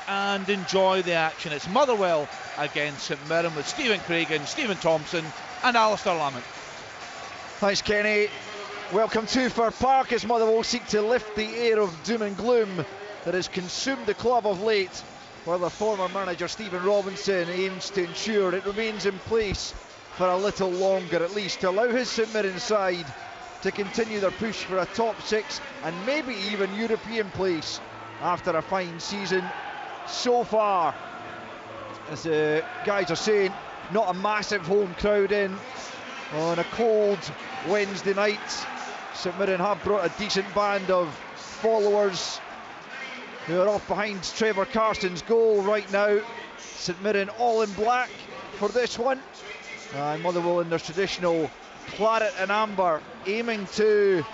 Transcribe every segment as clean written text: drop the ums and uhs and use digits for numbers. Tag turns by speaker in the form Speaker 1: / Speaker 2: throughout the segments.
Speaker 1: and enjoy the action. It's Motherwell against St Mirren with Stephen Craigan, Stephen Thompson and Alistair Lamont.
Speaker 2: Thanks, Kenny. Welcome to Fir Park as Motherwell seek to lift the air of doom and gloom that has consumed the club of late, while the former manager Stephen Robinson aims to ensure it remains in place for a little longer at least, to allow his St Mirren side to continue their push for a top 6 and maybe even European place after a fine season so far. As the guys are saying, not a massive home crowd in on a cold Wednesday night. St Mirren have brought a decent band of followers who are off behind Trevor Carson's goal right now. St Mirren all in black for this one, and Motherwell in their traditional claret and amber, aiming to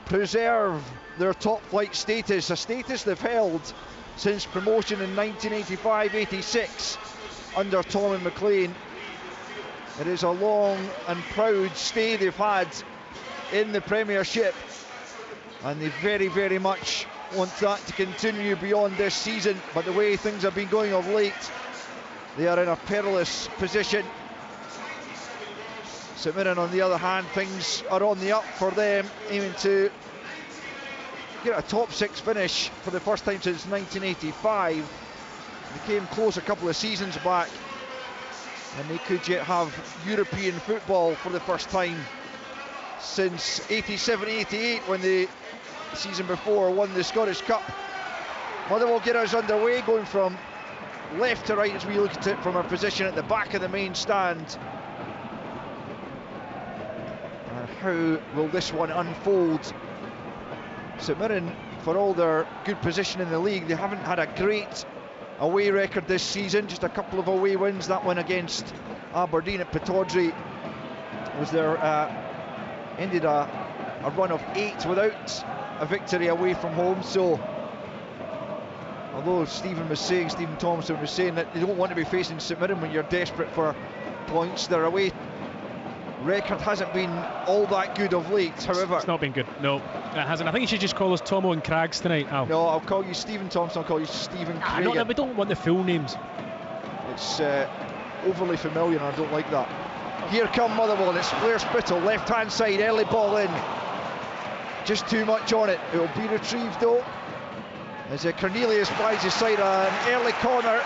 Speaker 2: preserve their top flight status, a status they've held since promotion in 1985-86 under Tom and McLean. It is a long and proud stay they've had in the Premiership, and they very, very much want that to continue beyond this season, but the way things have been going of late, they are in a perilous position. St Mirren, on the other hand, things are on the up for them, aiming to get a top 6 finish for the first time since 1985. They came close a couple of seasons back, and they could yet have European football for the first time since 87-88, when the season before won the Scottish Cup. Motherwell get us underway, going from left to right as we look at it from our position at the back of the main stand. And how will this one unfold? St Mirren, for all their good position in the league, they haven't had a great away record this season, just a couple of away wins. That one against Aberdeen at Pittodrie was their ended a run of 8 without a victory away from home. So although Stephen Thompson was saying that they don't want to be facing St Mirren when you're desperate for points, their away record hasn't been all that good of late. However,
Speaker 3: it's not been good. No, it hasn't. I think you should just call us Tomo and Craggs tonight, Al.
Speaker 2: No, I'll call you Stephen Thompson. I'll call you Stephen Craigan.
Speaker 3: We don't want the full names.
Speaker 2: It's overly familiar and I don't like that. Here come Motherwell, and it's Blair Spittle, left hand side, early ball in, just too much on it. It will be retrieved though as Cornelius buys his side, an early corner,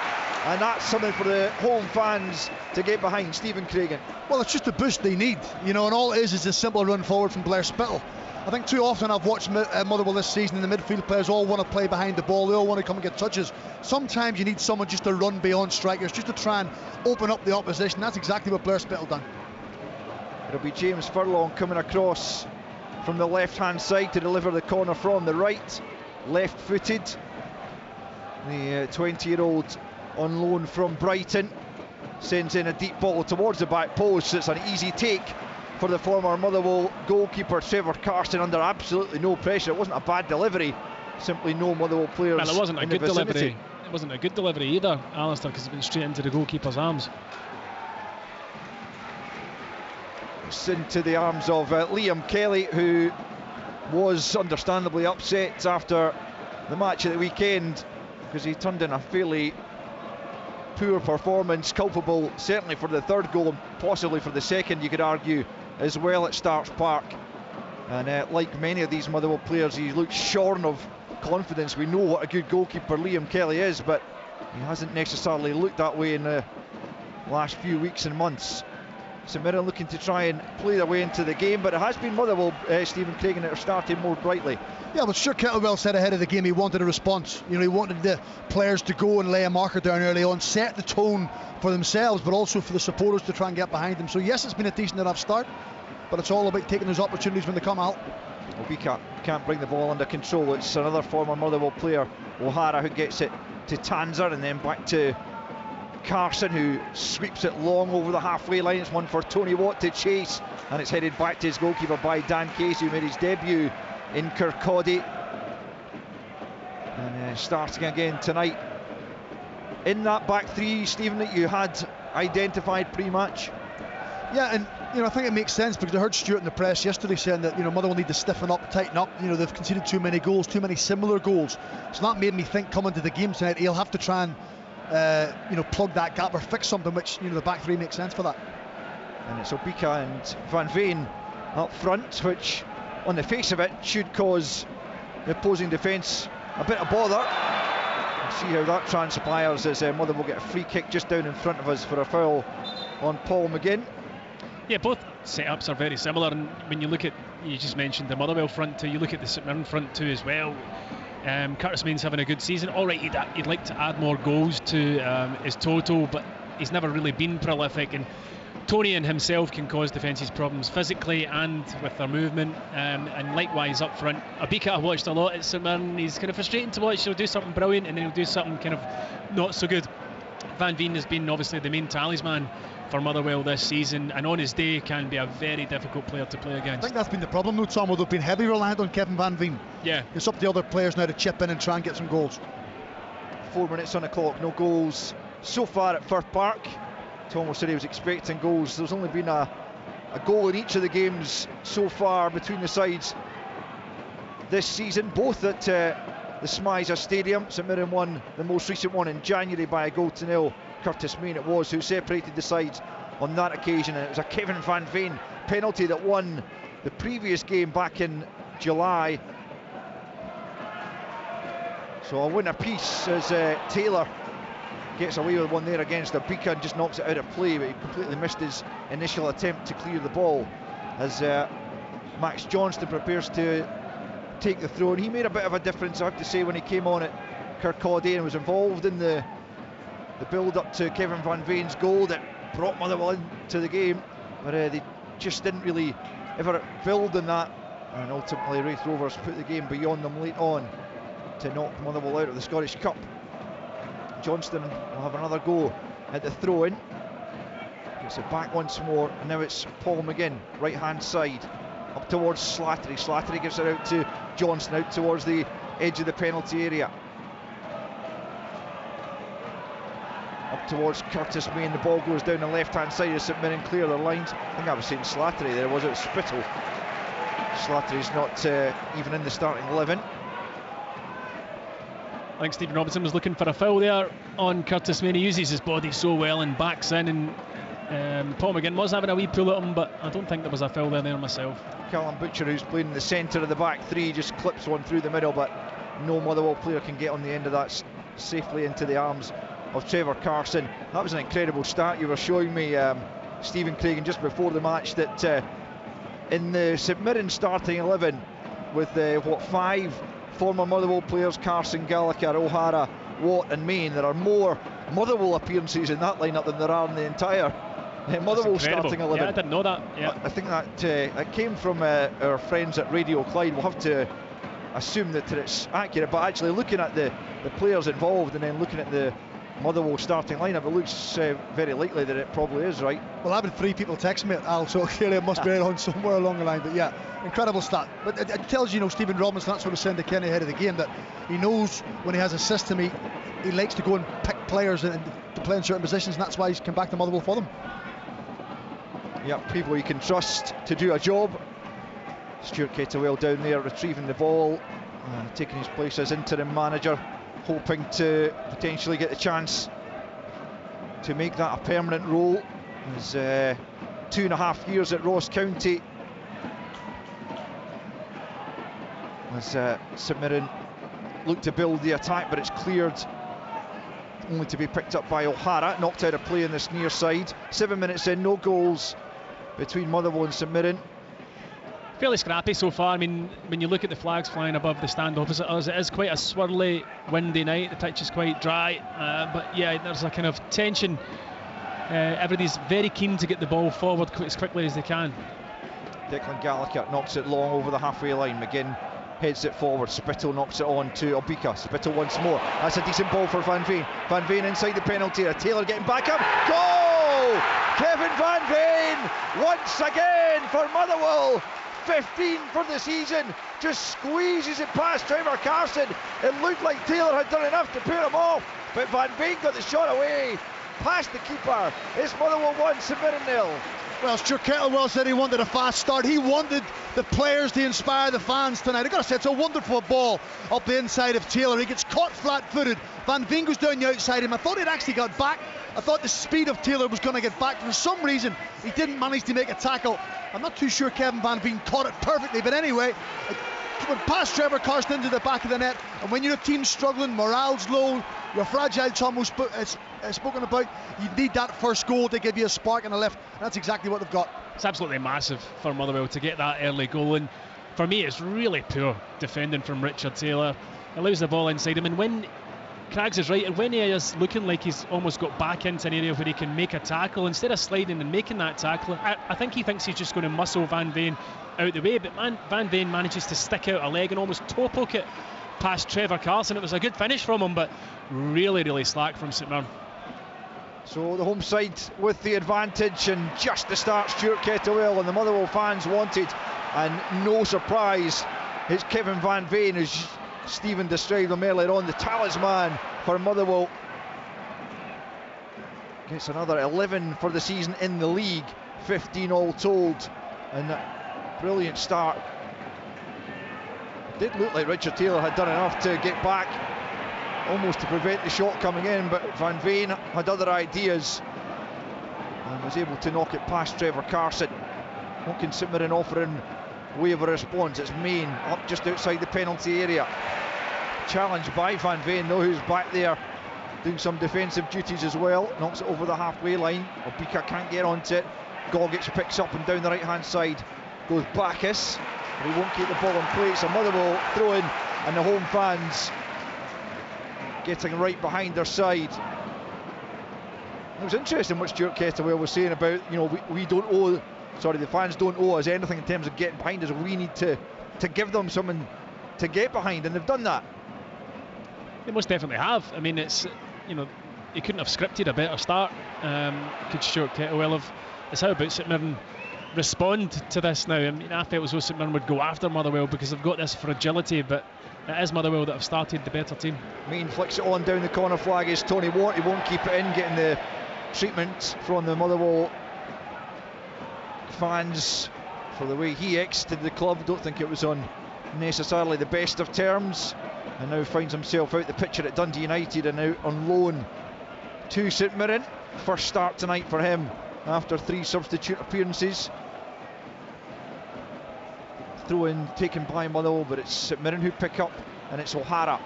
Speaker 2: and that's something for the home fans to get behind. Stephen Craigan.
Speaker 4: Well, it's just the boost they need, you know, and all it is a simple run forward from Blair Spittle. I think too often I've watched Motherwell this season, and the midfield players all want to play behind the ball, they all want to come and get touches. Sometimes you need someone just to run beyond strikers, just to try and open up the opposition. That's exactly what Blair Spittle done.
Speaker 2: It'll be James Furlong coming across from the left hand side to deliver the corner from the right, left footed. The 20-year-old on loan from Brighton sends in a deep ball towards the back post. It's an easy take for the former Motherwell goalkeeper Trevor Carson, under absolutely no pressure. It wasn't a bad delivery, simply no Motherwell players.
Speaker 3: Well, it wasn't a
Speaker 2: in
Speaker 3: good
Speaker 2: the vicinity.
Speaker 3: delivery. It wasn't a good delivery either, Alistair, because it went straight into the goalkeeper's arms.
Speaker 2: It's into the arms of Liam Kelly, who was understandably upset after the match at the weekend because he turned in a fairly poor performance, culpable certainly for the third goal and possibly for the second, you could argue, as well at Starks Park. And like many of these Motherwell players, he looks shorn of confidence. We know what a good goalkeeper Liam Kelly is, but he hasn't necessarily looked that way in the last few weeks and months. St Mirren looking to try and play their way into the game, but it has been Motherwell, Stephen Craigan, that are starting more brightly.
Speaker 4: Yeah, but sure, Kettlewell said ahead of the game he wanted a response. You know, he wanted the players to go and lay a marker down early on, set the tone for themselves, but also for the supporters to try and get behind them. So yes, it's been a decent enough start, but it's all about taking those opportunities when they come out.
Speaker 2: Well, we can't bring the ball under control. It's another former Motherwell player, O'Hara, who gets it to Tanzer and then back to Carson, who sweeps it long over the halfway line. It's one for Tony Watt to chase, and it's headed back to his goalkeeper by Dan Casey, who made his debut in Kirkcaldy. And starting again tonight in that back three, Stephen, that you had identified pre-match.
Speaker 4: Yeah, and You know, I think it makes sense because I heard Stuart in the press yesterday saying that, you know, Motherwell need to stiffen up, tighten up. You know, they've conceded too many goals, too many similar goals. So that made me think coming to the game tonight, he'll have to try and, you know, plug that gap or fix something, which, you know, the back three makes sense for that.
Speaker 2: And it's Obika and Van Veen up front, which on the face of it should cause the opposing defence a bit of bother. We'll see how that transpires as Motherwell get a free kick just down in front of us for a foul on Paul McGinn.
Speaker 3: Yeah, both setups are very similar, and when you look at, you just mentioned the Motherwell front two, you look at the St Mirren front two as well. Curtis Main's having a good season. All right, he'd like to add more goals to his total, but he's never really been prolific, and Tony and himself can cause defences problems physically and with their movement, and likewise up front. Obika I watched a lot at St Mirren. He's kind of frustrating to watch. He'll do something brilliant and then he'll do something kind of not so good. Van Veen has been obviously the main talisman for Motherwell this season, and on his day can be a very difficult player to play against.
Speaker 4: I think that's been the problem though, Tom, they've been heavy reliant on Kevin Van Veen.
Speaker 3: Yeah.
Speaker 4: It's up to the other players now to chip in and try and get some goals.
Speaker 2: 4 minutes on the clock, no goals so far at Firth Park. Tom said he was expecting goals. There's only been a goal in each of the games so far between the sides this season, both at the Smizer Stadium. St Mirren won the most recent one in January by a 1-0. Curtis Main it was who separated the sides on that occasion, and it was a Kevin Van Veen penalty that won the previous game back in July. So a win apiece as Taylor gets away with one there against Obika and just knocks it out of play, but he completely missed his initial attempt to clear the ball as Max Johnston prepares to take the throw, and he made a bit of a difference, I have to say, when he came on at Kirkcaldy and was involved in the build up to Kevin Van Veen's goal that brought Motherwell into the game, but they just didn't really ever build on that, and ultimately Raith Rovers put the game beyond them late on to knock Motherwell out of the Scottish Cup. Johnston will have another go at the throw-in, gets it back once more, and now it's Paul McGinn, right hand side up towards Slattery. Slattery gives it out to Johnston, out towards the edge of the penalty area, up towards Curtis Main. The ball goes down the left hand side of St Mirren, clear their lines. I think I was saying Slattery there, was it? Spittle. Slattery's not even in the starting 11.
Speaker 3: I think Stephen Robinson was looking for a foul there on Curtis Main. He uses his body so well and backs in, and Paul McGinn was having a wee pull at him, but I don't think there was a foul there myself.
Speaker 2: Callum Butcher, who's playing in the centre of the back three, just clips one through the middle, but no Motherwell player can get on the end of that safely into the arms of Trevor Carson. That was an incredible start you were showing me, Stephen Craigan, just before the match, that in the St Mirren starting 11 with 5 former Motherwell players, Carson, Gallagher, O'Hara, Watt and Main, there are more Motherwell appearances in that lineup than there are in the entire Motherwell starting 11.
Speaker 3: Yeah, I didn't know that. Yeah.
Speaker 2: I think that came from our friends at Radio Clyde. We'll have to assume that it's accurate, but actually looking at the players involved and then looking at the Motherwell starting lineup, it looks very likely that it probably is right.
Speaker 4: Well, I've had 3 people text me, Al, so clearly it must be on somewhere along the line. But yeah, incredible stat. But it tells you, Stephen Robinson, that's what was saying to Kenny ahead of the game, that he knows when he has a system, he likes to go and pick players and to play in certain positions, and that's why he's come back to Motherwell for them.
Speaker 2: Yeah, people you can trust to do a job. Stuart Kettlewell down there retrieving the ball, taking his place as interim manager, hoping to potentially get the chance to make that a permanent role. His 2.5 years at Ross County as St Mirren look to build the attack, but it's cleared only to be picked up by O'Hara, knocked out of play on this near side. 7 minutes in, no goals between Motherwell and St Mirren.
Speaker 3: Fairly scrappy so far. I mean, when you look at the flags flying above the stand opposite us, it is quite a swirly, windy night. The pitch is quite dry, but yeah, there's a kind of tension. Everybody's very keen to get the ball forward as quickly as they can.
Speaker 2: Declan Gallagher knocks it long over the halfway line. McGinn heads it forward. Spittle knocks it on to Obika. Spittle once more. That's a decent ball for Van Veen. Van Veen inside the penalty area. Taylor getting back up. Goal! Kevin Van Veen once again for Motherwell. 15 for the season, just squeezes it past Trevor Carson. It looked like Taylor had done enough to put him off, but Van Veen got the shot away past the keeper. It's Motherwell 1, St Mirren 0.
Speaker 4: Well, Stuart Kettlewell said he wanted a fast start. He wanted the players to inspire the fans tonight. I've got to say, it's a wonderful ball up the inside of Taylor. He gets caught flat-footed. Van Veen goes down the outside him. I thought he'd actually got back. I thought the speed of Taylor was going to get back. For some reason, he didn't manage to make a tackle. I'm not too sure Kevin Van Veen caught it perfectly, but anyway, it went past Trevor Carson into the back of the net. And when you're a team struggling, morale's low, you're fragile, Tom was spoken about, you need that first goal to give you a spark and a lift. That's exactly what they've got.
Speaker 3: It's absolutely massive for Motherwell to get that early goal, and for me it's really poor defending from Richard Taylor. Allows the ball inside him, and when Craggs is right, and when he is looking like he's almost got back into an area where he can make a tackle, instead of sliding and making that tackle, I think he thinks he's just going to muscle Van Veen out the way, but Van Veen manages to stick out a leg and almost toe poke it past Trevor Carson. It was a good finish from him, but really slack from St Mirren.
Speaker 2: So the home side with the advantage, and just to start, Stuart Kettlewell, and the Motherwell fans wanted, and no surprise, it's Kevin Van Veen, as Stephen described him earlier on, the talisman for Motherwell. Gets another 11 for the season in the league, 15 all told, and a brilliant start. It did look like Richard Taylor had done enough to get back, almost to prevent the shot coming in, but Van Veen had other ideas and was able to knock it past Trevor Carson. What can St Mirren offer in way of a response? It's Main up just outside the penalty area. Challenged by Van Veen, though, who's back there doing some defensive duties as well. Knocks it over the halfway line. Obika can't get onto it. Gogic picks up and down the right hand side. Goes Bacchus. He won't keep the ball in place. A Motherwell throw in, and the home fans getting right behind their side. It was interesting what Stuart Kettlewell was saying about, you know, we don't owe, sorry, the fans don't owe us anything in terms of getting behind us. We need to give them something to get behind, and they've done that.
Speaker 3: They most definitely have. I mean, it's, you know, he couldn't have scripted a better start. Could Stuart Kettlewell have? It's how about St Mirren respond to this now. I mean, I felt as though St Mirren would go after Motherwell because they've got this fragility, but it is Motherwell that have started the better team.
Speaker 2: Main flicks it on down the corner flag is Tony Watt. He won't keep it in, getting the treatment from the Motherwell fans for the way he exited the club. Don't think it was on necessarily the best of terms, and now finds himself out the picture at Dundee United and out on loan to St Mirren. First start tonight for him after 3 substitute appearances. Throw in taken by Motherwell, but it's St Mirren who pick up, and it's O'Hara,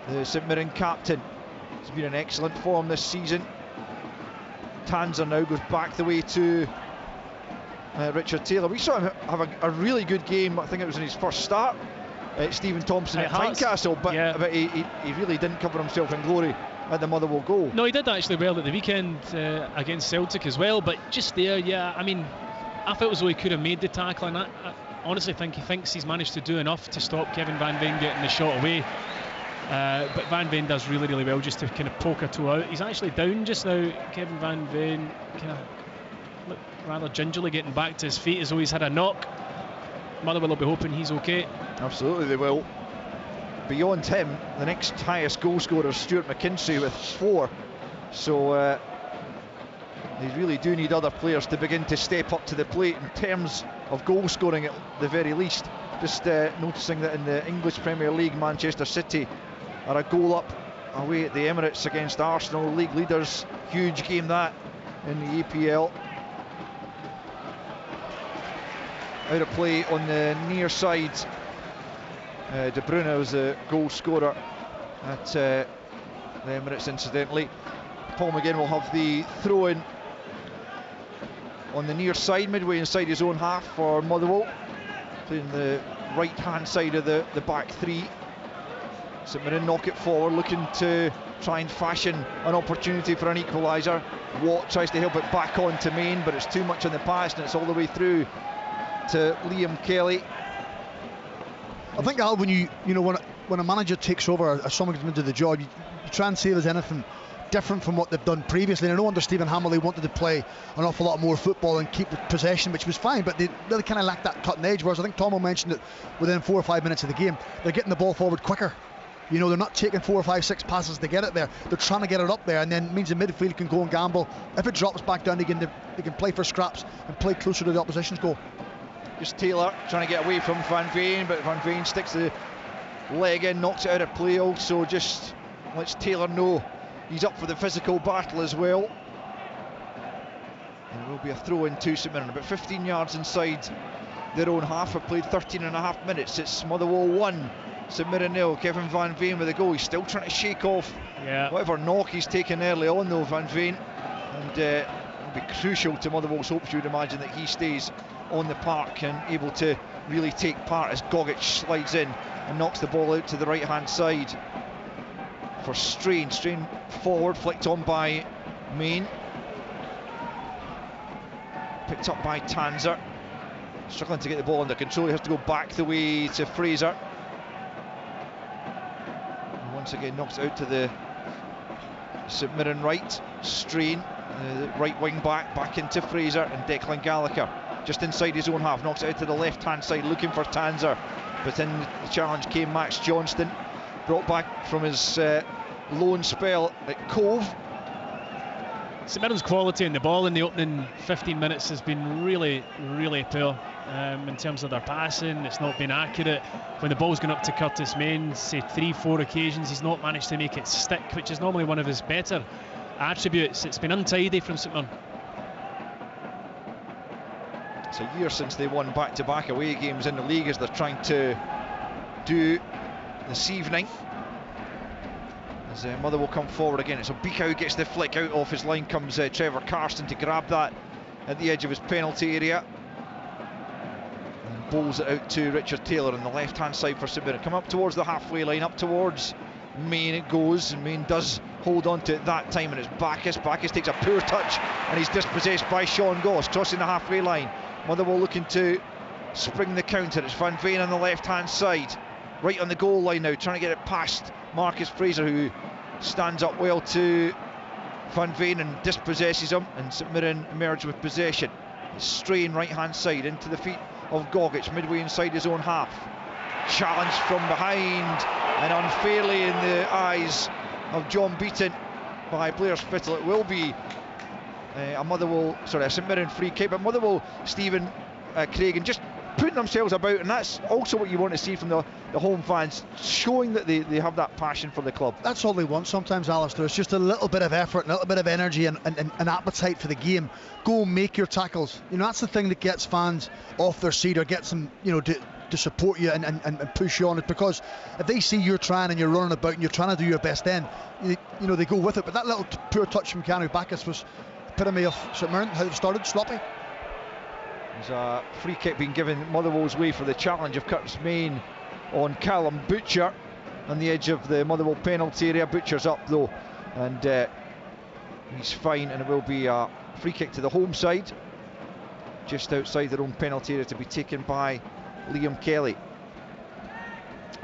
Speaker 2: the St Mirren captain. He's been in excellent form this season. Tanzer now goes back the way to Richard Taylor. We saw him have a really good game. I think it was in his first start, Stephen Thompson at Tynecastle, but he really didn't cover himself in glory at the Motherwell goal.
Speaker 3: No, he did actually well at the weekend against Celtic as well, but just there, yeah, I mean, I felt as though he could have made the tackle, and I honestly think he thinks he's managed to do enough to stop Kevin Van Veen getting the shot away. But Van Veen does really well just to kind of poke a toe out. He's actually down just now. Kevin Van Veen kind of look rather gingerly getting back to his feet as though he's had a knock. Motherwell will be hoping he's okay.
Speaker 2: Absolutely they will. Beyond him, the next highest goal scorer is Stuart McKinstry with 4. So they really do need other players to begin to step up to the plate in terms of goal scoring at the very least. Just noticing that in the English Premier League, Manchester City are a goal up away at the Emirates against Arsenal, league leaders. Huge game that in the EPL. Out of play on the near side. De Bruyne was the goal scorer at the Emirates, incidentally. Paul McGinn will have the throw in on the near side, midway inside his own half for Motherwell, playing the right hand side of the back 3. St Mirren knock it forward, looking to try and fashion an opportunity for an equaliser. Watt tries to help it back on to Main, but it's too much in the pass, and it's all the way through to Liam Kelly.
Speaker 4: I think, Al, when a manager takes over or someone comes into the job, you try and see if there's anything different from what they've done previously. And I know under Stephen Hammerley wanted to play an awful lot more football and keep possession, which was fine, but they really kind of lacked that cutting edge. Whereas I think Tomo mentioned it within 4 or 5 minutes of the game, they're getting the ball forward quicker. You know, they're not taking 4 or 5, 6 passes to get it there. They're trying to get it up there, and then it means the midfield can go and gamble. If it drops back down, they can play for scraps and play closer to the opposition's goal.
Speaker 2: Just Taylor trying to get away from Van Veen, but Van Veen sticks the leg in, knocks it out of play. Also just lets Taylor know he's up for the physical battle as well. And there will be a throw in to St Mirren, about 15 yards inside their own half. Have played 13.5 minutes. It's Motherwell 1, St Mirren 0. Kevin Van Veen with a goal. He's still trying to shake off whatever knock he's taken early on though, Van Veen. And it will be crucial to Motherwell's hopes, you would imagine, that he stays on the park and able to really take part as Gogic slides in and knocks the ball out to the right hand side for Strain. Strain forward, flicked on by Main, picked up by Tanzer, struggling to get the ball under control. He has to go back the way to Fraser, and once again knocks it out to the St Mirren right. Strain, the right wing back into Fraser, and Declan Gallagher just inside his own half, knocks it out to the left hand side looking for Tanzer, but in the challenge came Max Johnston, brought back from his loan spell at Cove.
Speaker 3: St Mirren's quality in the ball in the opening 15 minutes has been really, really poor in terms of their passing. It's not been accurate. When the ball's gone up to Curtis Main, say 3-4 occasions, he's not managed to make it stick, which is normally one of his better attributes. It's been untidy from St Mirren.
Speaker 2: It's a year since they won back-to-back away games in the league, as they're trying to do this evening. As Motherwell come forward again, so Bikau gets the flick out off his line, comes Trevor Karsten to grab that at the edge of his penalty area and bowls it out to Richard Taylor on the left hand side for St Mirren. Come up towards the halfway line, up towards Main it goes, and Main does hold on to it that time, and it's Bacchus. Bacchus takes a poor touch and he's dispossessed by Sean Goss, crossing the halfway line. Motherwell looking to spring the counter. It's Van Veen on the left hand side, right on the goal line now, trying to get it past Marcus Fraser, who stands up well to Van Veen and dispossesses him, and St Mirren emerge with possession. It's Strain right hand side into the feet of Gogic, midway inside his own half. Challenged from behind and unfairly in the eyes of John Beaton by Blair Spittle. It will be a St Mirren free kick, but Motherwell, Stephen Craigan, just putting themselves about, and that's also what you want to see from the home fans, showing that they have that passion for the club.
Speaker 4: That's all they want sometimes, Alistair. It's just a little bit of effort, a little bit of energy, and an appetite for the game. Go make your tackles. You know, that's the thing that gets fans off their seat or gets them, you know, to support you and push you on it, because if they see you're trying and you're running about and you're trying to do your best, then you know they go with it. But that little poor touch from Canu Bacchus was epitome of St Mirren, how it started, sloppy.
Speaker 2: There's a free kick being given Motherwell's way for the challenge of Curtis Main on Callum Butcher on the edge of the Motherwell penalty area. Butcher's up though, and he's fine, and it will be a free kick to the home side just outside their own penalty area to be taken by Liam Kelly.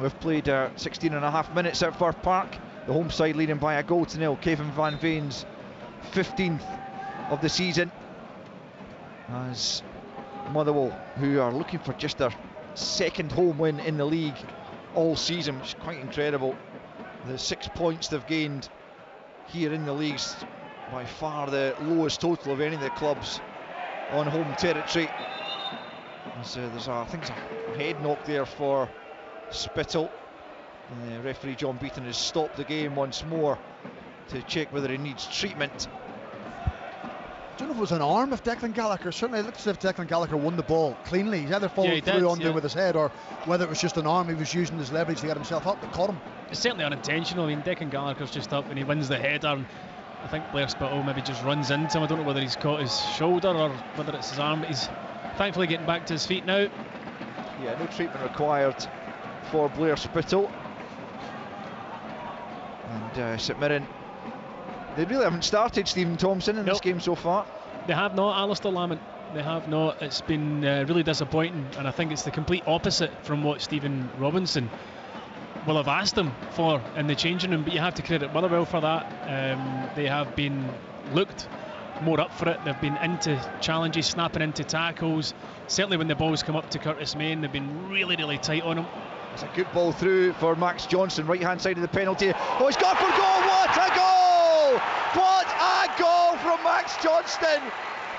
Speaker 2: We've played 16.5 minutes at Fir Park, the home side leading by a goal to nil. Kevin Van Veen's 15th of the season, as Motherwell, who are looking for just their second home win in the league all season, which is quite incredible. The 6 points they've gained here in the league's by far the lowest total of any of the clubs on home territory. There's I think a head knock there for Spittle, and the referee John Beaton has stopped the game once more to check whether he needs treatment.
Speaker 4: I don't know if it was an arm of Declan Gallagher. Certainly it looked as if Declan Gallagher won the ball cleanly. He's either followed through on down with his head, or whether it was just an arm he was using as leverage to get himself up. It caught him.
Speaker 3: It's certainly unintentional. I mean, Declan Gallagher's just up and he wins the header, and I think Blair Spittle maybe just runs into him. I don't know whether he's caught his shoulder or whether it's his arm, but he's thankfully getting back to his feet now.
Speaker 2: Yeah, no treatment required for Blair Spittle. And St Mirren, they really haven't started Stephen Thompson in this game so far.
Speaker 3: They have not, Alistair Lamont. They have not. It's been really disappointing, and I think it's the complete opposite from what Stephen Robinson will have asked them for in the changing room. But you have to credit Motherwell for that. They have been looked more up for it. They've been into challenges, snapping into tackles. Certainly when the balls come up to Curtis Main, they've been really, really tight on him.
Speaker 2: It's a good ball through for Max Johnston, right hand side of the penalty. Oh, he's gone for goal! What a goal! What a goal from Max Johnston!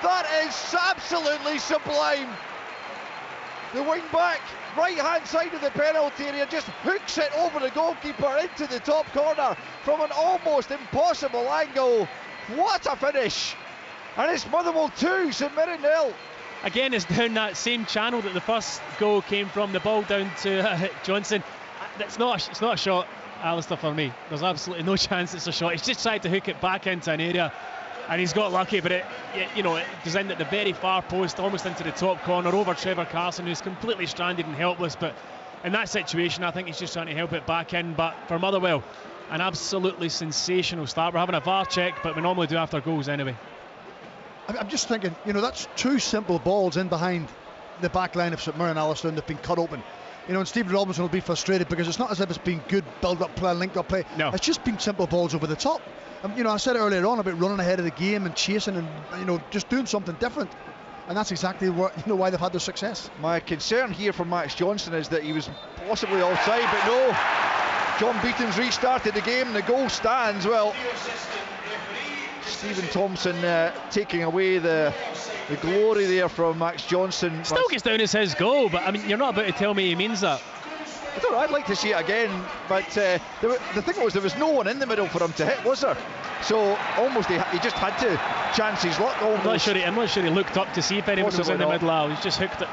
Speaker 2: That is absolutely sublime. The wing back, right hand side of the penalty area, just hooks it over the goalkeeper into the top corner from an almost impossible angle. What a finish! And it's Motherwell 2, St Mirren 0.
Speaker 3: Again, it's down that same channel that the first goal came from. The ball down to Johnson. It's not a shot, Alistair, for me. There's absolutely no chance it's a shot. He's just tried to hook it back into an area, and he's got lucky, but it designed at the very far post, almost into the top corner, over Trevor Carson, who's completely stranded and helpless. But in that situation, I think he's just trying to help it back in. But for Motherwell, an absolutely sensational start. We're having a VAR check, but we normally do after goals anyway.
Speaker 4: I'm just thinking, that's two simple balls in behind the back line of St Mirren, Alistair, and they've been cut open. And Stephen Robinson will be frustrated because it's not as if it's been good build-up play, linked-up play. No. It's just been simple balls over the top. I said earlier on about running ahead of the game and chasing and, just doing something different. And that's exactly why they've had their success. My concern here for Max Johnston is that he was possibly offside, but no. John Beaton's restarted the game and the goal stands. Well, Stephen Thompson taking away the glory there from Max Johnston.
Speaker 3: Still gets down as his goal, but you're not about to tell me he means that.
Speaker 2: I don't know, I'd like to see it again, but the thing was there was no one in the middle for him to hit, was there? So almost he just had to chance his luck almost.
Speaker 3: I'm not sure he looked up to see if anyone was in the middle. He's just hooked it.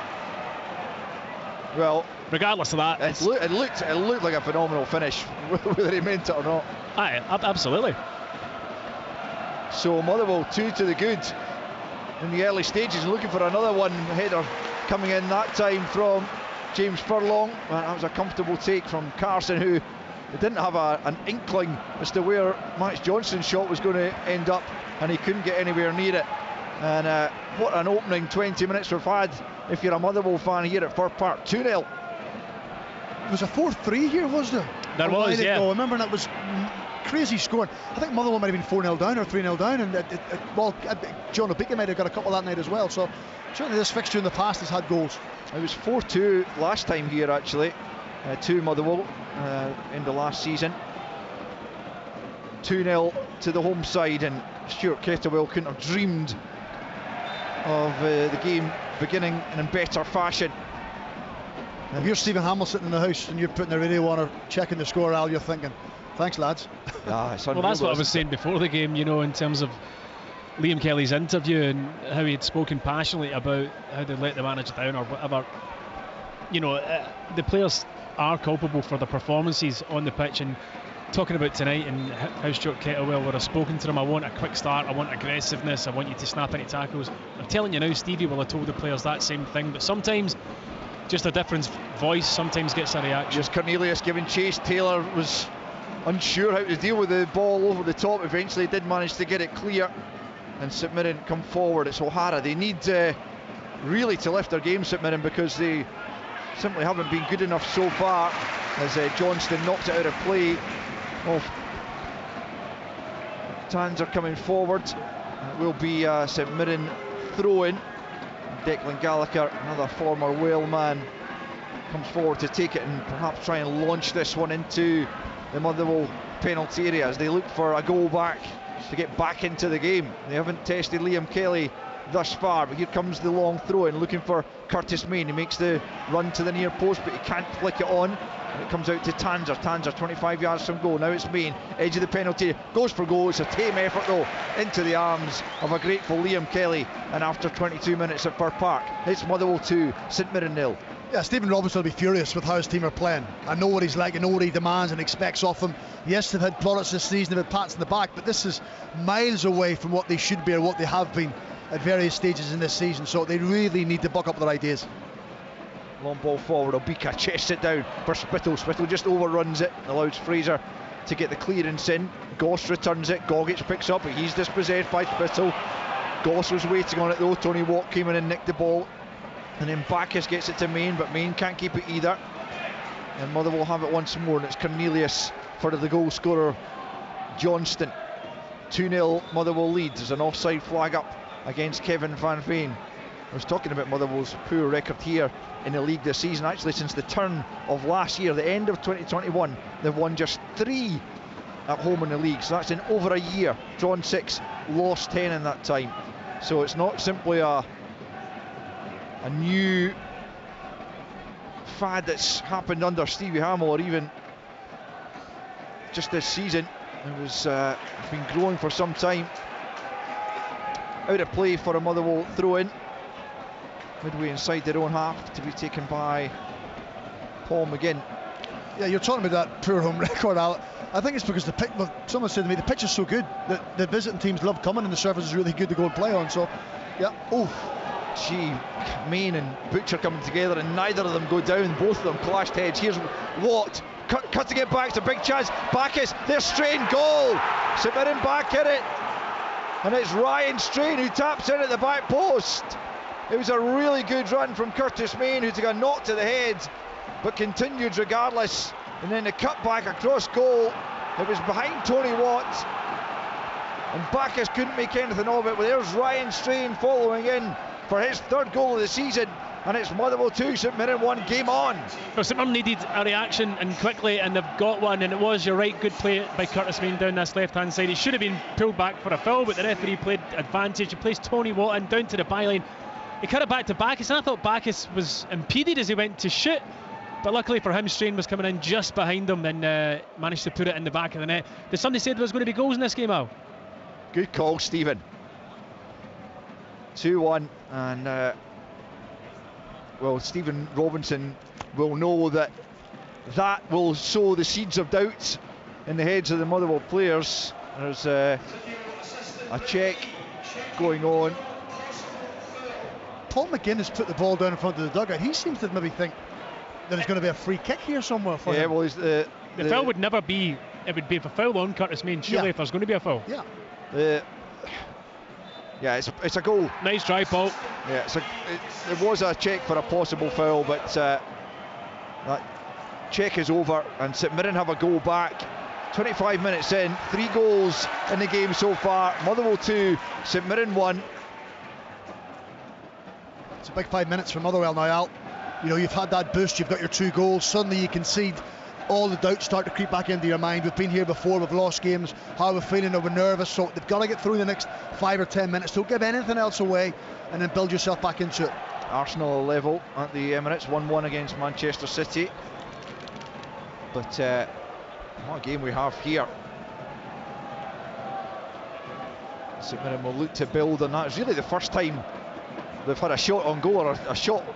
Speaker 2: Well,
Speaker 3: regardless of that,
Speaker 2: it looked like a phenomenal finish, whether he meant it or not.
Speaker 3: Aye, absolutely.
Speaker 2: So Motherwell 2 to the good in the early stages, looking for another one. Header coming in that time from James Furlong. That was a comfortable take from Carson, who didn't have an inkling as to where Max Johnston's shot was going to end up, and he couldn't get anywhere near it. And what an opening 20 minutes we've had if you're a Motherwell fan here at Fir Park. 2-0.
Speaker 4: There was a 4-3 here, was there?
Speaker 3: There was, yeah.
Speaker 4: I remember that was crazy scoring. I think Motherwell might have been 4-0 down or 3-0 down, and John Obika might have got a couple that night as well. So certainly this fixture in the past has had goals.
Speaker 2: It was 4-2 last time here, actually, to Motherwell in the last season. 2-0 to the home side, and Stuart Kettlewell couldn't have dreamed of the game beginning in better fashion.
Speaker 4: If you're Stephen Hamill sitting in the house and you're putting the radio on or checking the score, Al, you're thinking, thanks lads.
Speaker 2: Yeah,
Speaker 3: well, that's what I was saying before the game, in terms of Liam Kelly's interview and how he had spoken passionately about how they let the manager down or whatever. The players are culpable for their performances on the pitch, and talking about tonight and how Stuart Kettlewell would have spoken to them, I want a quick start, I want aggressiveness, I want you to snap any tackles. I'm telling you now, Stevie will have told the players that same thing, but sometimes just a different voice sometimes gets a reaction.
Speaker 2: Just Cornelius giving chase. Taylor was unsure how to deal with the ball over the top. Eventually did manage to get it clear, and St Mirren come forward. It's O'Hara. They need really to lift their game, St Mirren, because they simply haven't been good enough so far, as Johnston knocked it out of play. Tanser coming forward. It will be St Mirren throw-in. Declan Gallagher, another former Whale man, comes forward to take it and perhaps try and launch this one into the Motherwell penalty area as they look for a goal back to get back into the game. They haven't tested Liam Kelly thus far, but here comes the long throw in looking for Curtis Main. He makes the run to the near post, but he can't flick it on, and it comes out to Tanser 25 yards from goal. Now it's Main, edge of the penalty, goes for goal. It's a tame effort though, into the arms of a grateful Liam Kelly, and after 22 minutes at Fir Park, it's Motherwell 2, St Mirren 0.
Speaker 4: Yeah, Stephen Robinson will be furious with how his team are playing. I know what he's like, I know what he demands and expects of them. Yes, they've had plaudits this season, they've had pats in the back, but this is miles away from what they should be or what they have been at various stages in this season, so they really need to buck up their ideas.
Speaker 2: Long ball forward, Obika chests it down for Spittle. Spittle just overruns it, allows Fraser to get the clearance in. Goss returns it, Gogic picks up, but he's dispossessed by Spittle. Goss was waiting on it though. Tony Watt came in and nicked the ball, and then Bacchus gets it to Main, but Main can't keep it either, and Motherwell have it once more, and it's Cornelius for the goal scorer Johnston. 2-0 Motherwell lead. There's an offside flag up against Kevin Van Veen. I was talking about Motherwell's poor record here in the league this season. Actually, since the turn of last year, the end of 2021, they've won just 3 at home in the league. So that's in over a year. Drawn 6, lost 10 in that time. So it's not simply a new fad that's happened under Stevie Hamill, or even just this season. It was been growing for some time. Out of play for a Motherwell throw-in, midway inside their own half, to be taken by Paul McGinn.
Speaker 4: Yeah, you're talking about that poor home record, Al. I think it's because someone said to me the pitch is so good that the visiting teams love coming, and the surface is really good to go and play on. So, yeah. Oh,
Speaker 2: gee, Main and Butcher coming together, and neither of them go down. Both of them clashed heads. Here's Watt cutting it back. It's a big chance. Bacchus, their Strain goal. St Mirren back in it, and it's Ryan Strain who taps in at the back post. It was a really good run from Curtis Main, who took a knock to the head but continued regardless, and then the cut back across goal. It was behind Tony Watt, and Bacchus couldn't make anything of it. But there's Ryan Strain following in for his 3rd goal of the season, and it's Motherwell 2, St Mirren 1, game on.
Speaker 3: Well, St Mirren needed a reaction, and quickly, and they've got one, and it was, you're right, good play by Curtis Main down this left-hand side. He should have been pulled back for a foul, but the referee played advantage. He placed Tony Watt in down to the byline. He cut it back to Bacchus, and I thought Bacchus was impeded as he went to shoot, but luckily for him, Strain was coming in just behind him and managed to put it in the back of the net. Did somebody say there was going to be goals in this game, Al?
Speaker 2: Good call, Stephen. 2-1, and well, Stephen Robinson will know that will sow the seeds of doubt in the heads of the Motherwell players. There's a check going on.
Speaker 4: Paul McGinn has put the ball down in front of the dugout. He seems to maybe think that there's going to be a free kick here somewhere for him.
Speaker 2: Well, the
Speaker 3: foul would never be. It would be a foul on Curtis Main, surely, if there's going to be a foul.
Speaker 4: Yeah.
Speaker 2: Yeah, it's a goal.
Speaker 3: Nice try, Paul.
Speaker 2: Yeah, it was a check for a possible foul, but that check is over, and St Mirren have a goal back. 25 minutes in, 3 goals in the game so far. Motherwell 2, St Mirren 1.
Speaker 4: It's a big 5 minutes for Motherwell now, Al. You know, you've had that boost, you've got your 2 goals, suddenly you concede, all the doubts start to creep back into your mind. We've been here before, we've lost games, how we're feeling, we're nervous, so they've got to get through the next 5 or 10 minutes. Don't give anything else away, and then build yourself back into it. Arsenal
Speaker 2: level at the Emirates, 1-1 against Manchester City. But what a game we have here. St Mirren will look to build on that. It's really the first time they've had a shot on goal, or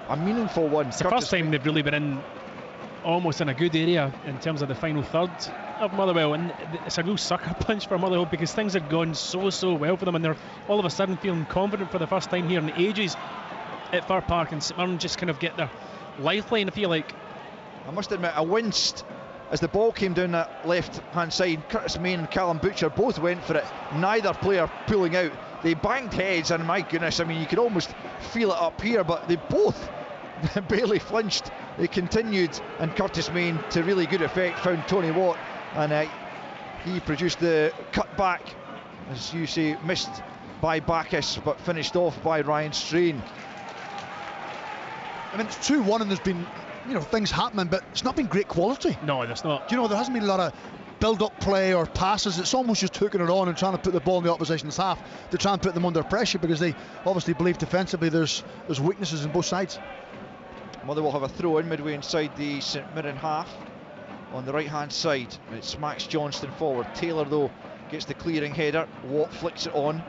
Speaker 2: a meaningful one.
Speaker 3: It's the first time they've really been in almost in a good area in terms of the final third of Motherwell, and it's a real sucker punch for Motherwell because things had gone so well for them, and they're all of a sudden feeling confident for the first time here in ages at Fir Park, and St Mirren just kind of get their lifeline, I feel like.
Speaker 2: I must admit, I winced as the ball came down that left hand side. Curtis Main and Callum Butcher both went for it, neither player pulling out. They banged heads, and my goodness, I mean, you could almost feel it up here, but they both barely flinched. They continued, and Curtis Main, to really good effect, found Tony Watt, and he produced the cut back, as you say, missed by Bacchus, but finished off by Ryan Strain.
Speaker 4: I mean, it's 2-1, and there's been, you know, things happening, but it's not been great quality.
Speaker 3: No, there's not.
Speaker 4: You know, there hasn't been a lot of build-up play or passes. It's almost just hooking it on and trying to put the ball in the opposition's half to try and put them under pressure, because they obviously believe defensively there's weaknesses in both sides.
Speaker 2: Motherwell have a throw in midway inside the St Mirren half on the right hand side. It smacks Johnston forward. Taylor though gets the clearing header. Watt flicks it on.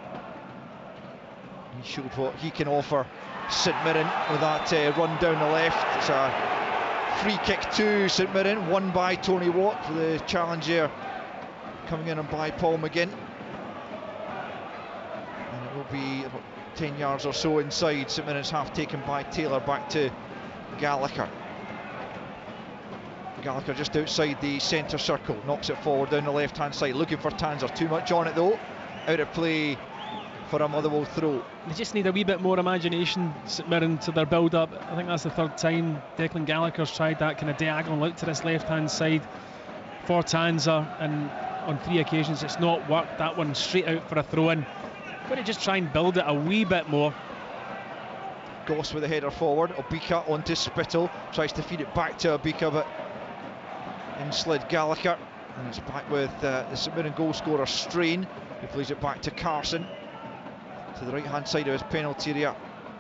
Speaker 2: He showed what he can offer St Mirren with that run down the left. It's a free kick to St Mirren, won by Tony Watt, for the challenge here coming in and by Paul McGinn. And it will be about 10 yards or so inside St Mirren's half, taken by Taylor back to Gallagher. Gallagher just outside the centre circle, knocks it forward down the left hand side, looking for Tanzer. Too much on it though, out of play for a Motherwell throw.
Speaker 3: They just need a wee bit more imagination, St Mirren, to their build up. I think that's the 3rd time Declan Gallagher's tried that kind of diagonal out to this left hand side for Tanzer, and on 3 occasions it's not worked. That one straight out for a throw in. Got to just try and build it a wee bit more.
Speaker 2: Goss with a header forward. Obika onto Spittle, tries to feed it back to Obika, but in slid Gallagher, and it's back with the St Mirren goal scorer Strain, who plays it back to Carson, to the right hand side of his penalty area,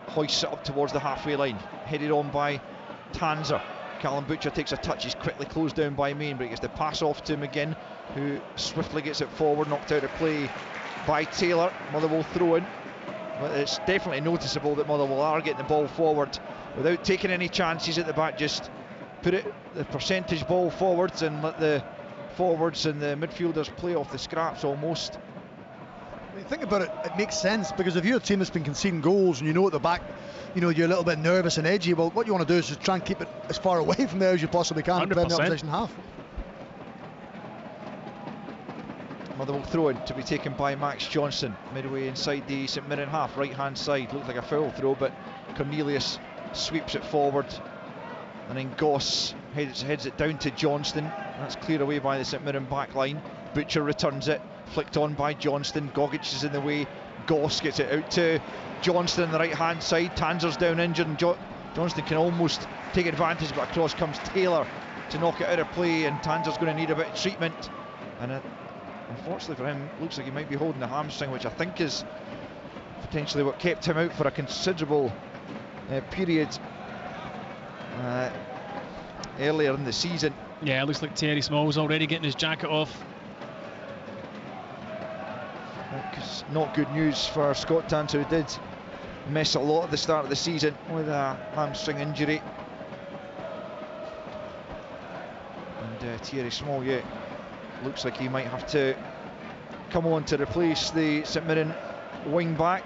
Speaker 2: hoists it up towards the halfway line, headed on by Tanzer. Callum Butcher takes a touch, he's quickly closed down by Main, but he gets the pass off to McGinn, who swiftly gets it forward, knocked out of play by Taylor. Motherwell throw in, but it's definitely noticeable that Motherwell are getting the ball forward without taking any chances at the back. Just put it, the percentage ball forwards, and let the forwards and the midfielders play off the scraps almost.
Speaker 4: When you think about it, it makes sense, because if you're a team that's been conceding goals and you know at the back, you know, you're a little bit nervous and edgy, well, what you want to do is just try and keep it as far away from there as you possibly can in the opposition half.
Speaker 2: Motherwell throw in to be taken by Max Johnson, midway inside the St Mirren half, right hand side. Looked like a foul throw, but Cornelius sweeps it forward, and then Goss heads it down to Johnston. That's cleared away by the St Mirren back line. Butcher returns it, flicked on by Johnston. Gogic is in the way. Goss gets it out to Johnston on the right hand side. Tanzer's down injured, and Johnston can almost take advantage, but across comes Taylor to knock it out of play, and Tanzer's going to need a bit of treatment, and unfortunately for him, looks like he might be holding the hamstring, which I think is potentially what kept him out for a considerable period earlier in the season.
Speaker 3: Yeah, it looks like Terry Small's already getting his jacket off.
Speaker 2: Not good news for Scott Tanzer, who did miss a lot at the start of the season with a hamstring injury. And Thierry Small, yeah, looks like he might have to come on to replace the St Mirren wing back.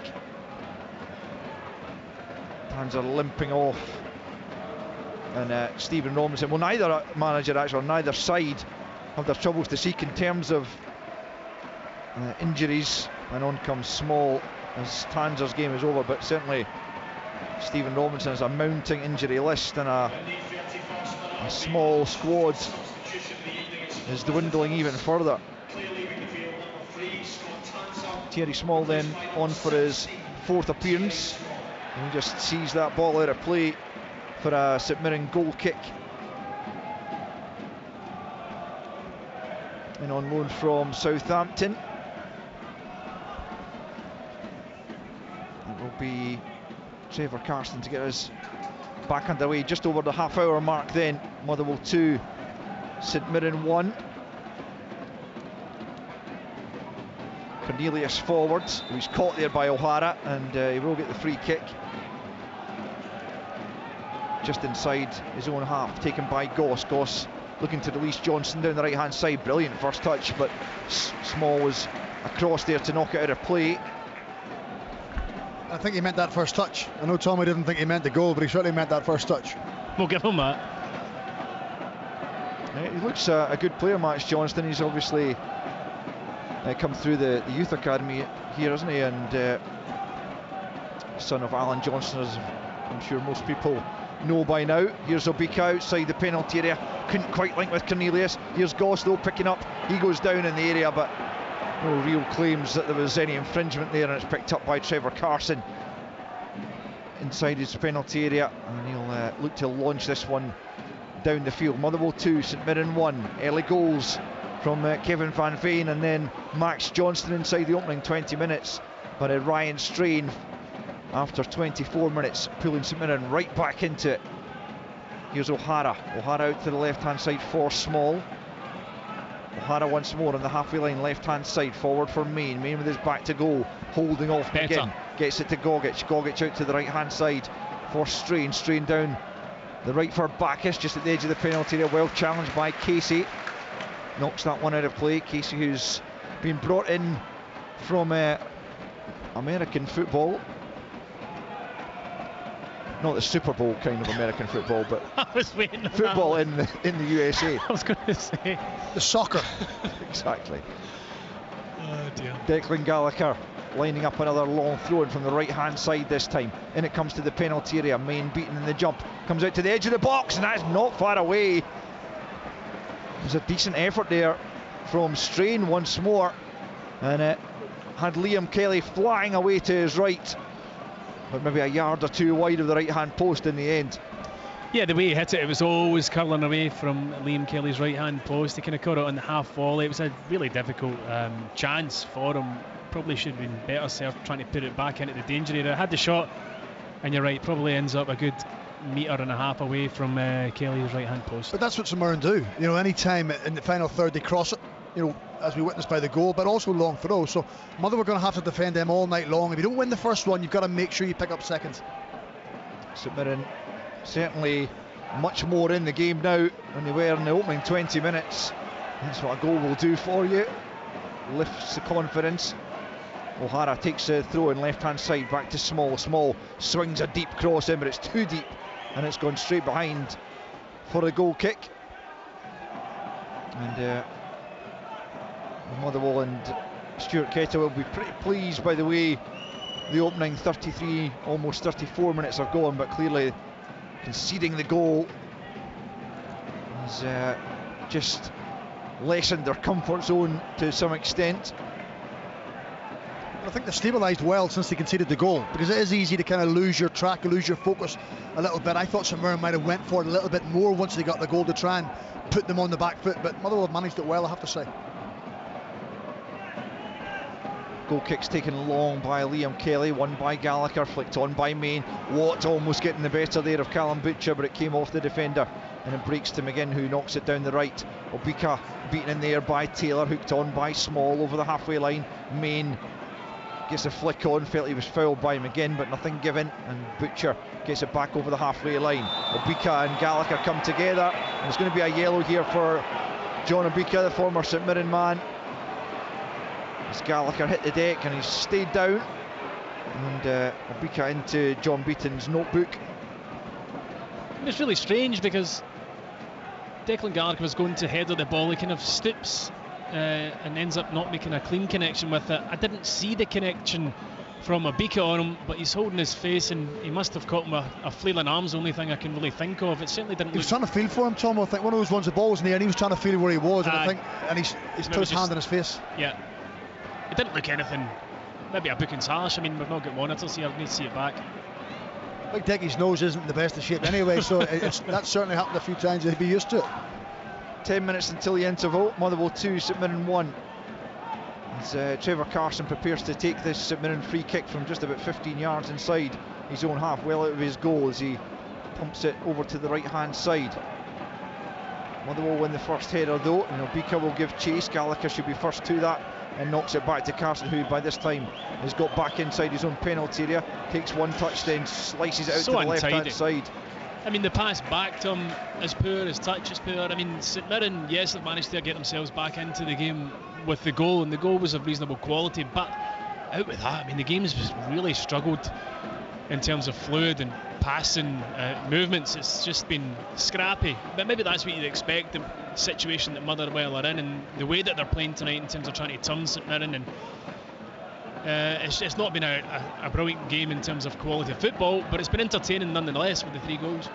Speaker 2: Tanzer limping off, and Stephen Robinson, well, neither manager actually, or neither side have their troubles to seek in terms of injuries, and on comes Small as Tanzer's game is over, but certainly Stephen Robinson has a mounting injury list, and a small squad is dwindling even further. Thierry Small then on for his 4th appearance, and he just sees that ball out of play for a St Mirren goal kick. And on loan from Southampton, it will be Trevor Carson to get us back underway. Just over the half-hour mark then. Motherwell 2, St Mirren 1. Cornelius forwards, who's caught there by O'Hara, and he will get the free kick. Just inside his own half, taken by Goss. Goss looking to release Johnson down the right hand side. Brilliant first touch, but Small was across there to knock it out of play.
Speaker 4: I think he meant that first touch. I know Tommy didn't think he meant the goal, but he certainly meant that first touch.
Speaker 3: We'll give him that.
Speaker 2: He looks a good player, Max Johnston. He's obviously come through the youth academy here, isn't he? And son of Alan Johnston, as I'm sure most people know by now. Here's Obika outside the penalty area, couldn't quite link with Cornelius. Here's Goss though picking up, he goes down in the area, but no real claims that there was any infringement there, and it's picked up by Trevor Carson inside his penalty area, and he'll look to launch this one down the field. Motherwell 2, St Mirren 1. Early goals from Kevin Van Veen, and then Max Johnston inside the opening 20 minutes, but Ryan Strain after 24 minutes pulling St Mirren right back into it. Here's O'Hara out to the left hand side for Small. O'Hara once more on the halfway line, left hand side, forward for Main with his back to goal, holding off again, gets it to Gogic out to the right hand side for Strain down the right for Bacchus, just at the edge of the penalty area, well challenged by Casey, knocks that one out of play. Casey, who's been brought in from American football, not the Super Bowl kind of American football, but
Speaker 3: I was waiting
Speaker 2: football in the USA.
Speaker 3: I was going to say
Speaker 4: the soccer.
Speaker 2: Exactly.
Speaker 3: Oh dear.
Speaker 2: Declan Gallagher lining up another long throw in from the right hand side this time. In it comes to the penalty area. Main beaten in the jump, comes out to the edge of the box, and that's not far away. There's a decent effort there from Strain once more, and it had Liam Kelly flying away to his right. but maybe a yard or two wide of the right hand post in the end.
Speaker 3: Yeah, the way he hit it, it was always curling away from Liam Kelly's right hand post. He kind of caught it on the half volley. It was a really difficult chance for him. Probably should have been better served trying to put it back into the danger area. Had the shot, and you're right, probably ends up a good metre and a half away from Kelly's right hand post.
Speaker 4: But that's what St Mirren do. You know, any time in the final third they cross it, you know, as we witnessed by the goal, but also long throw. So Motherwell are going to have to defend them all night long. If you don't win the first one, you've got to make sure you pick up seconds.
Speaker 2: St Mirren certainly much more in the game now than they were in the opening 20 minutes. That's what a goal will do for you. Lifts the confidence. O'Hara takes the throw in left hand side back to Small. Small swings a deep cross in, but it's too deep and it's gone straight behind for a goal kick. And Motherwell and Stuart Kettle will be pretty pleased by the way the opening 33, almost 34 minutes are gone, but clearly conceding the goal has just lessened their comfort zone to some extent.
Speaker 4: I think they've stabilised well since they conceded the goal, because it is easy to kind of lose your track, lose your focus a little bit. I thought St Mirren might have went for it a little bit more once they got the goal to try and put them on the back foot, but Motherwell have managed it well, I have to say.
Speaker 2: Goal kicks taken long by Liam Kelly, one by Gallagher, flicked on by Main. Watt almost getting the better there of Callum Butcher, but it came off the defender and it breaks to McGinn, who knocks it down the right. Obika beaten in there by Taylor, hooked on by Small over the halfway line. Main gets a flick on, felt he was fouled by McGinn, but nothing given, and Butcher gets it back over the halfway line. Obika and Gallagher come together, and there's going to be a yellow here for John Obika, the former St Mirren man. As Gallagher hit the deck and he's stayed down, and Obika into John Beaton's notebook.
Speaker 3: It's really strange because Declan Gallagher was going to header the ball, he kind of stoops and ends up not making a clean connection with it. I didn't see the connection from Obika on him, but he's holding his face and he must have caught him a flailing arm's the only thing I can really think of. It certainly didn't.
Speaker 4: He was trying to feel for him, Tom. I think one of those ones, the ball was in the air and he was trying to feel where he was, and I think, and he's put his hand in his face.
Speaker 3: Yeah, it didn't look anything. Maybe a booking's harsh. I mean, we've not got monitors here, I need to see it back.
Speaker 4: Big Dickie's nose isn't the best of shape anyway, so that's certainly happened a few times. He'd be used to it.
Speaker 2: 10 minutes until the interval. Motherwell 2, St Mirren 1. As Trevor Carson prepares to take this St Mirren free kick from just about 15 yards inside his own half, well out of his goal, as he pumps it over to the right hand side. Motherwell win the first header though, and Obika will give chase. Gallagher should be first to that and knocks it back to Carson, who by this time has got back inside his own penalty area. Takes one touch, then slices it out to the left hand side.
Speaker 3: I mean, the pass back to him is poor, his touch is poor. I mean, St Mirren, yes, they've managed to get themselves back into the game with the goal, and the goal was of reasonable quality, but out with that, I mean, the game's just really struggled in terms of fluid and passing movements. It's just been scrappy, but maybe that's what you'd expect, the situation that Motherwell are in and the way that they're playing tonight in terms of trying to turn St Mirren, and it's not been a brilliant game in terms of quality of football, but it's been entertaining nonetheless with the 3 goals.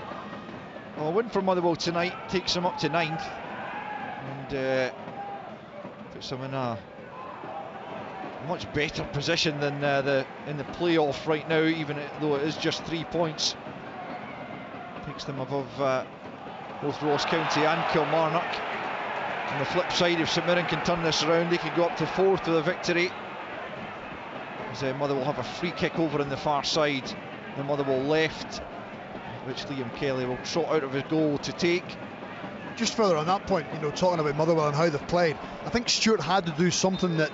Speaker 2: Well, a win for Motherwell tonight takes them up to 9th and puts them in a much better position than in the playoff right now, even though it is just 3 points. Takes them above both Ross County and Kilmarnock. On the flip side, if St Mirren can turn this around, they could go up to 4th with a victory. As Motherwell have a free kick over on the far side, the Motherwell left, which Liam Kelly will trot out of his goal to take.
Speaker 4: Just further on that point, you know, talking about Motherwell and how they've played, I think Stuart had to do something that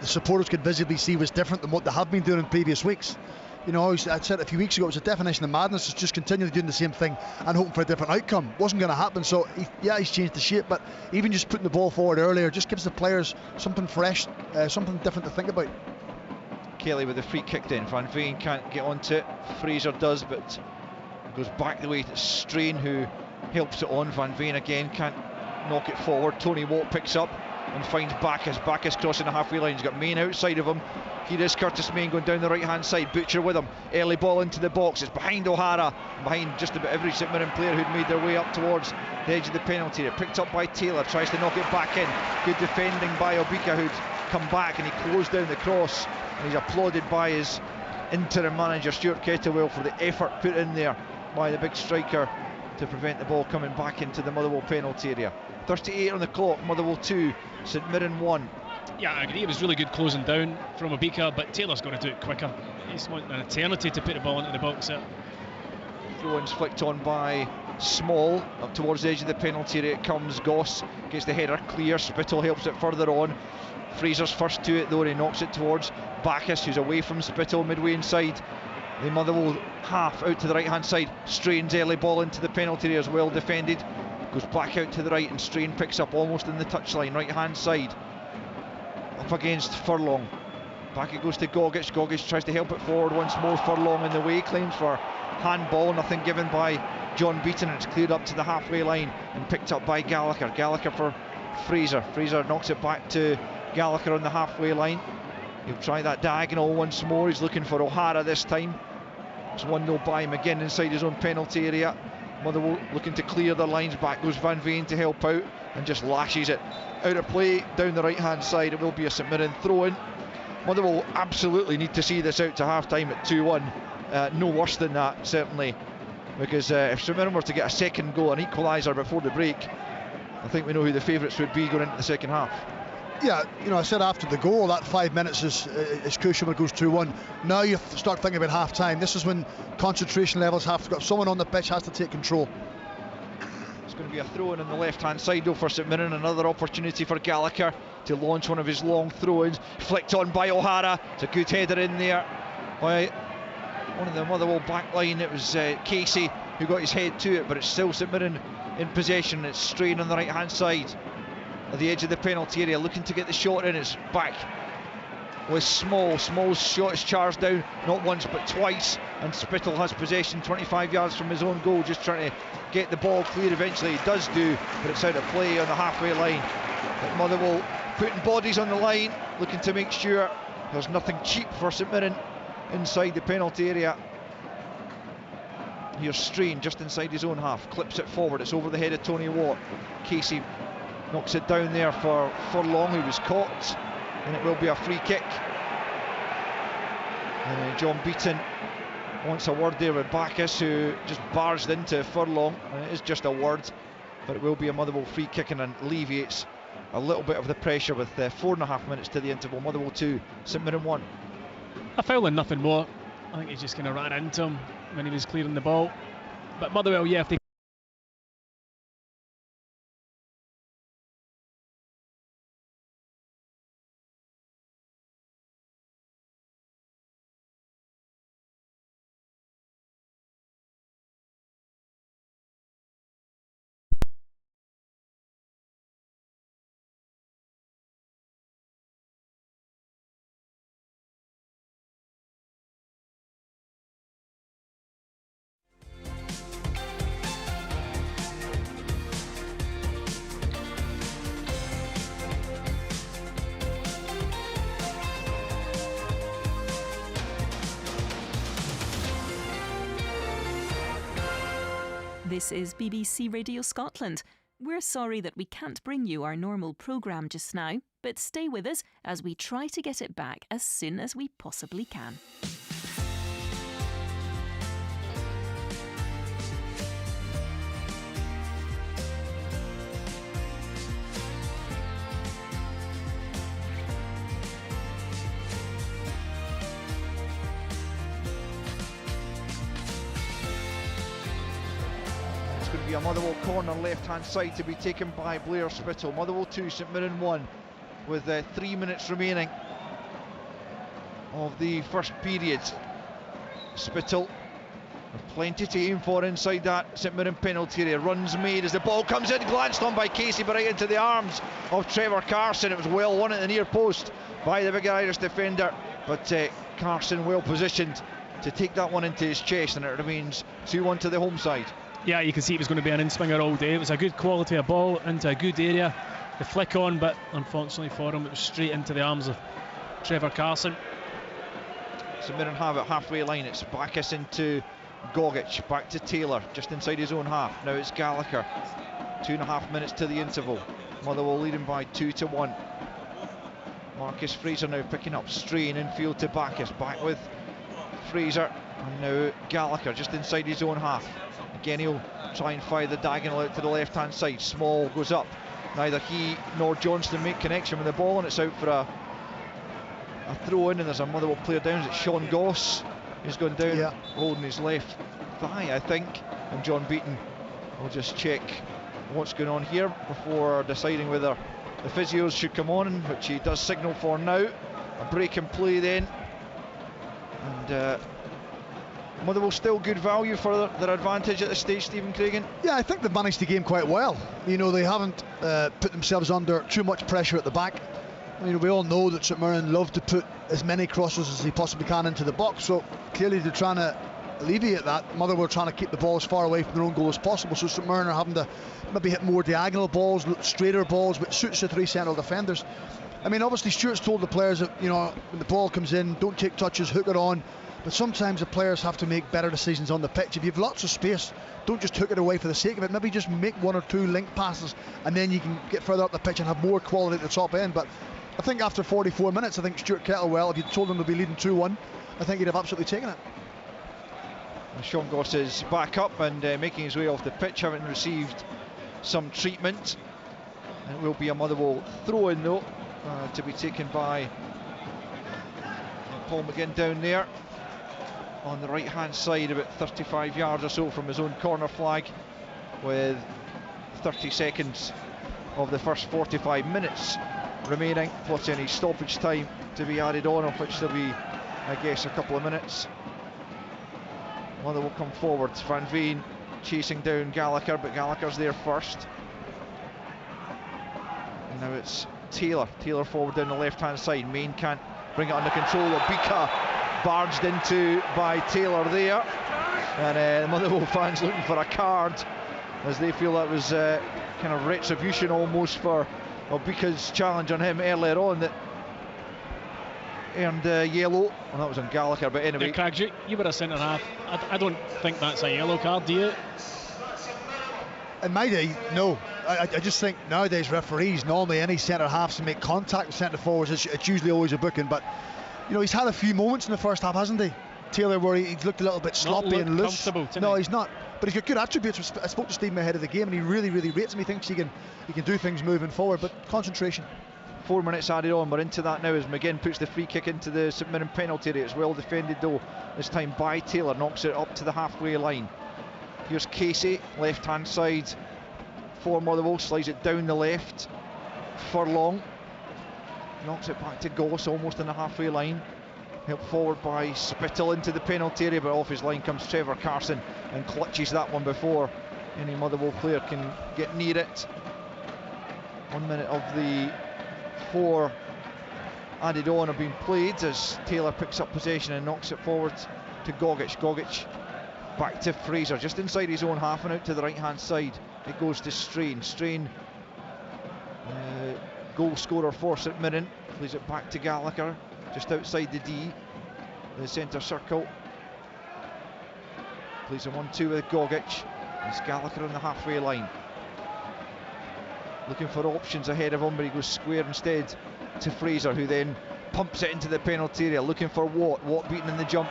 Speaker 4: the supporters could visibly see was different than what they have been doing in previous weeks. You know, I said a few weeks ago it was a definition of madness, it's just continually doing the same thing and hoping for a different outcome. Wasn't going to happen, so he's changed the shape, but even just putting the ball forward earlier just gives the players something fresh, something different to think about.
Speaker 2: Kelly with the free kick then. Van Veen can't get onto it. Fraser does, but goes back the way to Strain, who helps it on. Van Veen again can't knock it forward. Tony Watt picks up and finds Bacchus. Bacchus crossing the halfway line. He's got Main outside of him. Here is Curtis Main going down the right hand side. Butcher with him. Early ball into the box. It's behind O'Hara, behind just about every St Mirren player who'd made their way up towards the edge of the penalty area. Picked up by Taylor. Tries to knock it back in. Good defending by Obika, who'd come back, and he closed down the cross. And he's applauded by his interim manager Stuart Kettlewell for the effort put in there by the big striker to prevent the ball coming back into the Motherwell penalty area. 38 on the clock, Motherwell 2, St Mirren 1.
Speaker 3: Yeah, I agree, it was really good closing down from Obika, but Taylor's got to do it quicker. He's wanting an eternity to put the ball into the box there.
Speaker 2: Throw-ins flicked on by Small, up towards the edge of the penalty area it comes. Goss gets the header clear, Spittle helps it further on. Fraser's first to it though, and he knocks it towards Bacchus, who's away from Spittle midway inside the Motherwell half, out to the right hand side. Strain's early ball into the penalty area is well defended, goes back out to the right, and Strain picks up almost in the touchline, right hand side, up against Furlong. Back it goes to Gogic. Gogic tries to help it forward once more. Furlong in the way, claims for handball, nothing given by John Beaton, and it's cleared up to the halfway line and picked up by Gallagher. Gallagher for Fraser. Fraser knocks it back to Gallagher on the halfway line. He'll try that diagonal once more. He's looking for O'Hara this time. It's 1-0 by him again inside his own penalty area. Motherwell looking to clear their lines. Back goes Van Veen to help out and just lashes it out of play down the right hand side. It will be a St Mirren throw-in. Motherwell absolutely need to see this out to half time at 2-1. No worse than that, certainly, because if St Mirren were to get a second goal, an equaliser before the break, I think we know who the favourites would be going into the second half.
Speaker 4: Yeah, you know, I said after the goal that 5 minutes is crucial when it goes 2-1. Now you start thinking about half time. This is when concentration levels have to go. Someone on the pitch has to take control.
Speaker 2: It's going to be a throw-in on the left hand side though for St Mirren. Another opportunity for Gallagher to launch one of his long throw-ins, flicked on by O'Hara. It's a good header in there by one of the Motherwell back line. It was Casey who got his head to it, but it's still St Mirren in possession. It's Strain on the right hand side at the edge of the penalty area, looking to get the shot in. It's back with Small's shot is charged down not once but twice, and Spittle has possession 25 yards from his own goal, just trying to get the ball clear. Eventually he does do, but it's out of play on the halfway line. But Motherwell putting bodies on the line, looking to make sure there's nothing cheap for St Mirren inside the penalty area. Here's Strain just inside his own half, clips it forward, it's over the head of Tony Watt. Casey knocks it down there for Furlong, who was caught, and it will be a free kick. And John Beaton wants a word there with Bacchus, who just barged into Furlong, and it is just a word, but it will be a Motherwell free kick and alleviates a little bit of the pressure with 4.5 minutes to the interval. Motherwell 2, St Mirren 1.
Speaker 3: A foul and nothing more. I think he just kind of ran into him when he was clearing the ball. But Motherwell, yeah, if they
Speaker 5: This is BBC Radio Scotland. We're sorry that we can't bring you our normal programme just now, but stay with us as we try to get it back as soon as we possibly can.
Speaker 2: Be a Motherwell corner left hand side to be taken by Blair Spittle. Motherwell 2, St Mirren 1, with 3 minutes remaining of the first period. Spittle with plenty to aim for inside that St Mirren penalty area. Runs made as the ball comes in, glanced on by Casey, but right into the arms of Trevor Carson. It was well won at the near post by the big Irish defender, but Carson well positioned to take that one into his chest, and it remains 2-1 to the home side.
Speaker 3: Yeah, you can see it was going to be an in-swinger all day. It was a good quality of ball into a good area. The flick on, but unfortunately for him, it was straight into the arms of Trevor Carson.
Speaker 2: St Mirren have it halfway line. It's Bacchus into Gogic, back to Taylor, just inside his own half. Now it's Gallagher. 2.5 minutes to the interval. Motherwell leading by 2-1. Marcus Fraser now picking up Strain infield to Bacchus. Back with Fraser, and now Gallagher just inside his own half. Again he'll try and fire the diagonal out to the left hand side. Small goes up, neither he nor Johnston make connection with the ball, and it's out for a throw in, and there's a Motherwell player down. It's Sean Goss who's gone down, holding his left thigh, I think, and John Beaton will just check what's going on here before deciding whether the physios should come on, which he does signal for now. A break in play then, and Motherwell still good value for their advantage at this stage, Stephen Craigan.
Speaker 4: Yeah, I think they've managed the game quite well. You know, they haven't put themselves under too much pressure at the back. You know, we all know that St Mirren love to put as many crosses as they possibly can into the box, so clearly they're trying to alleviate that. Motherwell are trying to keep the ball as far away from their own goal as possible, so St Mirren are having to maybe hit more diagonal balls, straighter balls, which suits the three central defenders. I mean, obviously Stuart's told the players that, you know, when the ball comes in, don't take touches, hook it on, but sometimes the players have to make better decisions on the pitch. If you've lots of space, don't just hook it away for the sake of it, maybe just make one or two link passes, and then you can get further up the pitch and have more quality at the top end. But I think after 44 minutes, I think Stuart Kettlewell, if you'd told him to be leading 2-1, I think he'd have absolutely taken it.
Speaker 2: Sean Goss is back up and making his way off the pitch, having received some treatment. And it will be a Motherwell throw-in though, to be taken by Paul McGinn down there on the right hand side, about 35 yards or so from his own corner flag, with 30 seconds of the first 45 minutes remaining, plus any stoppage time to be added on, of which there'll be, I guess, a couple of minutes. Motherwell come forward. Van Veen chasing down Gallagher, but Gallagher's there first. And now it's Taylor forward down the left hand side. Main can't bring it under control. Obika barged into by Taylor there, and the Motherwell fans looking for a card, as they feel that was kind of retribution almost for Obika's challenge on him earlier on that earned yellow. Well, that was on Gallagher, but anyway.
Speaker 3: Yeah, Craigs, you were a centre half. I don't think that's a yellow card, do you?
Speaker 4: In my day, no. I just think nowadays referees, normally any centre halves to make contact with centre forwards, it's usually always a booking. But you know, he's had a few moments in the first half, hasn't he, Taylor, where he's looked a little bit sloppy and loose. No, he's not. But he's got good attributes. I spoke to Stephen ahead of the game, and he really rates him. He thinks he can do things moving forward, but concentration.
Speaker 2: 4 minutes added on. We're into that now as McGinn puts the free kick into the St Mirren penalty area. It's well defended though, this time by Taylor. Knocks it up to the halfway line. Here's Casey, left hand side for Motherwell. Slides it down the left. Furlong knocks it back to Goss, almost in the halfway line. Helped forward by Spittle into the penalty area, but off his line comes Trevor Carson and clutches that one before any Motherwell player can get near it. 1 minute of the 4 added on have been played as Taylor picks up possession and knocks it forward to Gogic. Gogic back to Fraser, just inside his own half and out to the right hand side. It goes to Strain. Strain, goal scorer for St Mirren, plays it back to Gallagher, just outside the D, the centre circle. Plays a 1-2 with Gogic. It's Gallagher on the halfway line, looking for options ahead of him, but he goes square instead to Fraser, who then pumps it into the penalty area, looking for Watt beaten in the jump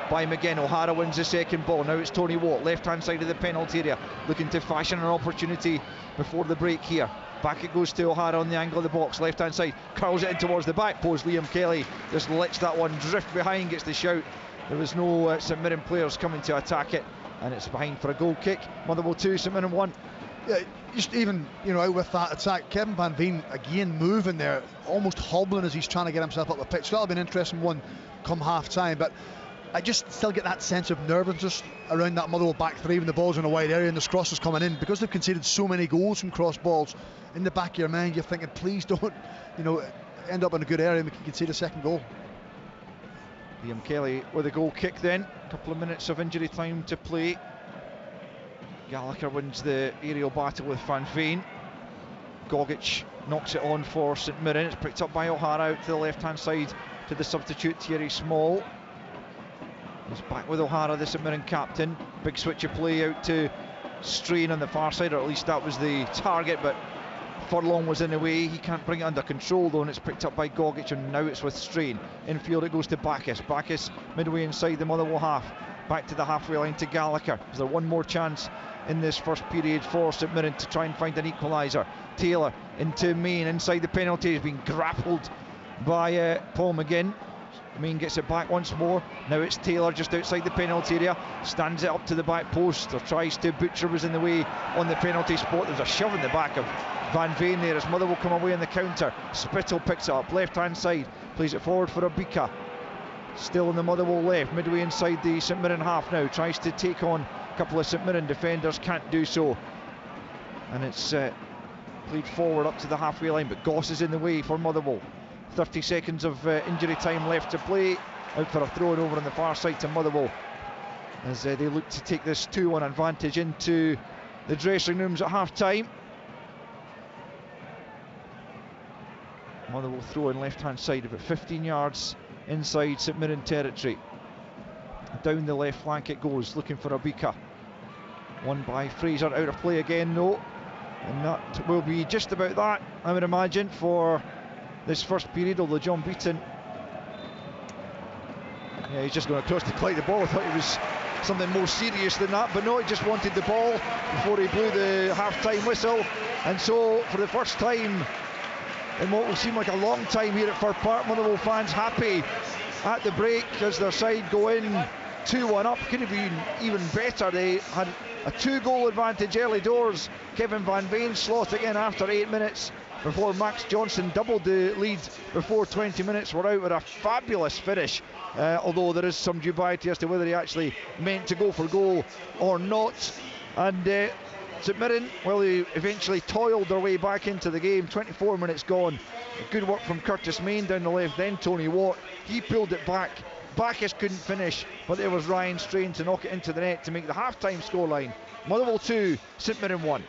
Speaker 2: by McGinn. O'Hara wins the second ball. Now it's Tony Watt, left hand side of the penalty area, looking to fashion an opportunity before the break here. Back it goes to O'Hara on the angle of the box, left hand side, curls it in towards the back post. Liam Kelly just lets that one drift behind, gets the shout. There was no St Mirren players coming to attack it, and it's behind for a goal kick. Motherwell 2, St Mirren 1.
Speaker 4: Yeah, just even, you know, out with that attack, Kevin Van Veen again moving there, almost hobbling as he's trying to get himself up the pitch. That'll be an interesting one come half time, but I just still get that sense of nervousness around that Motherwell back three when the ball's in a wide area and this cross is coming in, because they've conceded so many goals from cross balls. In the back of your mind, you're thinking, please don't, you know, end up in a good area and we can concede a second goal.
Speaker 2: Liam Kelly with a goal kick then. A couple of minutes of injury time to play. Gallagher wins the aerial battle with Van Veen. Gogic knocks it on for St Mirren. It's picked up by O'Hara out to the left hand side to the substitute Thierry Small. He's back with O'Hara, the St Mirren captain. Big switch of play out to Strain on the far side, or at least that was the target, but Furlong was in the way. He can't bring it under control though, and it's picked up by Gogic, and now it's with Strain. Infield it goes to Bacchus. Bacchus midway inside the Motherwell half. Back to the halfway line to Gallagher. Is there one more chance in this first period for St Mirren to try and find an equaliser? Taylor into Main inside the penalty. He's been grappled by Paul McGinn. Main gets it back once more. Now it's Taylor just outside the penalty area. Stands it up to the back post, or tries to. Butcher was in the way on the penalty spot. There's a shove in the back of Van Veen there as Motherwell come away on the counter. Spittle picks it up, left hand side, plays it forward for Abika. Still in the Motherwell left, midway inside the St Mirren half now. Tries to take on a couple of St Mirren defenders, can't do so. And it's played forward up to the halfway line, but Goss is in the way for Motherwell. 30 seconds of injury time left to play. Out for a throw over on the far side to Motherwell as they look to take this 2-1 advantage into the dressing rooms at half time. Motherwell throw in left hand side, about 15 yards inside St Mirren territory. Down the left flank it goes, looking for Abika. Won by Fraser, out of play again, no. And that will be just about that, I would imagine, for this first period, although John Beaton, yeah, he's just going across to collect the ball. I thought it was something more serious than that, but no, he just wanted the ball before he blew the half-time whistle. And so, for the first time in what will seem like a long time here at Fir Park, Motherwell fans happy at the break as their side go in 2-1 up. Could have been even better. They had a 2-goal advantage early doors. Kevin Van Veen slotting in after 8 minutes before Max Johnson doubled the lead before 20 minutes were out with a fabulous finish, although there is some dubiety as to whether he actually meant to go for goal or not. And St Mirren, well, they eventually toiled their way back into the game. 24 minutes gone. Good work from Curtis Main down the left, then Tony Watt. He pulled it back. Bacchus couldn't finish, but there was Ryan Strain to knock it into the net to make the half-time scoreline. Motherwell 2, St Mirren 1.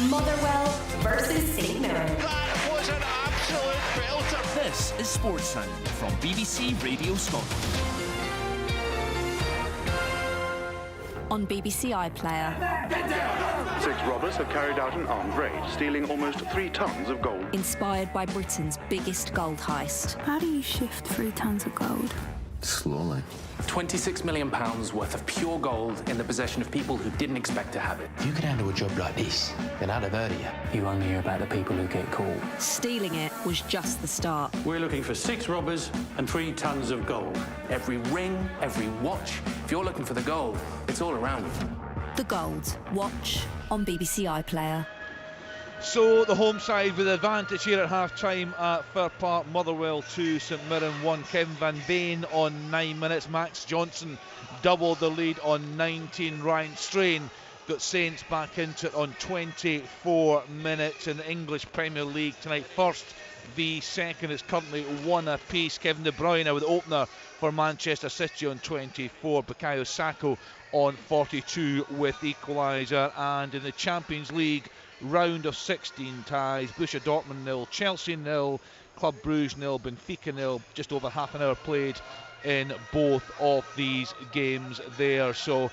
Speaker 6: Motherwell versus St Mirren.
Speaker 7: That was an absolute belter.
Speaker 8: This is Sports Sound from BBC Radio Scotland.
Speaker 6: On BBC iPlayer.
Speaker 9: 6 robbers have carried out an armed raid, stealing almost 3 tons of gold.
Speaker 6: Inspired by Britain's biggest gold heist.
Speaker 10: How do you shift 3 tons of gold?
Speaker 11: Slowly. £26 million worth of pure gold in the possession of people who didn't expect to have it.
Speaker 12: If you could handle a job like this, then I'd have heard of you.
Speaker 11: You only hear about the people who get caught.
Speaker 6: Stealing it was just the start.
Speaker 13: We're looking for 6 robbers and 3 tons of gold.
Speaker 11: Every ring, every watch. If you're looking for the gold, it's all around you.
Speaker 6: The Gold. Watch on BBC iPlayer.
Speaker 1: So the home side with advantage here at half-time at Fir Park. Motherwell 2, St Mirren 1. Kevin Van Veen on 9 minutes. Max Johnson doubled the lead on 19. Ryan Strain got Saints back into it on 24 minutes in the English Premier League tonight. First v second, it's currently 1 apiece. Kevin De Bruyne with the opener for Manchester City on 24. Bukayo Saka on 42 with equaliser. And in the Champions League round of 16 ties, Borussia Dortmund 0, Chelsea 0, Club Brugge 0, Benfica 0. Just over half an hour played in both of these games there. So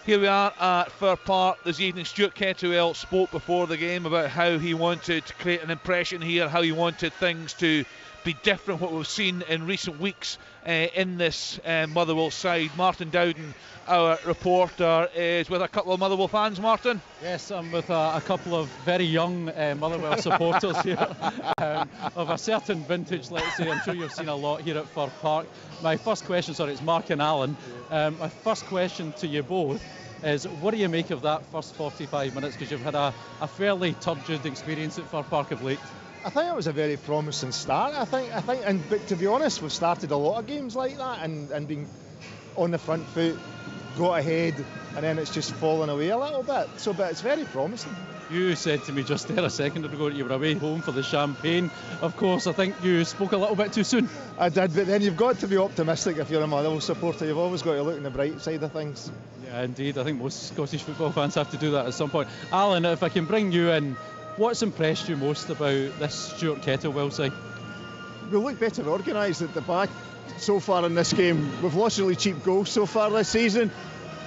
Speaker 1: here we are at Fir Park this evening. Stuart Kettlewell spoke before the game about how he wanted to create an impression here, how he wanted things to be different what we've seen in recent weeks in this Motherwell side. Martin Dowden, our reporter, is with a couple of Motherwell fans. Martin?
Speaker 14: Yes, I'm with a couple of very young Motherwell supporters here of a certain vintage, let's say. I'm sure you've seen a lot here at Fir Park. My first question, it's Mark and Alan. My first question to you both is, what do you make of that first 45 minutes? Because you've had a fairly turgid experience at Fir Park of late.
Speaker 15: I think it was a very promising start. But to be honest, we've started a lot of games like that and been on the front foot, got ahead, and then it's just fallen away a little bit. But it's very promising.
Speaker 14: You said to me just there a second ago that you were away home for the champagne. Of course, I think you spoke a little bit too soon.
Speaker 15: I did, but then you've got to be optimistic if you're a Motherwell supporter. You've always got to look on the bright side of things.
Speaker 14: Yeah, indeed. I think most Scottish football fans have to do that at some point. Alan, if I can bring you in, what's impressed you most about this Stuart Kettlewell side?
Speaker 15: We look better organised at the back so far in this game. We've lost really cheap goals so far this season.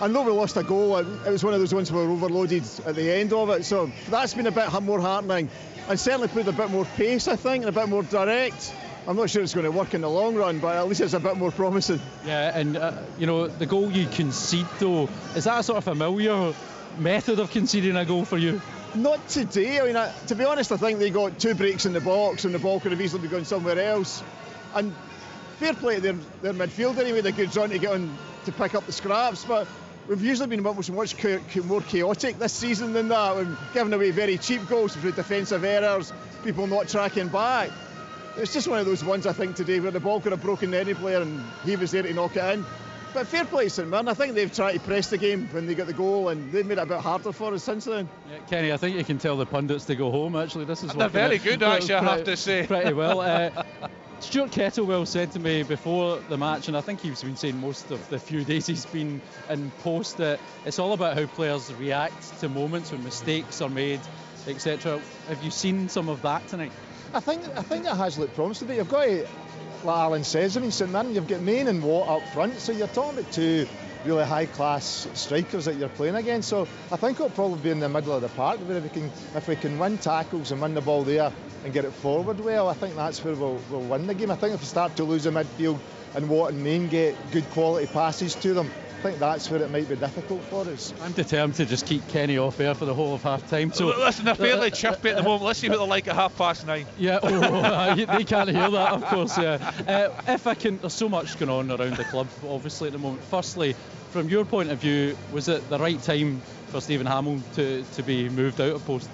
Speaker 15: I know we lost a goal. It was one of those ones we were overloaded at the end of it. So that's been a bit more heartening. And certainly put a bit more pace, I think, and a bit more direct. I'm not sure it's going to work in the long run, but at least it's a bit more promising.
Speaker 14: Yeah, and the goal you concede though, is that a sort of familiar method of conceding a goal for you?
Speaker 15: Not today. I mean, to be honest, I think they got 2 breaks in the box and the ball could have easily been going somewhere else. And fair play to their midfield anyway, they're good run to get on to pick up the scraps, but we've usually been much more chaotic this season than that. We've given away very cheap goals through defensive errors, people not tracking back. It's just one of those ones, I think, today where the ball could have broken any player and he was there to knock it in. But fair play to St Mirren. I think they've tried to press the game when they got the goal, and they've made it a bit harder for us since then.
Speaker 14: Yeah, Kenny, I think you can tell the pundits to go home. Actually, this is
Speaker 1: they're very good, actually. I have to say,
Speaker 14: pretty well. Stuart Kettlewell said to me before the match, and I think he's been saying most of the few days he's been in post, that it's all about how players react to moments when mistakes are made, etc. Have you seen some of that tonight?
Speaker 15: I think it has looked promising. You've got to, like Alan says, I mean, St Mirren, you've got Main and Watt up front, so you're talking about 2 really high-class strikers that you're playing against. So I think it'll probably be in the middle of the park. If we can win tackles and win the ball there and get it forward well, I think that's where we'll win the game. I think if we start to lose the midfield and Watt and Main get good quality passes to them, I think that's where it might be difficult for us.
Speaker 14: I'm determined to just keep Kenny off air for the whole of half-time. So
Speaker 1: listen, they're fairly chippy at the moment. Let's see what they're like at 9:30.
Speaker 14: Yeah, they can't hear that, of course. Yeah. If I can, there's so much going on around the club, obviously, at the moment. Firstly, from your point of view, was it the right time for Stephen Hamill to be moved out of post?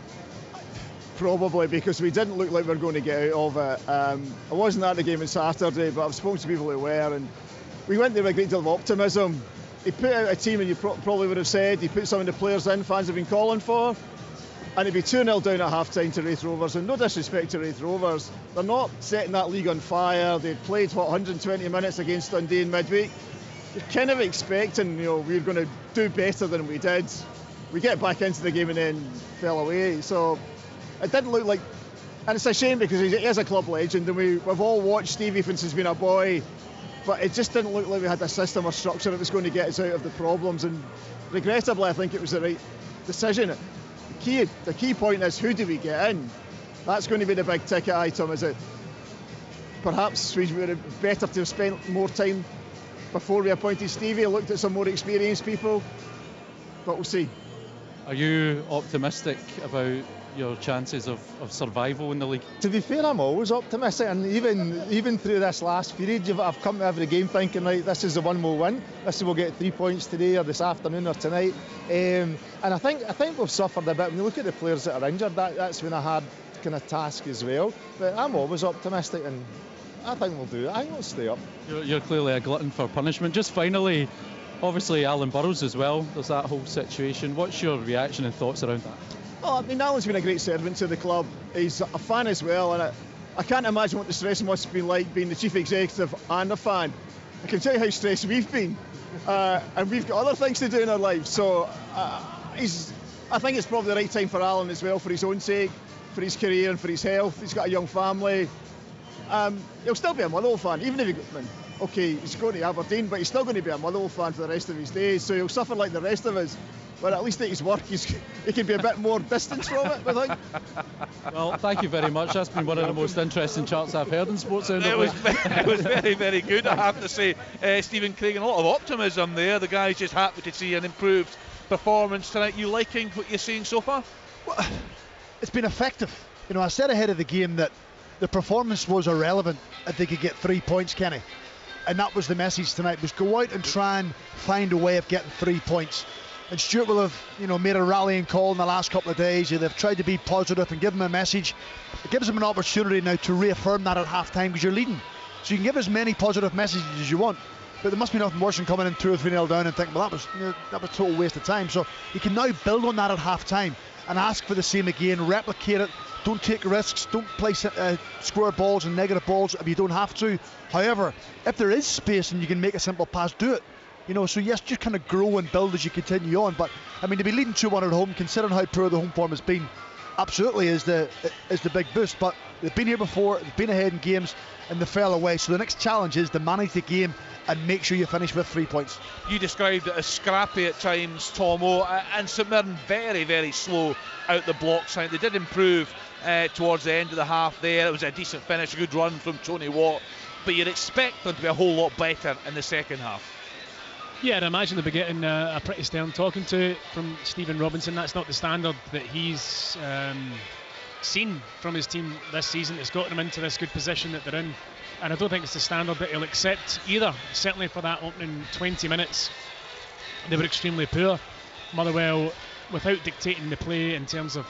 Speaker 15: Probably, because we didn't look like we were going to get out of it. I wasn't at the game on Saturday, but I've spoken to people who were, and we went there with a great deal of optimism. He put out a team, and you probably would have said he put some of the players in fans have been calling for, and he'd be 2-0 down at half-time to Raith Rovers. And no disrespect to Raith Rovers, they're not setting that league on fire. They'd played 120 minutes against Dundee in midweek. You're kind of expecting, we're going to do better than we did. We get back into the game and then fell away. So it didn't look like, and it's a shame because he is a club legend, and we've all watched Stevie since he's been a boy. But it just didn't look like we had a system or structure that was going to get us out of the problems, and regrettably I think it was the right decision. The key point is, who do we get in? That's going to be the big ticket item. Is it perhaps we would have better to have spent more time before we appointed Stevie, looked at some more experienced people, but we'll see.
Speaker 14: Are you optimistic about your chances of survival in the league?
Speaker 15: To be fair, I'm always optimistic, and even through this last period, I've come to every game thinking, right, this is the one we'll win. We'll get 3 points today or this afternoon or tonight. And I think we've suffered a bit. When you look at the players that are injured, that's been a hard kind of task as well. But I'm always optimistic, and I think we'll do it. I think we'll stay up.
Speaker 14: You're clearly a glutton for punishment. Just finally, obviously Alan Burrows as well. There's that whole situation. What's your reaction and thoughts around that?
Speaker 15: Oh, I mean, Alan's been a great servant to the club. He's a fan as well, and I can't imagine what the stress must have been like being the chief executive and a fan. I can tell you how stressed we've been, and we've got other things to do in our lives. So I think it's probably the right time for Alan as well, for his own sake, for his career and for his health. He's got a young family. He'll still be a Motherwell fan, even if he's going to Aberdeen, but he's still going to be a Motherwell fan for the rest of his days. So he'll suffer like the rest of us. But at least at his work, he can be a bit more distant from it, I think.
Speaker 14: Well, thank you very much. That's been one of the most interesting charts I've heard in Sports Sound.
Speaker 1: It was very, very good, I have to say. Stephen Craig, and a lot of optimism there. The guy's just happy to see an improved performance tonight. You liking what you're seeing so far?
Speaker 4: Well, it's been effective. I said ahead of the game that the performance was irrelevant if they could get 3 points, Kenny. And that was the message tonight, was go out and try and find a way of getting 3 points. And Stuart will have, made a rallying call in the last couple of days. They've tried to be positive and give him a message. It gives him an opportunity now to reaffirm that at half-time, because you're leading. So you can give as many positive messages as you want. But there must be nothing worse than coming in 2 or 3-0 down and thinking, well, that was a total waste of time. So you can now build on that at half-time and ask for the same again, replicate it. Don't take risks. Don't play square balls and negative balls if you don't have to. However, if there is space and you can make a simple pass, do it. So yes, just kind of grow and build as you continue on. But I mean, to be leading 2-1 at home, considering how poor the home form has been, absolutely is the big boost. But They've been here before, they've been ahead in games, and they fell away. So the next challenge is to manage the game and make sure you finish with 3 points.
Speaker 1: You described it as scrappy at times, Tomo, and St Mirren very, very slow out the block side. They did improve towards the end of the half there. It was a decent finish, a good run from Tony Watt, but you'd expect them to be a whole lot better in the second half.
Speaker 3: Yeah, I'd imagine they'll be getting a pretty stern talking to from Stephen Robinson. That's not the standard that he's seen from his team this season. It's got them into this good position that they're in, and I don't think it's the standard that he'll accept either. Certainly for that opening 20 minutes, they were extremely poor. Motherwell, without dictating the play in terms of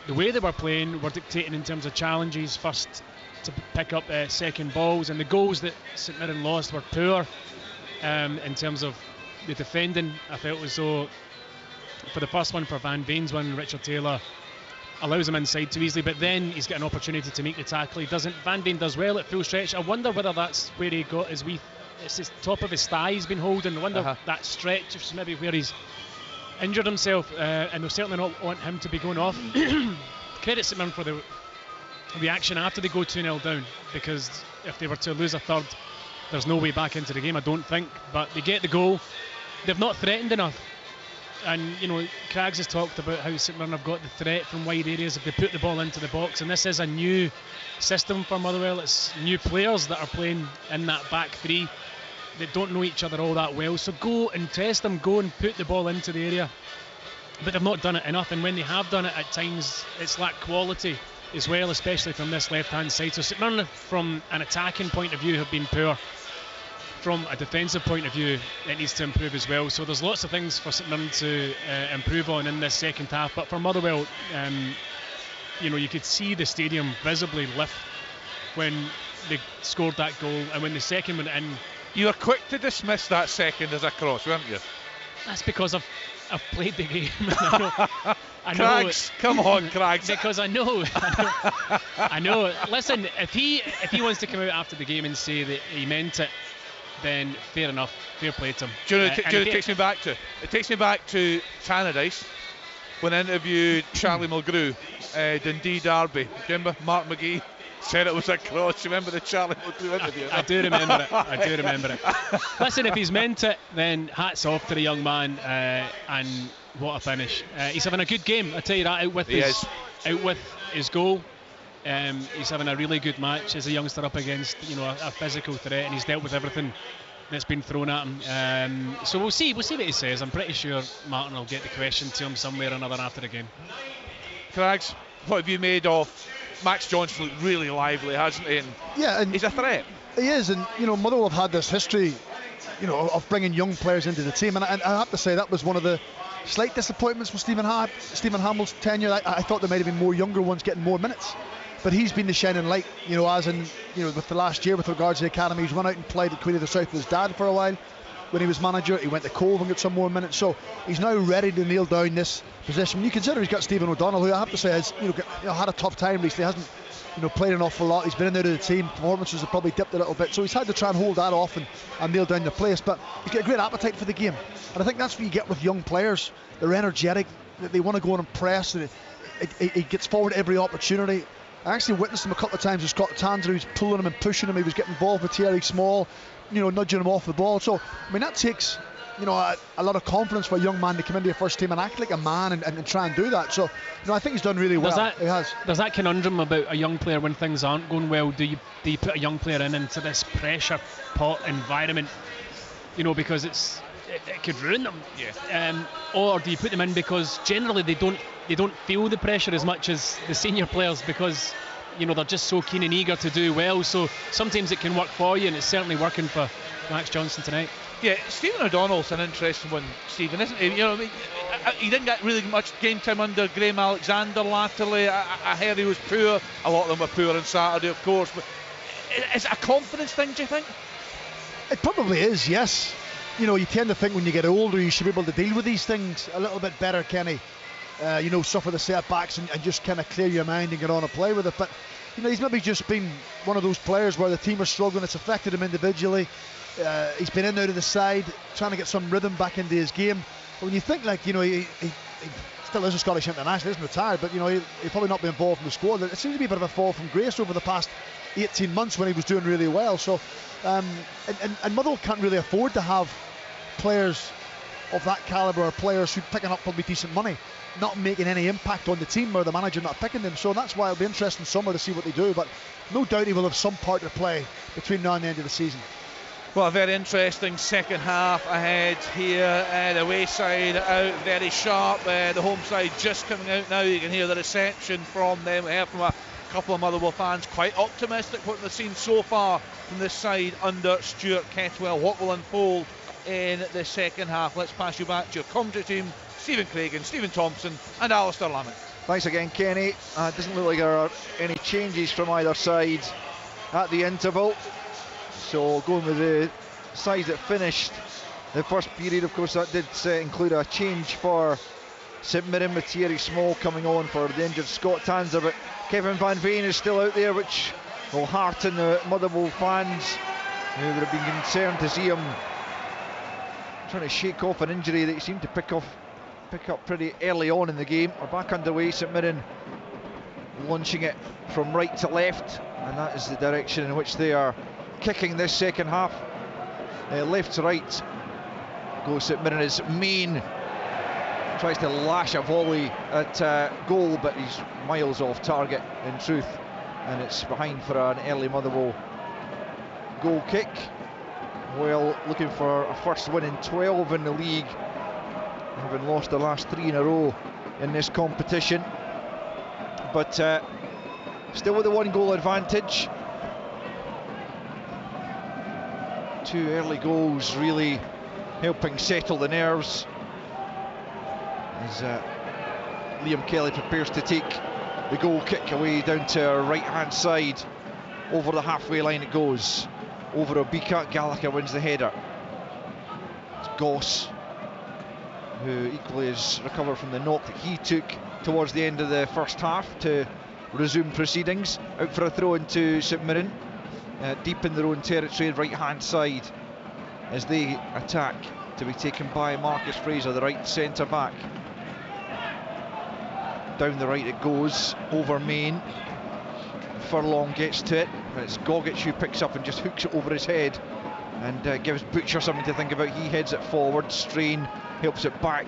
Speaker 3: the way they were playing, were dictating in terms of challenges, first to pick up second balls, and the goals that St Mirren lost were poor. In terms of the defending, I felt as though for the first one, for Van Veen's one, Richard Taylor allows him inside too easily, but then he's got an opportunity to make the tackle. He doesn't. Van Veen does well at full stretch. I wonder whether that's where he got his it's his top of his thigh he's been holding. I wonder that stretch is maybe where he's injured himself, and they certainly not want him to be going off. Credit St Mirren for the reaction after they go 2-0 down, because if they were to lose a third, there's no way back into the game, I don't think. But they get the goal. They've not threatened enough. And, you know, Craggs has talked about how St Mirren have got the threat from wide areas if they put the ball into the box. And this is a new system for Motherwell. It's new players that are playing in that back three that don't know each other all that well. So go and test them, go and put the ball into the area. But they've not done it enough. And when they have done it, at times it's lacked quality as well, especially from this left-hand side. So St Mirren, from an attacking point of view, have been poor. From a defensive point of view, it needs to improve as well. So there's lots of things for St Mirren to improve on in this second half. But for Motherwell, you know, you could see the stadium visibly lift when they scored that goal, and when the second went in.
Speaker 1: You were quick to dismiss that second as a cross, weren't you?
Speaker 3: That's because I've played the game. I know.
Speaker 1: Craggs, come on, Craggs.
Speaker 3: Because I know. Listen, if he wants to come out after the game and say that he meant it, then fair enough, fair play to him.
Speaker 1: Do you know what it takes me back to? It takes me back to Tannadice when I interviewed Charlie Mulgrew, Dundee Derby. Remember Mark McGee said it was a cross. You remember the Charlie Mulgrew interview?
Speaker 3: I do remember it. I do remember it. Listen, if he's meant it, then hats off to the young man, and what a finish. He's having a good game, I tell you that, out with his goal. He's having a really good match as a youngster up against, you know, a physical threat, and he's dealt with everything that's been thrown at him. So we'll see what he says. I'm pretty sure Martin will get the question to him somewhere or another after the game.
Speaker 1: Craggs, what have you made of Max Johnson? Looked really lively, hasn't he? And he's a threat.
Speaker 4: He is, and you know, Motherwell have had this history, you know, of bringing young players into the team, and I have to say that was one of the slight disappointments with Stephen Hamill's tenure. I thought there might have been more younger ones getting more minutes. But he's been the shining light, you know, as in, you know, with the last year with regards to the academy. He's run out and played at Queen of the South with his dad for a while. When he was manager, he went to Cove and got some more minutes. So he's now ready to nail down this position. When you consider he's got Stephen O'Donnell, who I have to say has, you know, had a tough time recently. Hasn't, you know, played an awful lot. He's been in there to the team. Performances have probably dipped a little bit. So he's had to try and hold that off and nail down the place. But he's got a great appetite for the game. And I think that's what you get with young players. They're energetic. They want to go on and press. And he gets forward every opportunity. I actually witnessed him a couple of times with Scott Tanzer. He was pulling him and pushing him. He was getting involved with Thierry Small, you know, nudging him off the ball. So, I mean, that takes, you know, a lot of confidence for a young man to come into your first team and act like a man and try and do that. So, you know, I think he's done really well.
Speaker 3: There's that conundrum about a young player when things aren't going well. Do you put a young player into this pressure pot environment, you know, because it could ruin them?
Speaker 1: Yeah.
Speaker 3: Or do you put them in because generally they don't feel the pressure as much as the senior players, because, you know, they're just so keen and eager to do well. So sometimes it can work for you, and it's certainly working for Max Johnson tonight.
Speaker 1: Yeah, Stephen O'Donnell's an interesting one, Stephen, isn't he? You know, I mean, he didn't get really much game time under Graham Alexander latterly. I heard he was poor. A lot of them were poor on Saturday, of course. But is it a confidence thing, do you think?
Speaker 4: It probably is, yes. You know, you tend to think when you get older you should be able to deal with these things a little bit better, Kenny. You know, suffer the setbacks and just kind of clear your mind and get on and play with it. But, you know, he's maybe just been one of those players where the team are struggling. It's affected him individually. He's been in and out of the side, trying to get some rhythm back into his game. But when you think, like, you know, he's still is a Scottish international, isn't retired, but you know, he'll probably not be involved in the squad. It seems to be a bit of a fall from grace over the past 18 months when he was doing really well. So, and Motherwell can't really afford to have players of that calibre, or players who picking up probably decent money, not making any impact on the team, or the manager not picking them. So that's why it'll be interesting summer to see what they do, but no doubt he will have some part to play between now and the end of the season.
Speaker 1: Well, a very interesting second half ahead here. The away side out very sharp, the home side just coming out now. You can hear the reception from them. We heard from a couple of Motherwell fans, quite optimistic what they've seen so far from this side under Stuart Ketwell. What will unfold in the second half? Let's pass you back to your commentary team, Stephen Craigan, Stephen Thompson and Alistair Lamont.
Speaker 2: Thanks again, Kenny. It doesn't look like there are any changes from either side at the interval. So going with the sides that finished the first period, of course that did include a change for St Mirren with Thierry Small coming on for the injured Scott Tanser, but Kevin Van Veen is still out there, which will hearten the Motherwell fans who would have been concerned to see him trying to shake off an injury that he seemed to pick up pretty early on in the game. We're back underway, St Mirren launching it from right to left, and that is the direction in which they are kicking this second half. Left to right goes St Mirren as Main tries to lash a volley at goal, but he's miles off target in truth, and it's behind for an early Motherwell goal kick. Well, looking for a first win in 12 in the league, having lost the last 3 in a row in this competition, but still with a 1-goal advantage. 2 early goals really helping settle the nerves as Liam Kelly prepares to take the goal kick away down to our right hand side. Over the halfway line it goes, over Obika. Gallagher wins the header. It's Goss who equally has recovered from the knock that he took towards the end of the first half to resume proceedings. Out for a throw into St Mirren, deep in their own territory, right hand side, as they attack, to be taken by Marcus Fraser, the right centre back. Down the right it goes, over Main. Furlong gets to it, but it's Gogic who picks up and just hooks it over his head and gives Butcher something to think about. He heads it forward, Strain helps it back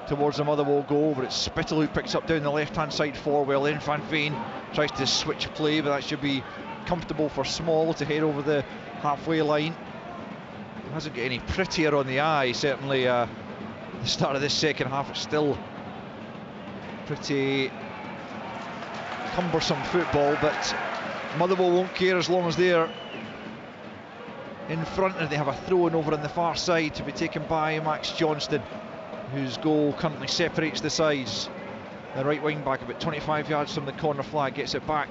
Speaker 2: towards the Motherwell goal, but it's Spittle who picks up down the left hand side for well. Then Van Veen tries to switch play, but that should be comfortable for Small to head over the halfway line. It hasn't got any prettier on the eye, certainly the start of this second half. It's still pretty cumbersome football, but Motherwell won't care as long as they're in front, and they have a throw-in over on the far side to be taken by Max Johnston, whose goal currently separates the sides. The right wing back about 25 yards from the corner flag gets it back,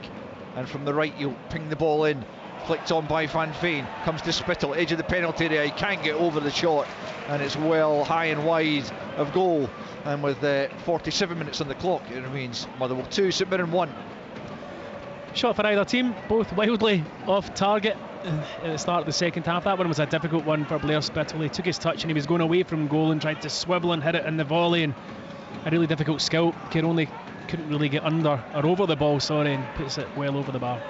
Speaker 2: and from the right you'll ping the ball in, flicked on by Van Veen, comes to Spittle, edge of the penalty area, he can't get over the shot, and it's well high and wide of goal. And with 47 minutes on the clock, it remains Motherwell 2, St Mirren 1.
Speaker 3: Shot for either team, both wildly off target at the start of the second half. That one was a difficult one for Blair Spittle. He took his touch and he was going away from goal and tried to swivel and hit it in the volley, and a really difficult skill. Couldn't really get under or over the ball, and puts it well over the bar.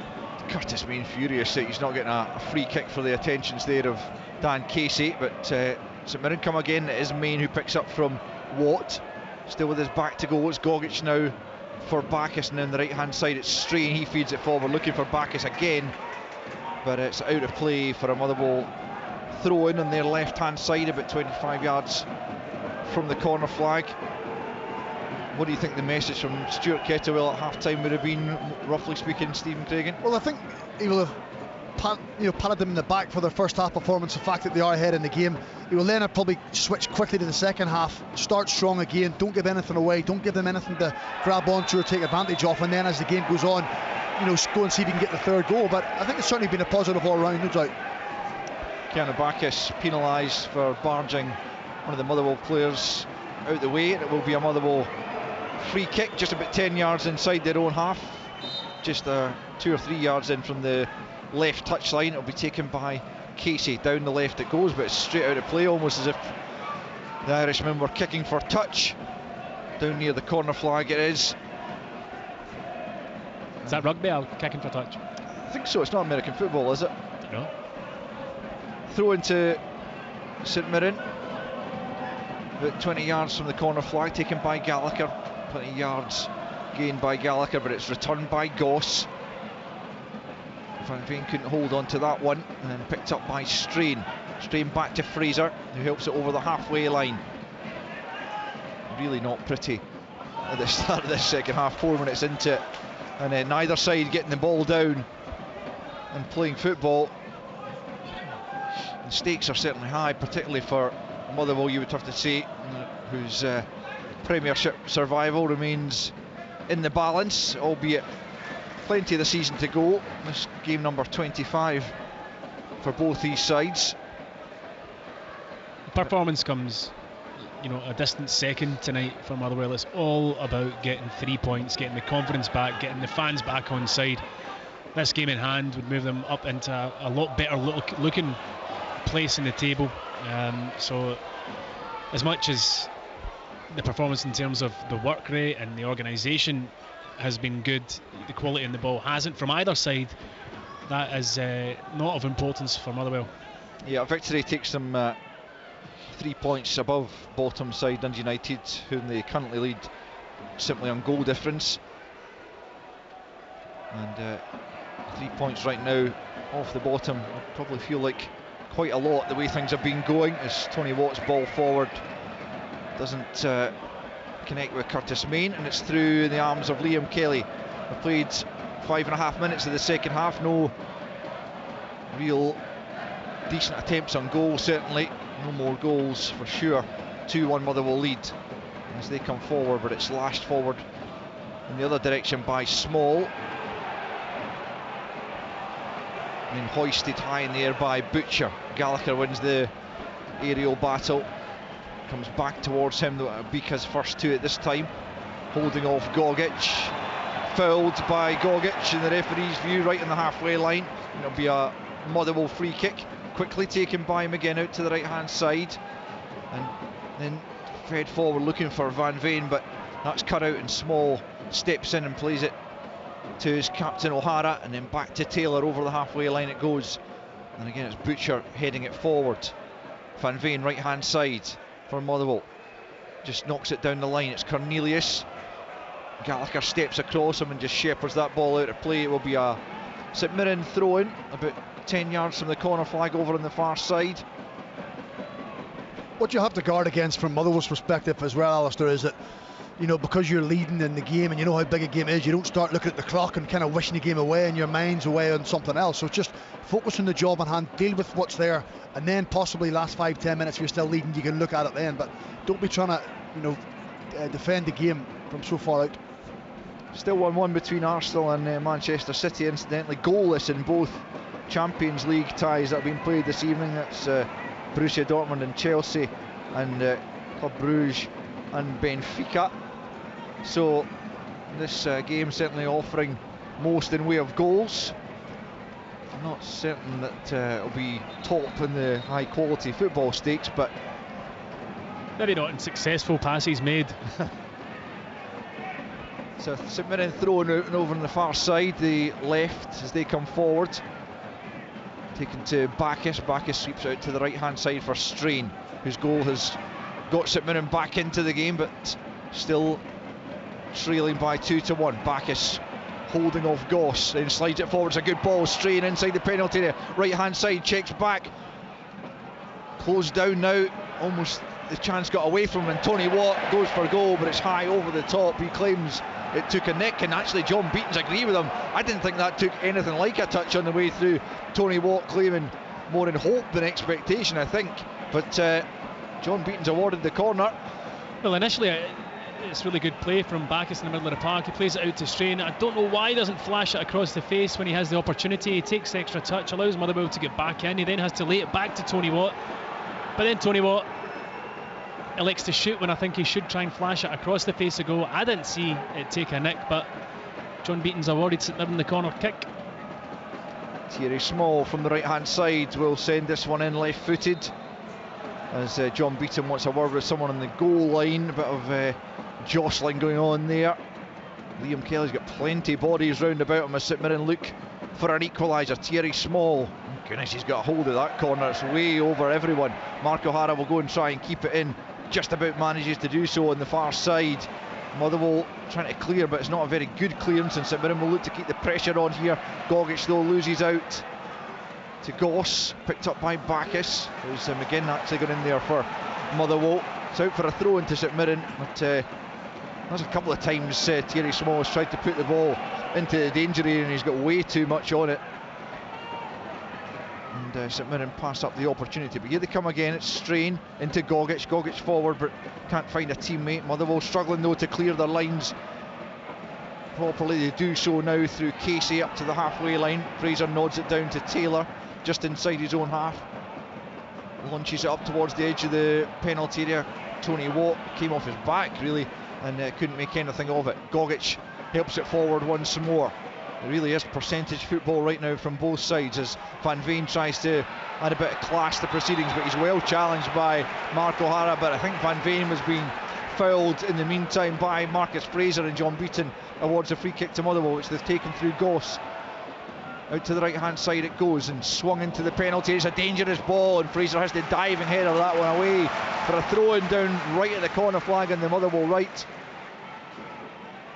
Speaker 2: Curtis Main furious that he's not getting a free kick for the attentions there of Dan Casey, but St Mirren come again. It is Main who picks up from Watt, still with his back to goal. It's Gogic now for Bacchus, and on the right hand side it's Strain. He feeds it forward looking for Bacchus again, but it's out of play for a Motherwell throw in on their left hand side, about 25 yards from the corner flag. What do you think the message from Stuart Kettlewell at half time would have been, roughly speaking, Stephen Craigan?
Speaker 4: Well, I think he will have patted them in the back for their first half performance, the fact that they are ahead in the game. He will then probably switch quickly to the second half, start strong again, don't give anything away, don't give them anything to grab onto or take advantage of, and then as the game goes on, go and see if he can get the third goal. But I think it's certainly been a positive all round, no doubt.
Speaker 2: Keanu Bacchus penalised for barging one of the Motherwell players out the way, and it will be a Motherwell free kick just about 10 yards inside their own half, just 2 or 3 yards in from the left touchline. It'll be taken by Casey. Down the left it goes, but it's straight out of play, almost as if the Irishmen were kicking for touch. down near the corner flag it is.
Speaker 3: Is that rugby or kicking for touch?
Speaker 2: I think so. It's not American football, is it?
Speaker 3: No.
Speaker 2: Throw into St Mirren, about 20 yards from the corner flag, taken by Gallagher. 20 yards gained by Gallagher, but it's returned by Goss. Van Veen couldn't hold on to that one, and then picked up by Strain. Strain back to Fraser, who helps it over the halfway line. Really not pretty at the start of this second half, 4 minutes into it, and then neither side getting the ball down and playing football. The stakes are certainly high, particularly for Motherwell, you would have to say, whose Premiership survival remains in the balance, albeit plenty of the season to go. This game number 25 for both these sides.
Speaker 3: Performance comes, you know, a distant second tonight for Motherwell. It's all about getting 3 points, getting the confidence back, getting the fans back on side. This game in hand would move them up into a lot better looking place in the table. So as much as the performance in terms of the work rate and the organisation has been good, the quality in the ball hasn't from either side. That is not of importance for Motherwell.
Speaker 2: Yeah, victory takes them 3 points above bottom side Dundee United, whom they currently lead simply on goal difference. And 3 points right now off the bottom. I probably feel like quite a lot the way things have been going, as Tony Watt's ball forward doesn't connect with Curtis Main, and it's through in the arms of Liam Kelly. We've played 5.5 minutes of the second half, no real decent attempts on goal, certainly no more goals for sure. 2-1 Motherwell lead as they come forward, but it's lashed forward in the other direction by Small, and then hoisted high in the air by Butcher. Gallagher wins the aerial battle, comes back towards him, though Bika's first to it this time, holding off Gogic, fouled by Gogic in the referee's view right in the halfway line. It'll be a Motherwell free kick, quickly taken by McGinn out to the right hand side, and then fed forward looking for Van Veen, but that's cut out, and Small steps in and plays it to his captain O'Hara, and then back to Taylor. Over the halfway line it goes, and again it's Butcher heading it forward. Van Veen right hand side for Motherwell, just knocks it down the line. It's Cornelius. Gallagher steps across him and just shepherds that ball out of play. It will be a St Mirren throw in, about 10 yards from the corner flag over on the far side.
Speaker 4: What you have to guard against from Motherwell's perspective as well, Alistair, is that, you know, because you're leading in the game and you know how big a game is, you don't start looking at the clock and kind of wishing the game away and your mind's away on something else. So it's just focus on the job on hand, deal with what's there, and then possibly last 5-10 minutes if you're still leading, you can look at it then, but don't be trying to, you know, defend the game from so far out.
Speaker 2: Still 1-1 between Arsenal and Manchester City, incidentally goalless in both Champions League ties that have been played this evening. That's Borussia Dortmund and Chelsea, and Club Brugge and Benfica. So this game certainly offering most in way of goals. I'm not certain that it'll be top in the high quality football stakes, but
Speaker 3: maybe not in successful passes made.
Speaker 2: So St Mirren thrown out and over on the far side, the left as they come forward. Taken to Bacchus. Bacchus sweeps out to the right hand side for Strain, whose goal has got St Mirren back into the game, but still trailing by 2-1. Bacchus holding off Goss, then slides it forward. It's a good ball. Strain inside the penalty area, right hand side, checks back, closed down now. Almost the chance got away from him, and Tony Watt goes for goal, but it's high over the top. He claims it took a nick, and actually John Beaton's agree with him. I didn't think that took anything like a touch on the way through. Tony Watt claiming more in hope than expectation, I think, but John Beaton's awarded the corner.
Speaker 3: Well, initially it's really good play from Bacchus in the middle of the park. He plays it out to Strain. I don't know why he doesn't flash it across the face when he has the opportunity. He takes the extra touch, allows Motherwell to get back in. He then has to lay it back to Tony Watt, but then Tony Watt elects to shoot when I think he should try and flash it across the face of goal. I didn't see it take a nick, but John Beaton's awarded St Mirren the corner kick.
Speaker 2: Thierry Small from the right hand side will send this one in left footed, as John Beaton wants a word with someone on the goal line. A bit of jostling going on there. Liam Kelly's got plenty of bodies round about him as St Mirren look for an equaliser. Thierry Small, goodness, he's got a hold of that corner. It's way over everyone. Mark O'Hara will go and try and keep it in. Just about manages to do so on the far side. Motherwell trying to clear, but it's not a very good clearance, and St Mirren will look to keep the pressure on here. Gogic though loses out to Goss, picked up by Bacchus. There's McGinn actually going in there for Motherwell. It's out for a throw into St Mirren, but there's a couple of times Thierry Small has tried to put the ball into the danger area and he's got way too much on it. And St Mirren pass up the opportunity, but here they come again. It's Strain into Gogic. Gogic forward, but can't find a teammate. Motherwell struggling though to clear their lines properly. They do so now through Casey up to the halfway line. Fraser nods it down to Taylor just inside his own half. Launches it up towards the edge of the penalty area. Tony Watt came off his back really and couldn't make anything of it. Gogic helps it forward once more. It really is percentage football right now from both sides as Van Veen tries to add a bit of class to proceedings, but he's well challenged by Mark O'Hara. But I think Van Veen was being fouled in the meantime by Marcus Fraser, and John Beaton awards a free kick to Motherwell, which they've taken through Goss. Out to the right hand side it goes and swung into the penalty. It's a dangerous ball and Fraser has to dive and header that one away for a throw-in down right at the corner flag on the Motherwell right.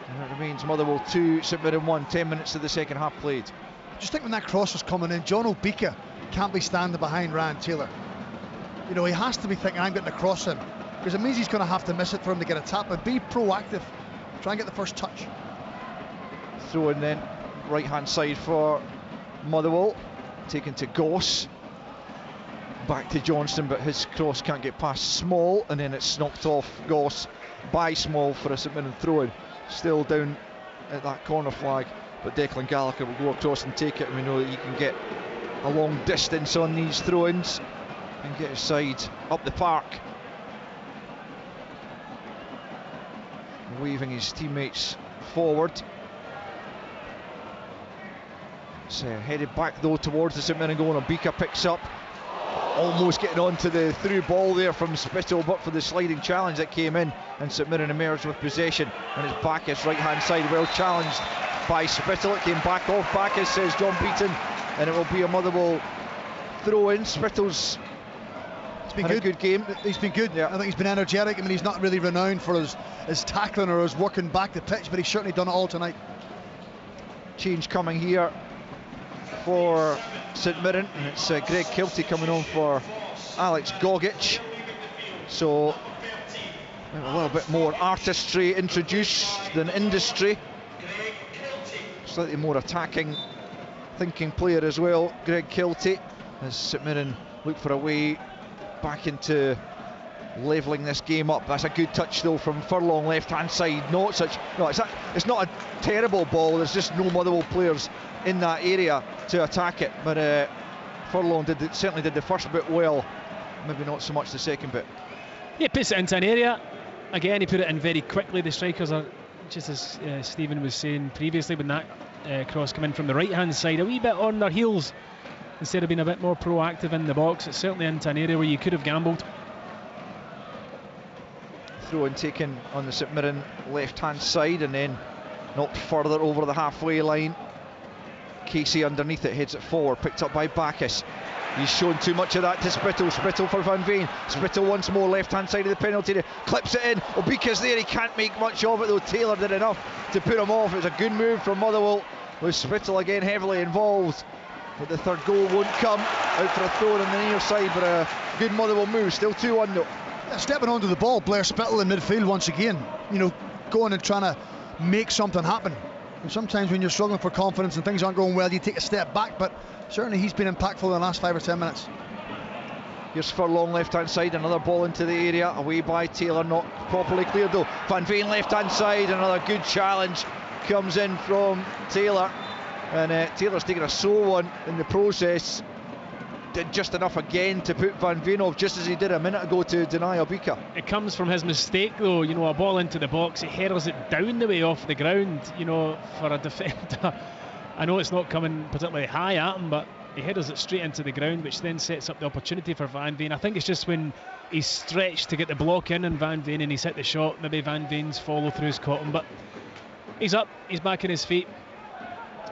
Speaker 2: And it remains Motherwell 2, St Mirren 1, 10 minutes of the second half played.
Speaker 4: Just think when that cross was coming in, John Obika can't be standing behind Ryan Taylor. You know, he has to be thinking, I'm getting the cross in, because it means he's going to have to miss it for him to get a tap. But be proactive, try and get the first touch.
Speaker 2: Throw in then, right hand side for Motherwell, taken to Goss. Back to Johnston, but his cross can't get past Small, and then it's knocked off Goss by Small for a St Mirren throw-in. Still down at that corner flag, but Declan Gallagher will go across and take it, and we know that he can get a long distance on these throw-ins and get his side up the park. Waving his teammates forward. It's headed back though towards the St Mirren goal, and Obika picks up, almost getting onto the through ball there from Spittle, but for the sliding challenge that came in, and St Mirren emerged with possession. And it's Bacchus right hand side, well challenged by Spittle. It came back off Bacchus, says John Beaton, and it will be a Motherwell throw in. Spittle's
Speaker 4: been
Speaker 2: had a good game.
Speaker 4: He's been good. Yeah. I think he's been energetic. I mean, he's not really renowned for his tackling or his working back the pitch, but he's certainly done it all tonight.
Speaker 2: Change coming here for St Mirren, and it's Greg Kiltie coming on for Alex Gogic. So a little bit more artistry introduced than industry. Slightly more attacking thinking player as well, Greg Kiltie, as St Mirren look for a way back into levelling this game up. That's a good touch though from Furlong, left hand side. It's not a terrible ball, there's just no Motherwell players in that area to attack it, but Furlong certainly did the first bit well, maybe not so much the second bit.
Speaker 3: He puts it into an area again, he put it in very quickly. The strikers are, just as Stephen was saying previously, when that cross came in from the right hand side, a wee bit on their heels instead of being a bit more proactive in the box. It's certainly into an area where you could have gambled.
Speaker 2: Throw in taken on the St Mirren left hand side and then knocked further over the halfway line. Casey underneath it, heads it forward, picked up by Bacchus. He's shown too much of that to Spittle. Spittle for Van Veen. Spittle once more, left hand side of the penalty area, clips it in. Obika's there, he can't make much of it though. Taylor did enough to put him off. It was a good move from Motherwell, with Spittle again heavily involved, but the third goal won't come. Out for a throw on the near side, but a good Motherwell move. Still 2-1 though.
Speaker 4: Stepping onto the ball, Blair Spittle in midfield once again, you know, going and trying to make something happen. And sometimes when you're struggling for confidence and things aren't going well, you take a step back, but certainly he's been impactful in the last 5 or 10 minutes.
Speaker 2: Here's Furlong left hand side, another ball into the area, away by Taylor, not properly cleared though. Van Veen left hand side, another good challenge comes in from Taylor, and Taylor's taken a sore one in the process. Did just enough again to put Van Veen off, just as he did a minute ago to deny Obika.
Speaker 3: It comes from his mistake though, you know, a ball into the box, he headers it down the way off the ground, you know, for a defender. I know it's not coming particularly high at him, but he headers it straight into the ground, which then sets up the opportunity for Van Veen. I think it's just when he's stretched to get the block in on Van Veen, and he's hit the shot. Maybe Van Veen's follow through's caught him, but he's up, he's back on his feet.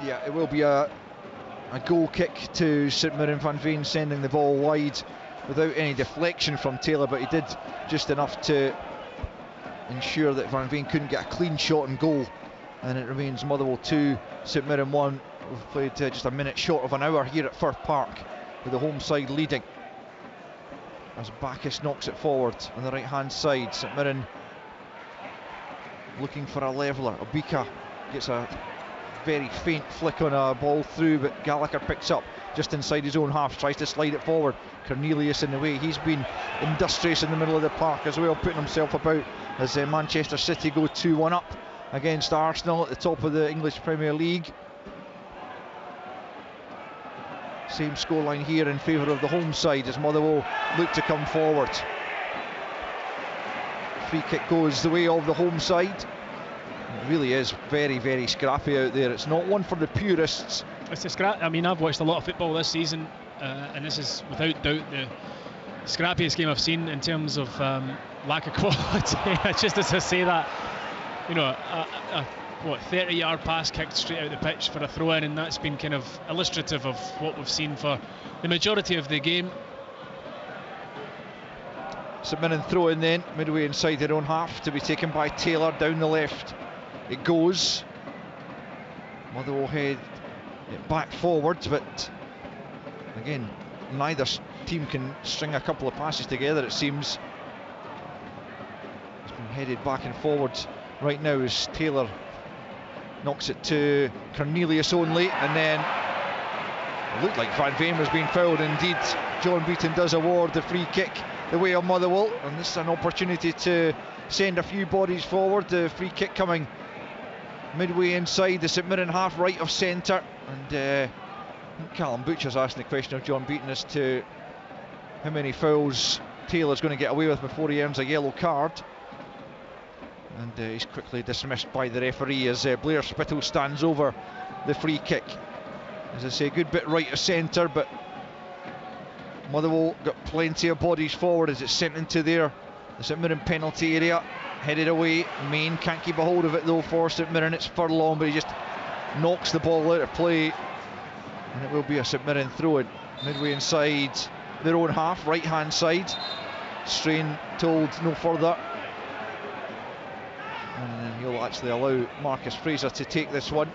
Speaker 2: Yeah, it will be a goal kick to St Mirren. Van Veen sending the ball wide without any deflection from Taylor, but he did just enough to ensure that Van Veen couldn't get a clean shot and goal, and it remains Motherwell 2, St Mirren 1. We've played just a minute short of an hour here at Firth Park, with the home side leading as Bacchus knocks it forward on the right hand side. St Mirren looking for a leveller. Obika gets a very faint flick on a ball through, but Gallagher picks up just inside his own half, tries to slide it forward. Cornelius in the way. He's been industrious in the middle of the park as well, putting himself about as Manchester City go 2-1 up against Arsenal at the top of the English Premier League. Same scoreline here in favour of the home side as Motherwell look to come forward. Free kick goes the way of the home side. It really is very, very scrappy out there. It's not one for the purists.
Speaker 3: It's a scrap. I mean, I've watched a lot of football this season, and this is without doubt the scrappiest game I've seen in terms of lack of quality. Just as I say that, you know, a 30-yard pass kicked straight out the pitch for a throw-in, and that's been kind of illustrative of what we've seen for the majority of the game.
Speaker 2: St Mirren throw in then, midway inside their own half, to be taken by Taylor down the left. It goes. Motherwell head it back forwards, but again, neither team can string a couple of passes together, it seems. It's been headed back and forwards right now as Taylor knocks it to Cornelius only, and then it looked like Van Veen was being fouled. Indeed, John Beaton does award the free kick the way of Motherwell, and this is an opportunity to send a few bodies forward. The free kick coming midway inside the St Mirren half, right of centre, and Callum Butcher's asking the question of John Beaton as to how many fouls Taylor's going to get away with before he earns a yellow card. And he's quickly dismissed by the referee as Blair Spittle stands over the free kick. As I say, a good bit right of centre, but Motherwell got plenty of bodies forward as it's sent into the St Mirren penalty area, headed away. Main can't keep a hold of it though for St Mirren. It's Furlong, but he just knocks the ball out of play, and it will be a St Mirren throw-in midway inside their own half, right hand side. Strain told no further, and then he'll actually allow Marcus Fraser to take this one.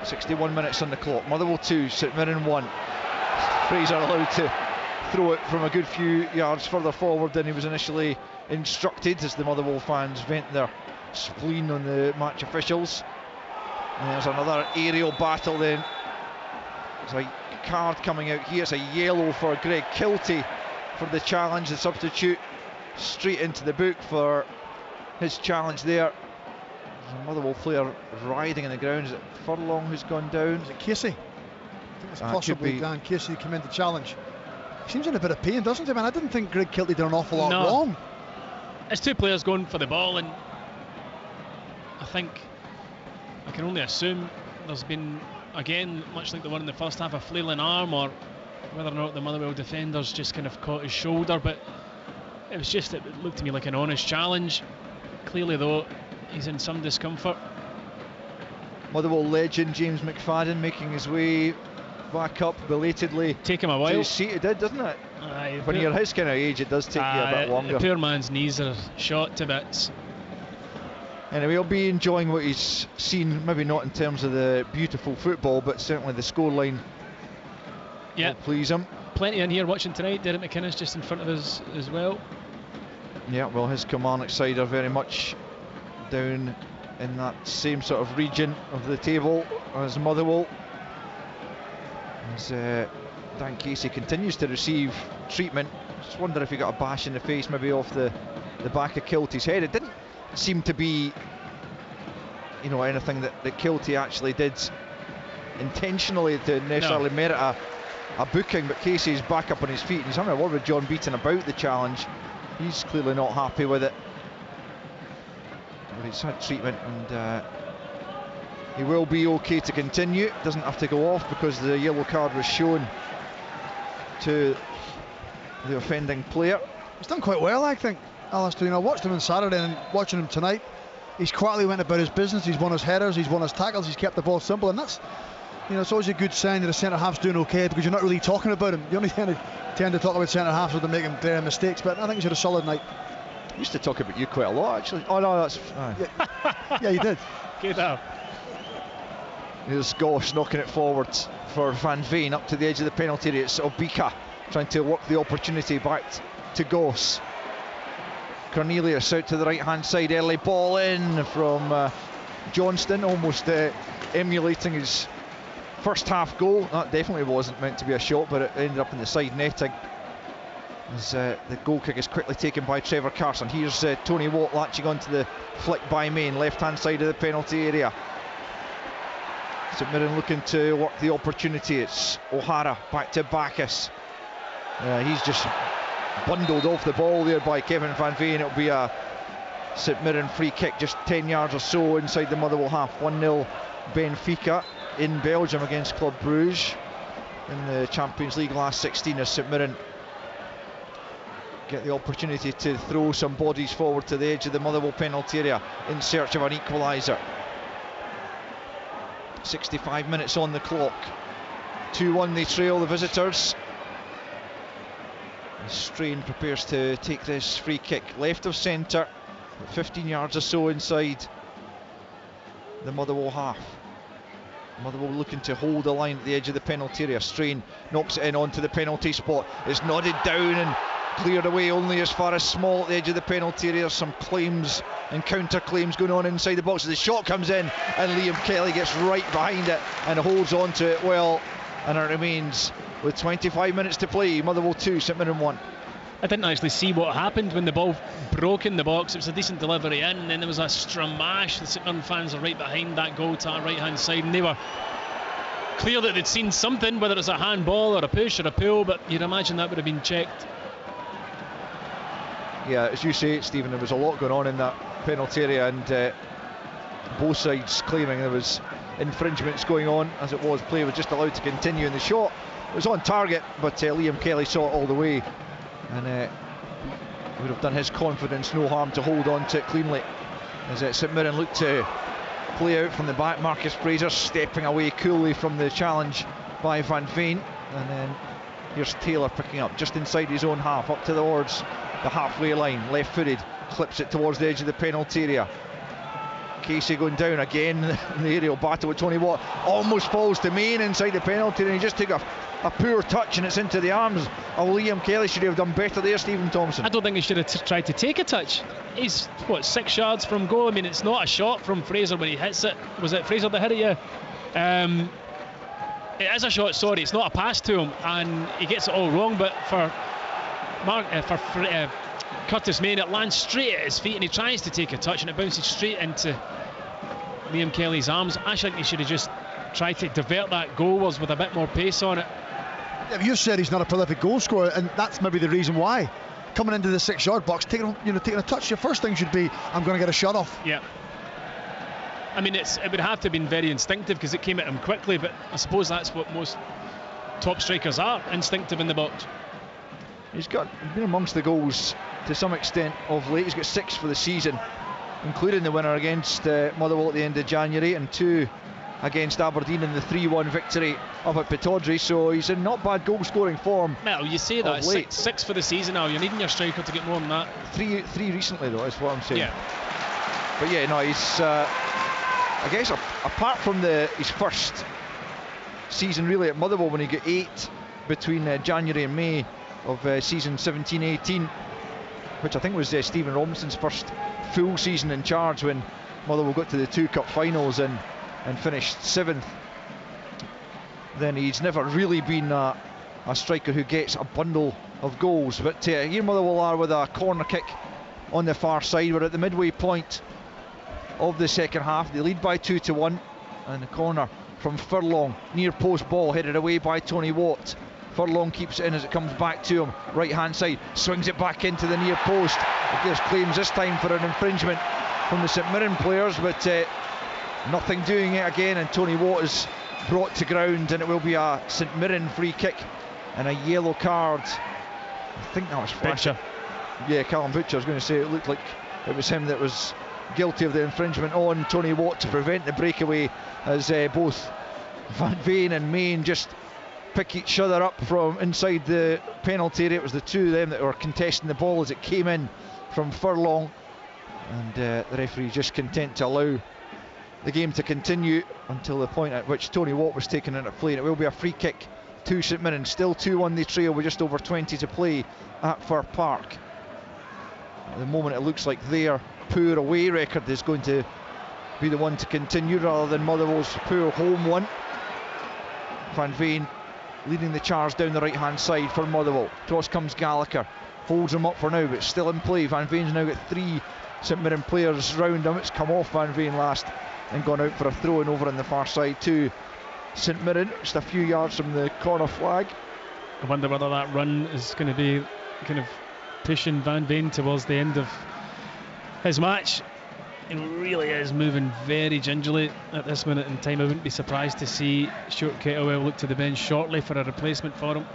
Speaker 2: 61 minutes on the clock. Motherwell 2, St Mirren 1. Fraser allowed to throw it from a good few yards further forward than he was initially instructed, as the Motherwell fans vent their spleen on the match officials. And there's another aerial battle then. There's a card coming out here. It's a yellow for Greg Kiltie for the challenge, the substitute. Straight into the book for his challenge there. There's a Motherwell player writhing in the ground. Is it Furlong who's gone down?
Speaker 4: Is it Casey? I think it's possibly Dan Casey who came in to challenge. He seems in a bit of pain, doesn't he, man? I didn't think Greg Kiltie did an awful lot wrong.
Speaker 3: It's two players going for the ball, and I think I can only assume there's been, again, much like the one in the first half, a flailing arm, or whether or not the Motherwell defenders just kind of caught his shoulder. But it was just, it looked to me like an honest challenge. Clearly though, he's in some discomfort.
Speaker 2: Motherwell legend James McFadden making his way back up belatedly.
Speaker 3: Take him a while.
Speaker 2: To his seat, it did, doesn't it? When you're his kind of age, it does take you a bit longer.
Speaker 3: The poor man's knees are shot to bits.
Speaker 2: Anyway, he'll be enjoying what he's seen, maybe not in terms of the beautiful football, but certainly the scoreline will please him.
Speaker 3: Plenty in here watching tonight. Derek McInnes just in front of us as well.
Speaker 2: Yeah, well, his Kilmarnock side are very much down in that same sort of region of the table as Motherwell. As Dan Casey continues to receive treatment. Just wonder if he got a bash in the face, maybe off the back of Kiltie's head. It didn't seem to be, you know, anything that Kiltie actually did intentionally to necessarily merit a booking, but Casey's back up on his feet and he's having a word with John Beaton about the challenge. He's clearly not happy with it, but he's had treatment and he will be okay to continue. Doesn't have to go off because the yellow card was shown to the offending player.
Speaker 4: He's done quite well, I think, Alistair. I watched him on Saturday and watching him tonight. He's quietly went about his business. He's won his headers, he's won his tackles, he's kept the ball simple, and that's, it's always a good sign that a centre half's doing okay, because you're not really talking about him. You only tend to talk about centre halves when they're making glaring mistakes, but I think he's had a solid night.
Speaker 2: I used to talk about you quite a lot, actually. Oh no, that's
Speaker 4: yeah, you did.
Speaker 3: Good now.
Speaker 2: Here's Goss knocking it forward for Van Veen up to the edge of the penalty area. It's Obika trying to work the opportunity back to Goss. Cornelius out to the right hand side, early ball in from Johnston, almost emulating his first half goal. That definitely wasn't meant to be a shot, but it ended up in the side netting as the goal kick is quickly taken by Trevor Carson. Here's Tony Watt latching onto the flick by Main, left hand side of the penalty area. St Mirren looking to work the opportunity. It's O'Hara back to Bacchus. He's just bundled off the ball there by Kevin Van Veen. It'll be a St Mirren free kick just 10 yards or so inside the Motherwell half. 1-0 Benfica in Belgium against Club Bruges in the Champions League last 16 as St Mirren get the opportunity to throw some bodies forward to the edge of the Motherwell penalty area in search of an equaliser. 65 minutes on the clock. 2-1 they trail, the visitors. Strain prepares to take this free kick left of centre, 15 yards or so inside the Motherwell half. Motherwell looking to hold the line at the edge of the penalty area. Strain knocks it in onto the penalty spot. It's nodded down and cleared away only as far as Small at the edge of the penalty area. Some claims and counter claims going on inside the box. The shot comes in and Liam Kelly gets right behind it and holds on to it well, and it remains with 25 minutes to play. Motherwell 2, St Mirren 1.
Speaker 3: I didn't actually see what happened when the ball broke in the box. It was a decent delivery in, and then there was a stramash. The St Mirren fans are right behind that goal to our right hand side, and they were clear that they'd seen something, whether it's a handball or a push or a pull, but you'd imagine that would have been checked.
Speaker 2: Yeah, as you say, Stephen, there was a lot going on in that penalty area, and both sides claiming there was infringements going on. As it was, play was just allowed to continue, and the shot was on target, but Liam Kelly saw it all the way, and would have done his confidence no harm to hold on to it cleanly. As St Mirren looked to play out from the back, Marcus Fraser stepping away coolly from the challenge by Van Veen, and then here's Taylor picking up just inside his own half, up towards the halfway line, left-footed, clips it towards the edge of the penalty area. Casey going down again in the aerial battle with Tony Watt, almost falls to Main inside the penalty, and he just took a poor touch and it's into the arms of Liam Kelly. Should he have done better there, Stephen Thompson?
Speaker 3: I don't think he should have tried to take a touch. He's 6 yards from goal. I mean, it's not a shot from Fraser when he hits it. Was it Fraser that hit it? Yeah. It is a shot, sorry, it's not a pass to him, and he gets it all wrong, but for Curtis Main, it lands straight at his feet and he tries to take a touch and it bounces straight into Liam Kelly's arms. I think he should have just tried to divert that goal with a bit more pace on it.
Speaker 4: Yeah, you said he's not a prolific goal scorer, and that's maybe the reason why. Coming into the 6 yard box, taking a touch, your first thing should be, I'm going to get a shot off.
Speaker 3: Yeah. I mean, it would have to have been very instinctive because it came at him quickly, but I suppose that's what most top strikers are, instinctive in the box.
Speaker 2: He's been amongst the goals to some extent of late. He's got 6 for the season, including the winner against Motherwell at the end of January, and 2 against Aberdeen in the 3-1 victory up at Pittodrie. So he's in not bad goal scoring form.
Speaker 3: Well, you say that, 6 for the season now. You're needing your striker to get more than that.
Speaker 2: 3 recently though, is what I'm saying.
Speaker 3: Yeah.
Speaker 2: But yeah, no, he's I guess apart from his first season really at Motherwell, when he got 8 between January and May of season 17-18, which I think was Stephen Robinson's first full season in charge, when Motherwell got to the 2 cup finals and finished 7th. Then he's never really been a striker who gets a bundle of goals. But here Motherwell are with a corner kick on the far side. We're at the midway point of the second half. They lead by 2-1, and the corner from Furlong, near post ball headed away by Tony Watt. Furlong keeps it in as it comes back to him, right hand side, swings it back into the near post. There's claims this time for an infringement from the St Mirren players, but nothing doing it again, and Tony Watt is brought to ground, and it will be a St Mirren free kick and a yellow card I think that was
Speaker 3: Butcher.
Speaker 2: Yeah, Callum Butcher. I was going to say it looked like it was him that was guilty of the infringement on Tony Watt to prevent the breakaway, as both Van Veen and Main just pick each other up from inside the penalty area. It was the two of them that were contesting the ball as it came in from Furlong, and the referee just content to allow the game to continue until the point at which Tony Watt was taken into play, and it will be a free kick to St Mirren. Still 2-1 the trail with just over 20 to play at Fir Park. At the moment it looks like their poor away record is going to be the one to continue rather than Motherwell's poor home one. Van Veen leading the charge down the right hand side for Motherwell. Cross comes Gallagher, holds him up for now but still in play. Van Veen's now got 3 St Mirren players round him. It's come off Van Veen last and gone out for a throw-in over on the far side to St Mirren, just a few yards from the corner flag.
Speaker 3: I wonder whether that run is going to be kind of pushing Van Veen towards the end of his match. He really is moving very gingerly at this minute in time. I wouldn't be surprised to see Stuart Kettlewell look to the bench shortly for a replacement for him.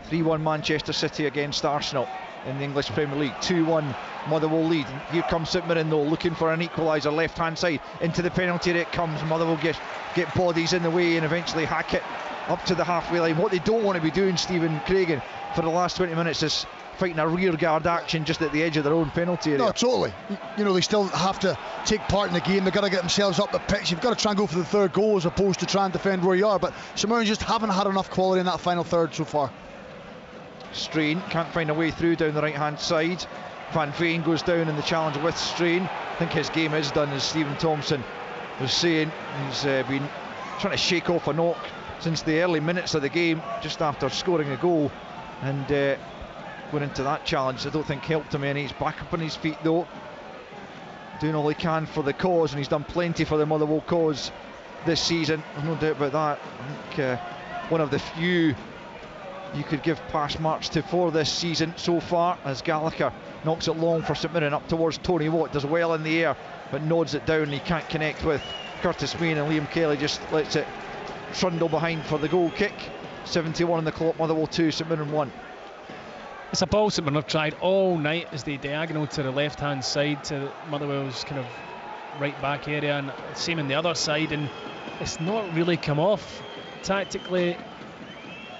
Speaker 2: 3-1 Manchester City against Arsenal in the English Premier League. 2-1 Motherwell lead. Here comes St Mirren though, looking for an equaliser. Left hand side into the penalty area it comes. Motherwell get bodies in the way and eventually hack it up to the halfway line. What they don't want to be doing, Stephen Craigan, for the last 20 minutes is fighting a rear guard action just at the edge of their own penalty area.
Speaker 4: No, totally. You know, they still have to take part in the game. They've got to get themselves up the pitch. You've got to try and go for the third goal as opposed to try and defend where you are. But St Mirren just haven't had enough quality in that final third so far.
Speaker 2: Strain can't find a way through down the right hand side. Van Veen goes down in the challenge with Strain. I think his game is done, as Stephen Thompson was saying. He's been trying to shake off a knock since the early minutes of the game, just after scoring a goal, and going into that challenge I don't think helped him any. He's back up on his feet though, doing all he can for the cause, and he's done plenty for the Motherwell cause this season, no doubt about that. I think one of the few you could give pass marks to for this season so far, as Gallagher knocks it long for St Mirren up towards Tony Watt. Does well in the air but nods it down. He can't connect with Curtis Main, and Liam Kelly just lets it trundle behind for the goal kick. 71 on the clock. Motherwell 2, St Mirren 1.
Speaker 3: It's a ball St Mirren have tried all night as they diagonal to the left hand side to Motherwell's kind of right back area, and same on the other side, and it's not really come off tactically.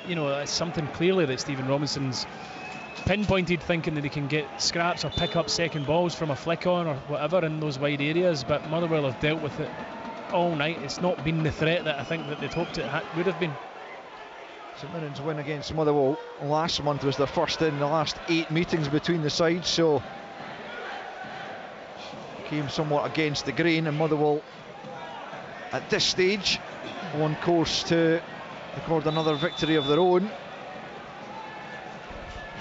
Speaker 3: You know, it's something clearly that Stephen Robinson's pinpointed, thinking that he can get scraps or pick up second balls from a flick on or whatever in those wide areas, but Motherwell have dealt with it all night. It's not been the threat that I think that they'd hoped it would have been.
Speaker 2: St Mirren's win against Motherwell last month was their first in the last 8 meetings between the sides, so came somewhat against the grain, and Motherwell at this stage on course to record another victory of their own.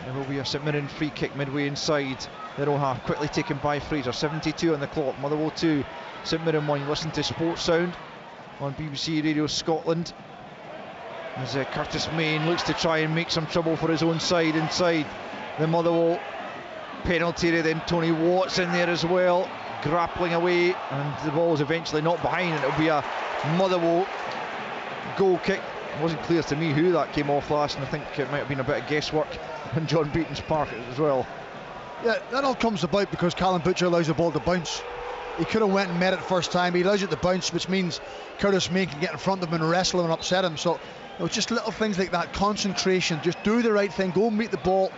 Speaker 2: There will be a St Mirren free kick midway inside their own half, quickly taken by Fraser. 72 on the clock. Motherwell 2, St Mirren 1. You listen to Sports Sound on BBC Radio Scotland as Curtis Main looks to try and make some trouble for his own side inside the Motherwell penalty area. Then Tony Watt's in there as well, grappling away, and the ball is eventually knocked behind, and it'll be a Motherwell goal kick. It wasn't clear to me who that came off last, and I think it might have been a bit of guesswork on John Beaton's part as well.
Speaker 4: Yeah, that all comes about because Callum Butcher allows the ball to bounce. He could have went and met it first time. He allows it to bounce, which means Curtis Main can get in front of him and wrestle him and upset him. So it was just little things like that. Concentration, just do the right thing, go and meet the ball,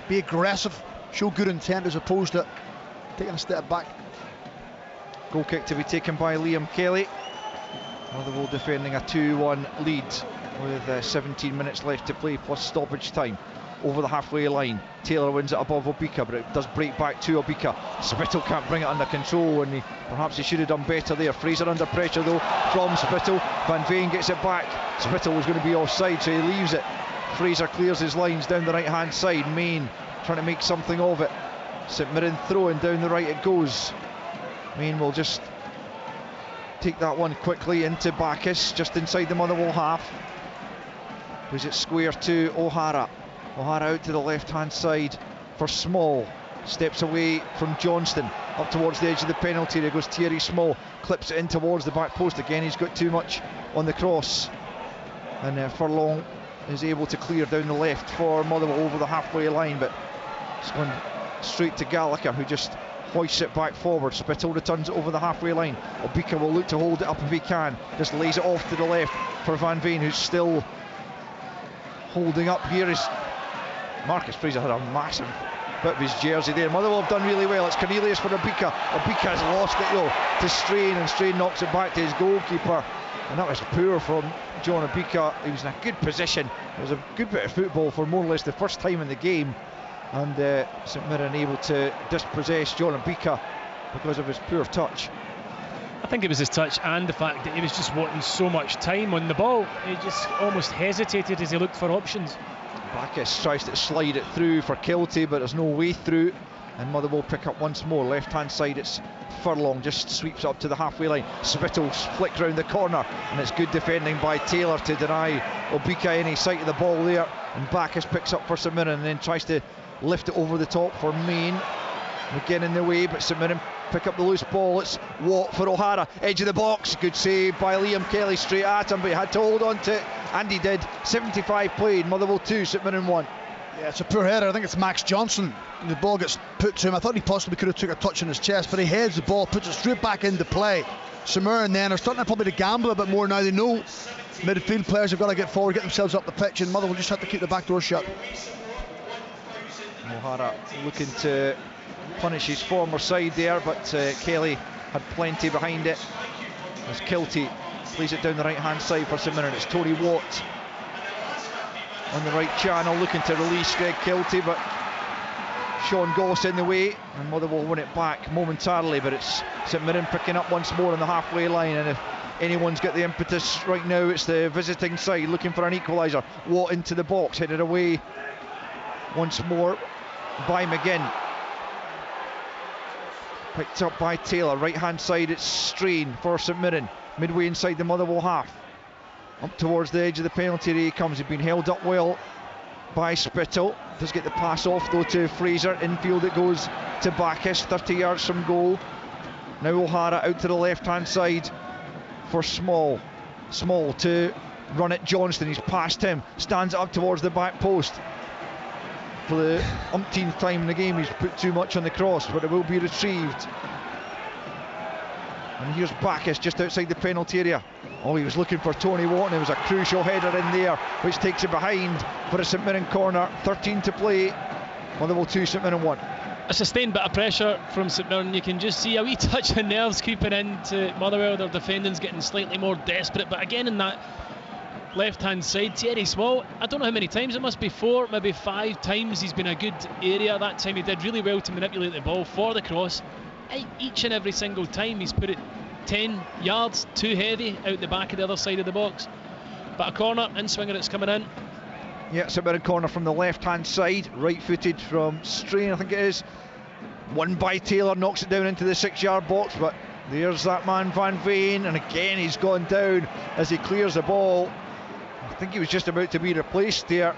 Speaker 4: be aggressive, show good intent as opposed to taking a step back.
Speaker 2: Goal kick to be taken by Liam Kelly. Motherwell defending a 2-1 lead with 17 minutes left to play plus stoppage time. Over the halfway line, Taylor wins it above Obika, but it does break back to Obika. Spittle can't bring it under control, and perhaps he should have done better there. Fraser under pressure though from Spittle. Van Veen gets it back. Spittle was going to be offside, so he leaves it. Fraser clears his lines down the right hand side. Main trying to make something of it. St Mirren throwing down the right it goes. Main will just take that one quickly into Bacchus, just inside the Motherwell half. Was it square to O'Hara? O'Hara out to the left hand side for Small. Steps away from Johnston up towards the edge of the penalty. There goes Thierry Small, clips it in towards the back post. Again, he's got too much on the cross, and Furlong is able to clear down the left for Motherwell over the halfway line, but it's gone straight to Gallagher, who just hoists it back forward. Spittle returns it over the halfway line. Obika will look to hold it up if he can. Just lays it off to the left for Van Veen, who's still holding up. Here is Marcus Fraser, had a massive bit of his jersey there. Motherwell have done really well. It's Cornelius for Obika. Obika has lost it though to Strain, and Strain knocks it back to his goalkeeper, and that was poor from John Obika. He was in a good position. It was a good bit of football for more or less the first time in the game, and St Mirren able to dispossess John Obika because of his poor touch.
Speaker 3: I think it was his touch and the fact that he was just wanting so much time on the ball. He just almost hesitated as he looked for options.
Speaker 2: Bacchus tries to slide it through for Kilty, but there's no way through, and Motherwell pick up once more. Left hand side, it's Furlong, just sweeps up to the halfway line. Spittle flicked round the corner, and it's good defending by Taylor to deny Obika any sight of the ball there, and Bacchus picks up for St Mirren and then tries to lift it over the top for Main. Again in the way, but St Mirren pick up the loose ball. It's Watt for O'Hara, edge of the box, good save by Liam Kelly, straight at him, but he had to hold on to it, and he did. 75 played, Motherwell 2, St Mirren 1.
Speaker 4: Yeah, it's a poor header. I think it's Max Johnson. The ball gets put to him. I thought he possibly could have took a touch on his chest, but he heads the ball, puts it straight back into play. St Mirren then are starting to probably to gamble a bit more now. They know midfield players have got to get forward, get themselves up the pitch, and Motherwell just have to keep the back door shut.
Speaker 2: O'Hara looking to punish his former side there, but Kelly had plenty behind it as Kilty plays it down the right hand side for St Mirren. It's Tony Watt on the right channel looking to release Greg Kilty, but Sean Goss in the way, and Motherwell win it back momentarily, but it's St Mirren picking up once more on the halfway line, and if anyone's got the impetus right now, it's the visiting side looking for an equaliser. Watt into the box, headed away once more by McGinn. Picked up by Taylor, right hand side it's Strain for St Mirren, midway inside the Motherwell half. Up towards the edge of the penalty area he comes. He's been held up well by Spittle. Does get the pass off though to Fraser. Infield it goes to Bacchus, 30 yards from goal. Now O'Hara out to the left hand side for Small. Small to run it Johnston, he's past him, stands it up towards the back post. For the umpteenth time in the game he's put too much on the cross, but it will be retrieved. And here's Bacchus just outside the penalty area. Oh, he was looking for Tony Watt, and it was a crucial header in there which takes it behind for a St Mirren corner. 13 to play, Motherwell 2, St Mirren 1.
Speaker 3: A sustained bit of pressure from St Mirren. You can just see a wee touch of nerves creeping into Motherwell. Their defending's getting slightly more desperate, but again in that left hand side, Thierry Small, I don't know how many times, it must be 4, maybe 5 times he's been a good area. That time he did really well to manipulate the ball for the cross. Each and every single time he's put it 10 yards too heavy out the back of the other side of the box. But a corner, in swinger, it's coming in.
Speaker 2: Yeah, St Mirren corner from the left hand side, right footed from Strain I think it is. Won by Taylor, knocks it down into the 6 yard box, but there's that man Van Veen, and again he's gone down as he clears the ball. I think he was just about to be replaced there,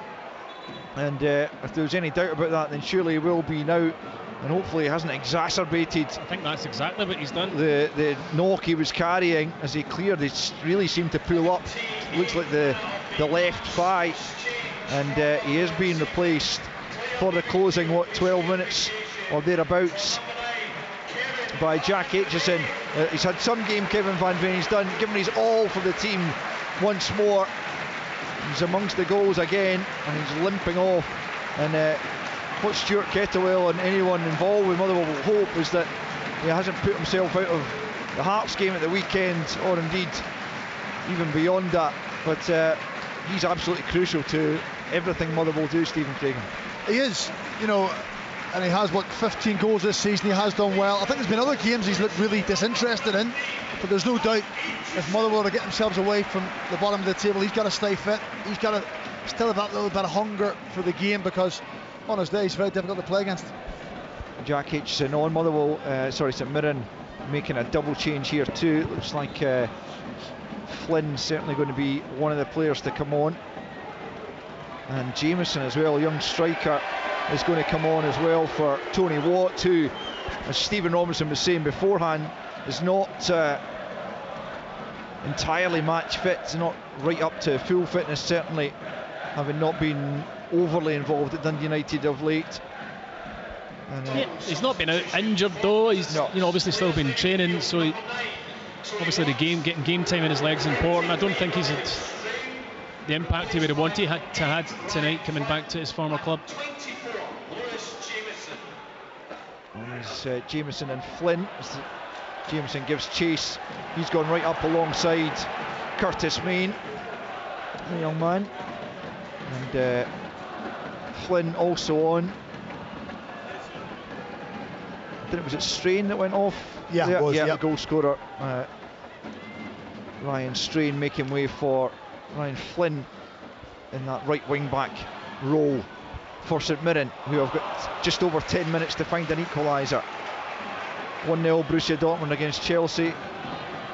Speaker 2: and if there was any doubt about that, then surely he will be now, and hopefully he hasn't exacerbated.
Speaker 3: I think that's exactly what he's done.
Speaker 2: The knock he was carrying as he cleared. He really seemed to pull up, looks like the left thigh, and he is being replaced for the closing 12 minutes or thereabouts by Jack Aitchison. He's had some game, Kevin Van Veen. He's given his all for the team once more. He's amongst the goals again, and he's limping off, and what Stuart Kettlewell and anyone involved with Motherwell will hope is that he hasn't put himself out of the Hearts game at the weekend, or indeed even beyond that, but he's absolutely crucial to everything Motherwell do, Stephen Craigan.
Speaker 4: He is, and he has 15 goals this season. He has done well. I think there's been other games he's looked really disinterested in, but there's no doubt if Motherwell to get themselves away from the bottom of the table, he's got to stay fit. He's got to still have that little bit of hunger for the game, because on his day he's very difficult to play against.
Speaker 2: Jack Aitchison on Motherwell, St Mirren making a double change here too. It looks like Flynn's certainly going to be one of the players to come on, and Jameson as well, young striker, is going to come on as well for Tony Watt, who, as Stephen Robinson was saying beforehand, is not entirely match fit, not right up to full fitness certainly, having not been overly involved at Dundee United of late. And,
Speaker 3: he's not been out injured though. He's obviously still been training, so obviously getting game time in his legs is important. I don't think he's had the impact he would have wanted to had tonight coming back to his former club.
Speaker 2: There's Jameson and Flynn. Jameson gives chase. He's gone right up alongside Curtis Main, the young man, and Flynn also on. I think it was it Strain that went off.
Speaker 4: Yeah, it was,
Speaker 2: the goal scorer. Ryan Strain making way for Ryan Flynn in that right wing back role for St Mirren, who have got just over 10 minutes to find an equaliser. 1-0 Borussia Dortmund against Chelsea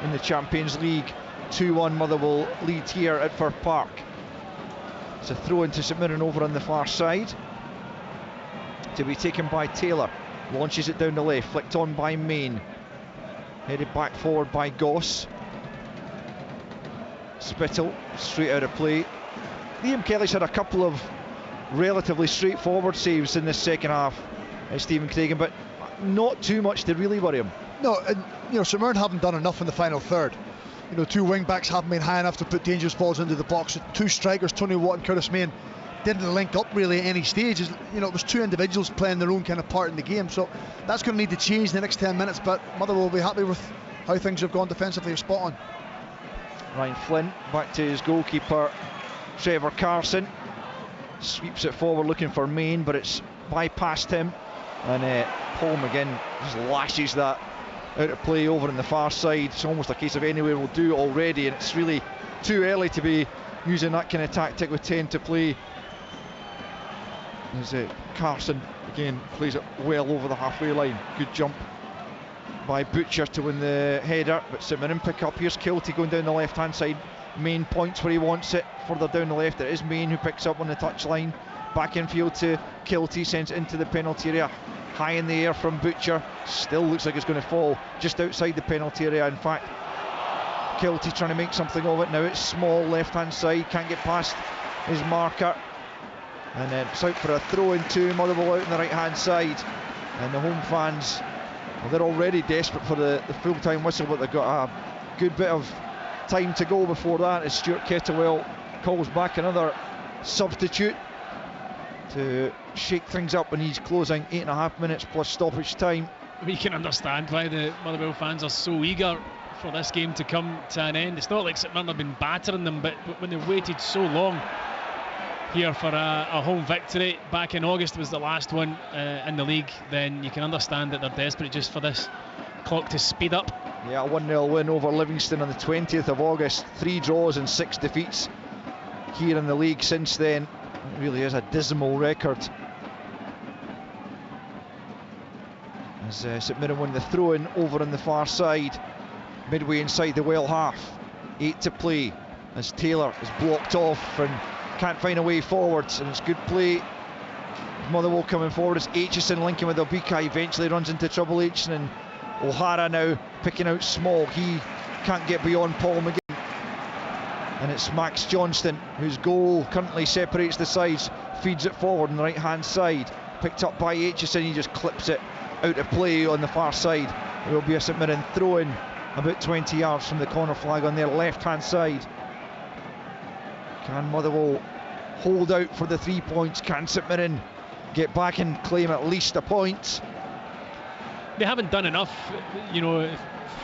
Speaker 2: in the Champions League. 2-1 Motherwell lead here at Fir Park. It's a throw into St Mirren over on the far side, to be taken by Taylor. Launches it down the left, flicked on by Main, headed back forward by Goss. Spittle straight out of play. Liam Kelly's had a couple of relatively straightforward saves in this second half, Stephen Craigan, but not too much to really worry him.
Speaker 4: No, and St Mirren haven't done enough in the final third. Two wing backs haven't been high enough to put dangerous balls into the box. Two strikers, Tony Watt and Curtis Main, didn't link up really at any stage. It was two individuals playing their own kind of part in the game, so that's going to need to change in the next 10 minutes, but Motherwell will be happy with how things have gone defensively. Are spot on.
Speaker 2: Ryan Flynn back to his goalkeeper Trevor Carson, sweeps it forward looking for Main, but it's bypassed him, and Paul McGinn just lashes that out of play over on the far side. It's almost a case of anywhere will do already, and it's really too early to be using that kind of tactic with 10 to play. As Carson again plays it well over the halfway line. Good jump by Butcher to win the header, but St Mirren pick up. Here's Kilty going down the left hand side. Main points where he wants it, further down the left. It is Main who picks up on the touchline. Back infield to Kilty, sends it into the penalty area. High in the air from Butcher, still looks like it's going to fall just outside the penalty area. In fact, Kilty trying to make something of it. Now it's Small, left hand side, can't get past his marker, and then it's out for a throw into Motherwell out on the right hand side. And the home fans, well, they're already desperate for the full time whistle, but they've got a good bit of time to go before that, as Stuart Kettlewell calls back another substitute to shake things up when he's closing 8.5 minutes plus stoppage time.
Speaker 3: We can understand why the Motherwell fans are so eager for this game to come to an end. It's not like St Mirren have been battering them, but when they've waited so long here for a home victory, back in August was the last one in the league, then you can understand that they're desperate just for this clock to speed up.
Speaker 2: Yeah, a 1-0 win over Livingston on the 20th of August, 3 draws and 6 defeats here in the league since then. It really is a dismal record. As St Mirren win the throw-in over on the far side, midway inside the Well half. 8 to play as Taylor is blocked off and can't find a way forwards, and it's good play. Motherwell coming forward as Aitchison linking with Obika, eventually runs into trouble. Aitchison and O'Hara now picking out Small. He can't get beyond Paul McGinn, and it's Max Johnston whose goal currently separates the sides, feeds it forward on the right hand side, picked up by Aitchison. He just clips it out of play on the far side. There will be a St Mirren throw-in about 20 yards from the corner flag on their left hand side. Can Motherwell hold out for the 3 points? Can St Mirren get back and claim at least a point?
Speaker 3: They haven't done enough,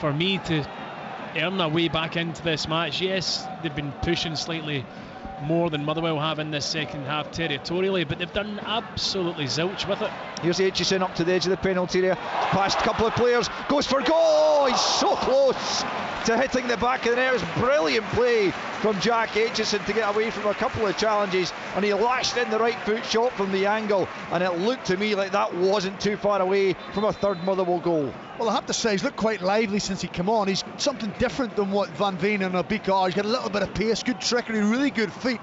Speaker 3: for me to earn their way back into this match. Yes, they've been pushing slightly more than Motherwell have in this second half territorially, but they've done absolutely zilch with it.
Speaker 2: Here's Aitchison up to the edge of the penalty area, past a couple of players, goes for goal. He's so close to hitting the back of the net. It was brilliant play from Jack Aitchison to get away from a couple of challenges, and he lashed in the right foot shot from the angle, and it looked to me like that wasn't too far away from a third Motherwell goal.
Speaker 4: Well, I have to say he's looked quite lively since he came on. He's something different than what Van Veen and Obika are. He's got a little bit of pace, good trickery, really good feet,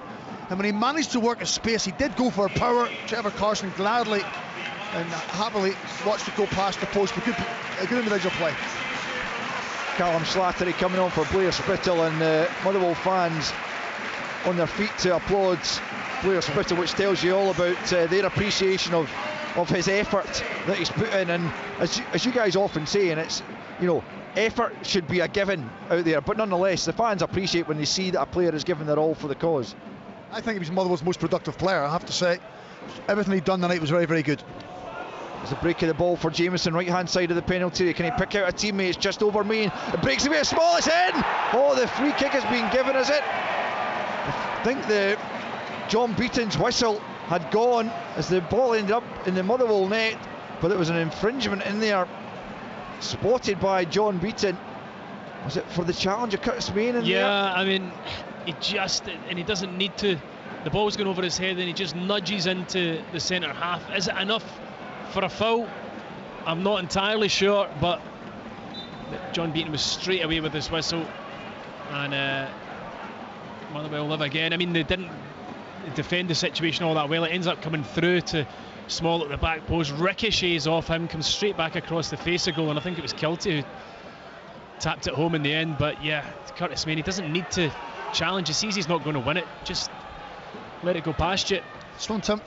Speaker 4: and when he managed to work his space, he did go for a power. Trevor Carson gladly and happily watched it go past the post, but a good individual play.
Speaker 2: Callum Slattery coming on for Blair Spittle, and Motherwell fans on their feet to applaud Blair Spittle, which tells you all about their appreciation of his effort that he's put in. And as you guys often say, and it's, you know, effort should be a given out there, but nonetheless the fans appreciate when they see that a player is giving their all for the cause.
Speaker 4: I think he was Motherwell's most productive player, I have to say. Everything he'd done tonight was very, very good.
Speaker 2: There's a break of the ball for Jameson, right hand side of the penalty. Can he pick out a teammate? It's just over Mirren. It breaks away, small, it's in! Oh, the free kick has been given, is it? I think the John Beaton's whistle had gone as the ball ended up in the Motherwell net, but it was an infringement in there, spotted by John Beaton. Was it for the challenge of Curtis Main in there?
Speaker 3: Yeah, I mean, he doesn't need to. The ball's going over his head and he just nudges into the centre half. Is it enough for a foul? I'm not entirely sure, but John Beaton was straight away with his whistle, and Motherwell live again. I mean, they didn't defend the situation all that well. It ends up coming through to Small at the back post, ricochets off him, comes straight back across the face of goal, and I think it was Kiltie who tapped it home in the end. But yeah, Curtis Main, he doesn't need to challenge. He sees he's not going to win it, just let it go past you.
Speaker 4: Sometimes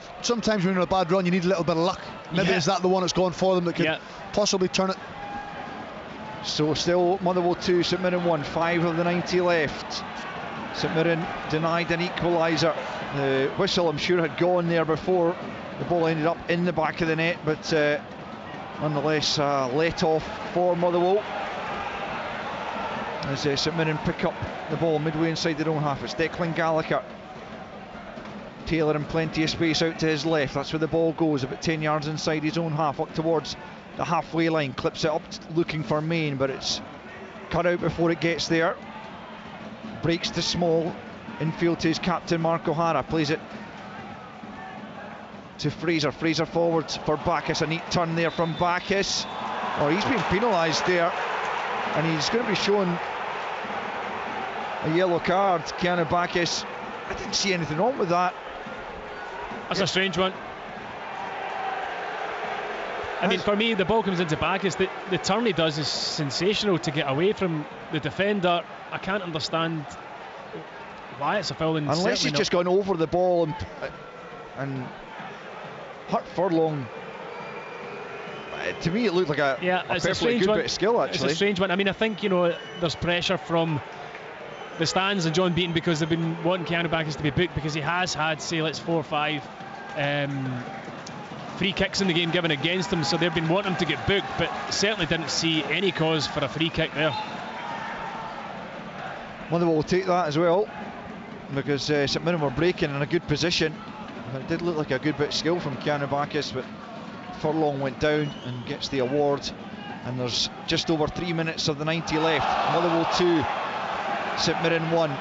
Speaker 4: when you're on a bad run you need a little bit of luck. Maybe is that the one that's gone for them that could possibly turn it.
Speaker 2: So still Motherwell 2, St Mirren 1, 5 of the 90 left. St Mirren denied an equaliser. The whistle, I'm sure, had gone there before the ball ended up in the back of the net, but nonetheless let off for Motherwell as St Mirren pick up the ball midway inside their own half. It's Declan Gallagher. Taylor in plenty of space out to his left. That's where the ball goes, about 10 yards inside his own half, up towards the halfway line. Clips it up looking for Main, but it's cut out before it gets there. Breaks to Small, infield to his captain Mark O'Hara, plays it to Fraser. Fraser forwards for Bacchus. A neat turn there from Bacchus. Oh, he's been penalised there, and he's going to be shown a yellow card. Keanu Bacchus, I didn't see anything wrong with that.
Speaker 3: That's a strange one. I mean, for me, the ball comes into Bacchus. The turn he does is sensational to get away from the defender. I can't understand why it's a foul.
Speaker 2: Unless he's just gone over the ball and hurt Furlong. To me, it looked like a perfectly good bit of skill, actually.
Speaker 3: It's a strange one. I mean, I think, you know, there's pressure from the stands and John Beaton because they've been wanting Keanu Bacchus to be booked, because he has had, say, 4 or 5 free kicks in the game given against him, so they've been wanting him to get booked, but certainly didn't see any cause for a free kick there.
Speaker 2: Motherwell will take that as well, because St Mirren were breaking in a good position. It did look like a good bit of skill from Keanu Bacchus, but Furlong went down and gets the award. And there's just over 3 minutes of the 90 left. Motherwell 2, St Mirren 1.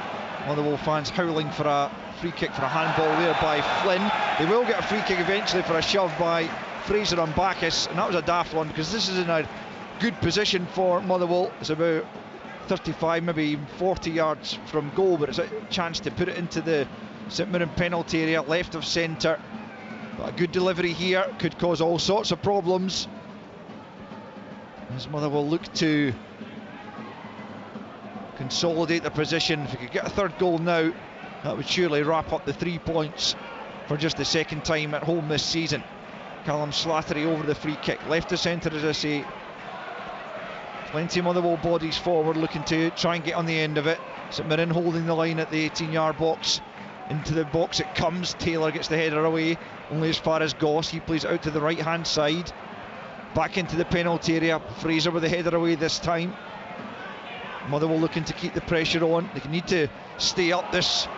Speaker 2: Motherwell fans howling for a free kick, for a handball there by Flynn. They will get a free kick eventually for a shove by Fraser on Bacchus, and that was a daft one, because this is in a good position for Motherwell. It's about 35, maybe even 40 yards from goal, but it's a chance to put it into the St Mirren penalty area, left of centre. But a good delivery here could cause all sorts of problems as Motherwell look to consolidate the position. If we could get a third goal now, that would surely wrap up the 3 points for just the second time at home this season. Callum Slattery over the free kick, left to centre, as I say. Plenty of Motherwell bodies forward looking to try and get on the end of it. St Mirren holding the line at the 18-yard box. Into the box it comes. Taylor gets the header away, only as far as Goss. He plays it out to the right hand side, back into the penalty area. Fraser with the header away this time. Motherwell looking to keep the pressure on. They need to stay up this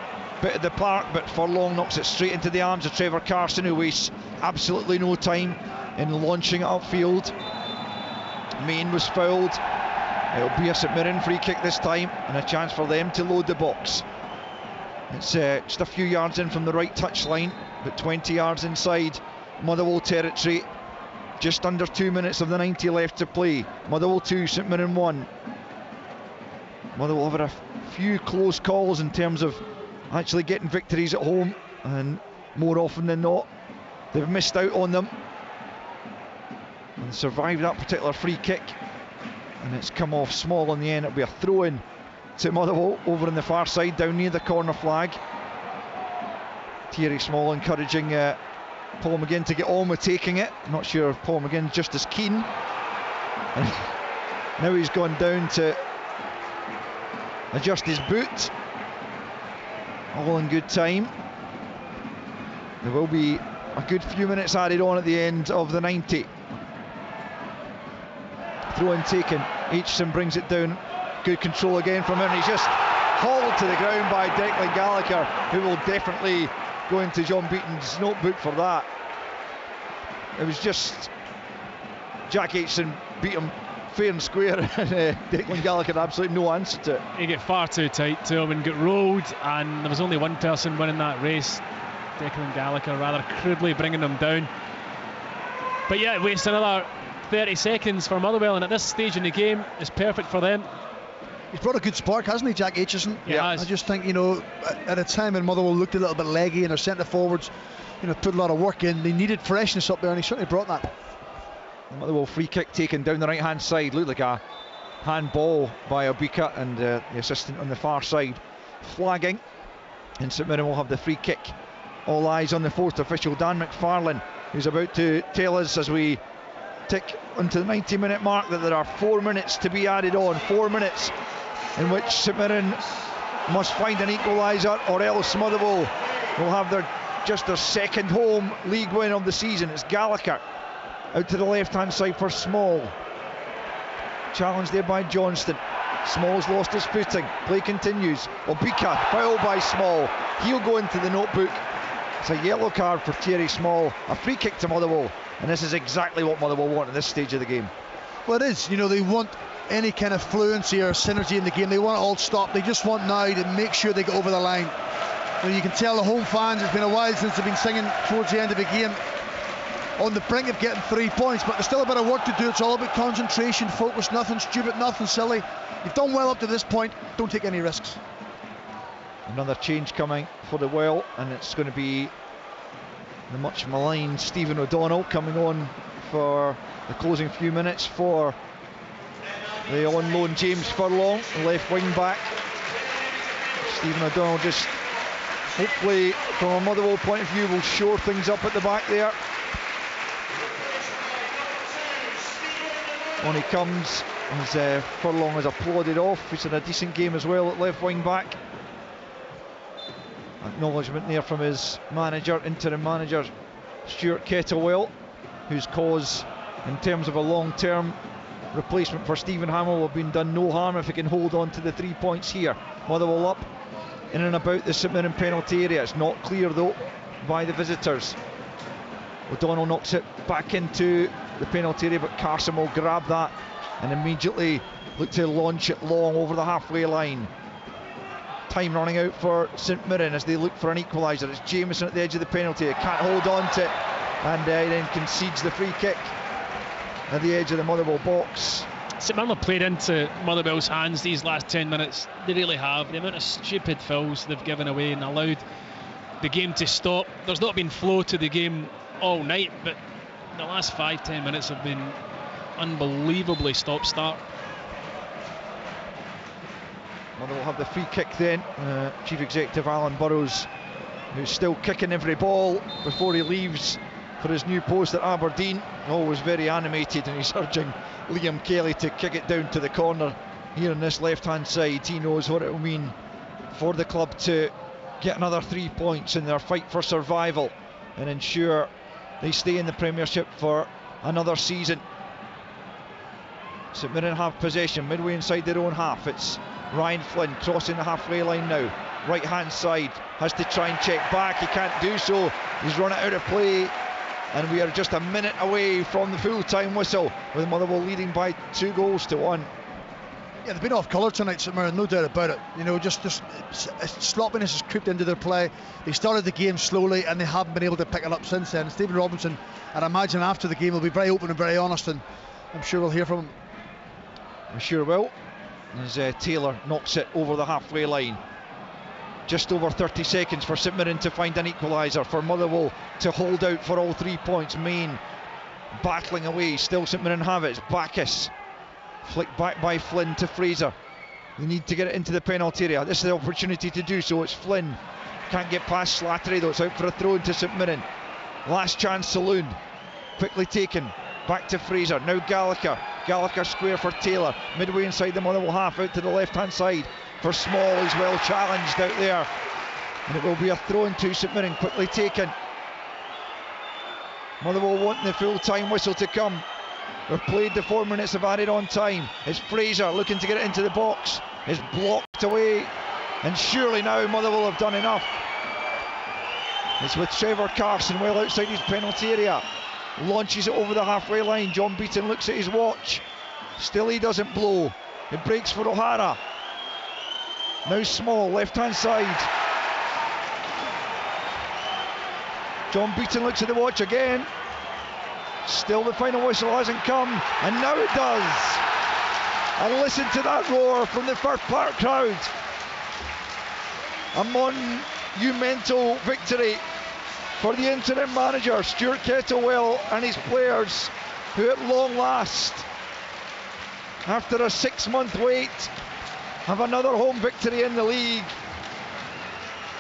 Speaker 2: bit of the park, but Furlong knocks it straight into the arms of Trevor Carson, who wastes absolutely no time in launching it upfield. Main was fouled. It'll be a St Mirren free kick this time, and a chance for them to load the box. It's just a few yards in from the right touchline, but 20 yards inside Motherwell territory. Just under 2 minutes of the 90 left to play. Motherwell 2, St Mirren 1. Motherwell have had a few close calls in terms of actually getting victories at home, and more often than not they've missed out on them and survived that particular free kick, and it's come off Small in the end. It'll be a throw in to Motherwell over on the far side, down near the corner flag. Thierry Small encouraging Paul McGinn to get on with taking it. I'm not sure if Paul McGinn's just as keen. And now he's gone down to adjust his boot. All in good time. There will be a good few minutes added on at the end of the 90. Throw in taken. Aitchison brings it down. Good control again from him. He's just hauled to the ground by Declan Gallagher, who will definitely go into John Beaton's notebook for that. It was just Jack Aitchison beat him fair and square, and Declan Gallagher had absolutely no answer to it.
Speaker 3: He got far too tight to him and got rolled, and there was only one person winning that race. Declan Gallagher rather crudely bringing him down. But yeah, it wastes another 30 seconds for Motherwell, and at this stage in the game, it's perfect for them.
Speaker 4: He's brought a good spark, hasn't he, Jack Aitchison?
Speaker 3: Yeah.
Speaker 4: I just think, you know, at a time when Motherwell looked a little bit leggy and their centre forwards, you know, put a lot of work in, they needed freshness up there, and he certainly brought that.
Speaker 2: The Motherwell free kick taken down the right hand side. Looked like a handball by Obika, and the assistant on the far side flagging. And St Mirren will have the free kick. All eyes on the fourth official, Dan McFarlane, who's about to tell us as we tick onto the 90-minute mark that there are 4 minutes to be added on. 4 minutes in which St Mirren must find an equaliser, or else Motherwell will have their second home league win of the season. It's Gallagher out to the left hand side for Small. Challenge there by Johnston. Small's lost his footing. Play continues. Obika fouled by Small. He'll go into the notebook. It's a yellow card for Thierry Small. A free kick to Motherwell, and this is exactly what Motherwell want at this stage of the game.
Speaker 4: Well, it is. You know, they want any kind of fluency or synergy in the game. They want it all stopped. They just want now to make sure they get over the line. You can tell the home fans, it's been a while since they've been singing towards the end of the game, on the brink of getting 3 points, but there's still a bit of work to do. It's all about concentration, focus, nothing stupid, nothing silly. You've done well up to this point, don't take any risks.
Speaker 2: Another change coming for the Well, and it's going to be the much maligned Stephen O'Donnell coming on for the closing few minutes for the on loan James Furlong, left wing back. Stephen O'Donnell just hopefully from a Motherwell point of view will shore things up at the back there. On he comes as Furlong is applauded off. He's had a decent game as well at left wing back. Acknowledgement there from his manager, interim manager Stuart Kettlewell, whose cause in terms of a long-term replacement for Stephen Hamill will have been done no harm if he can hold on to the 3 points here. Motherwell up in and about the St Mirren penalty area. It's not clear though by the visitors. O'Donnell knocks it back into the penalty area, but Carson will grab that and immediately look to launch it long over the halfway line. Time running out for St Mirren as they look for an equaliser. It's Jameson at the edge of the penalty. He can't hold on to it, and he then concedes the free kick at the edge of the Motherwell box.
Speaker 3: St Mirren have played into Motherwell's hands these last 10 minutes. They really have. The amount of stupid fouls they've given away and allowed the game to stop. There's not been flow to the game all night, but the last 5-10 minutes have been unbelievably stop-start.
Speaker 2: Motherwell have the free kick then. Chief Executive Alan Burrows, who's still kicking every ball before he leaves for his new post at Aberdeen, always very animated, and he's urging Liam Kelly to kick it down to the corner here on this left hand side. He knows what it will mean for the club to get another 3 points in their fight for survival and ensure they stay in the Premiership for another season. St Mirren have possession midway inside their own half. It's Ryan Flynn crossing the halfway line now. Right hand side, has to try and check back. He can't do so. He's run it out of play, and we are just a minute away from the full-time whistle, with Motherwell leading by 2-1.
Speaker 4: Yeah, they've been off colour tonight, St Mirren, no doubt about it. You know, just sloppiness has creeped into their play. They started the game slowly and they haven't been able to pick it up since then. Stephen Robinson, I'd imagine after the game, will be very open and very honest, and I'm sure we'll hear from him.
Speaker 2: We sure will. As Taylor knocks it over the halfway line. Just over 30 seconds for St Mirren to find an equaliser, for Motherwell to hold out for all 3 points. Main battling away, still St Mirren have it. It's Bacchus, flicked back by Flynn to Fraser. They need to get it into the penalty area. This is the opportunity to do so. It's Flynn can't get past Slattery though. It's out for a throw into St Mirren. Last chance saloon, quickly taken, back to Fraser, now Gallagher square for Taylor, midway inside the Motherwell half, out to the left hand side for Small, who's well challenged out there, and it will be a throw into St Mirren, quickly taken. Motherwell wanting the full time whistle to come. We've played the 4 minutes of added on time. It's Fraser looking to get it into the box, it's blocked away, and surely now Motherwell have done enough. It's with Trevor Carson well outside his penalty area, launches it over the halfway line. John Beaton looks at his watch, still he doesn't blow. It breaks for O'Hara, now Small, left hand side. John Beaton looks at the watch again, still the final whistle hasn't come, and now it does. And listen to that roar from the Firth Park crowd. A monumental victory for the interim manager Stuart Kettlewell and his players, who at long last, after a 6-month wait, have another home victory in the league.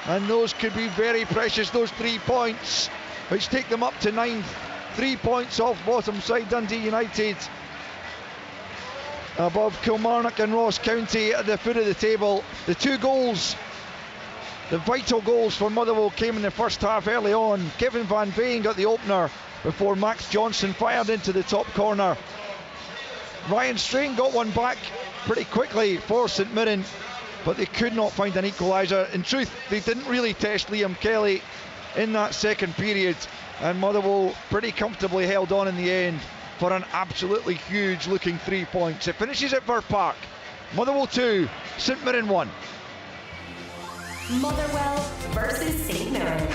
Speaker 2: And those could be very precious, those 3 points, which take them up to 9th. 3 points off bottom side Dundee United, above Kilmarnock and Ross County at the foot of the table. The 2 goals, the vital goals for Motherwell, came in the first half early on. Kevin Van Veen got the opener before Max Johnson fired into the top corner. Ryan Strain got one back pretty quickly for St Mirren, but they could not find an equaliser. In truth, they didn't really test Liam Kelly in that second period, and Motherwell pretty comfortably held on in the end for an absolutely huge looking 3 points. It finishes at Firth Park. Motherwell 2, St Mirren 1.
Speaker 6: Motherwell versus St Mirren.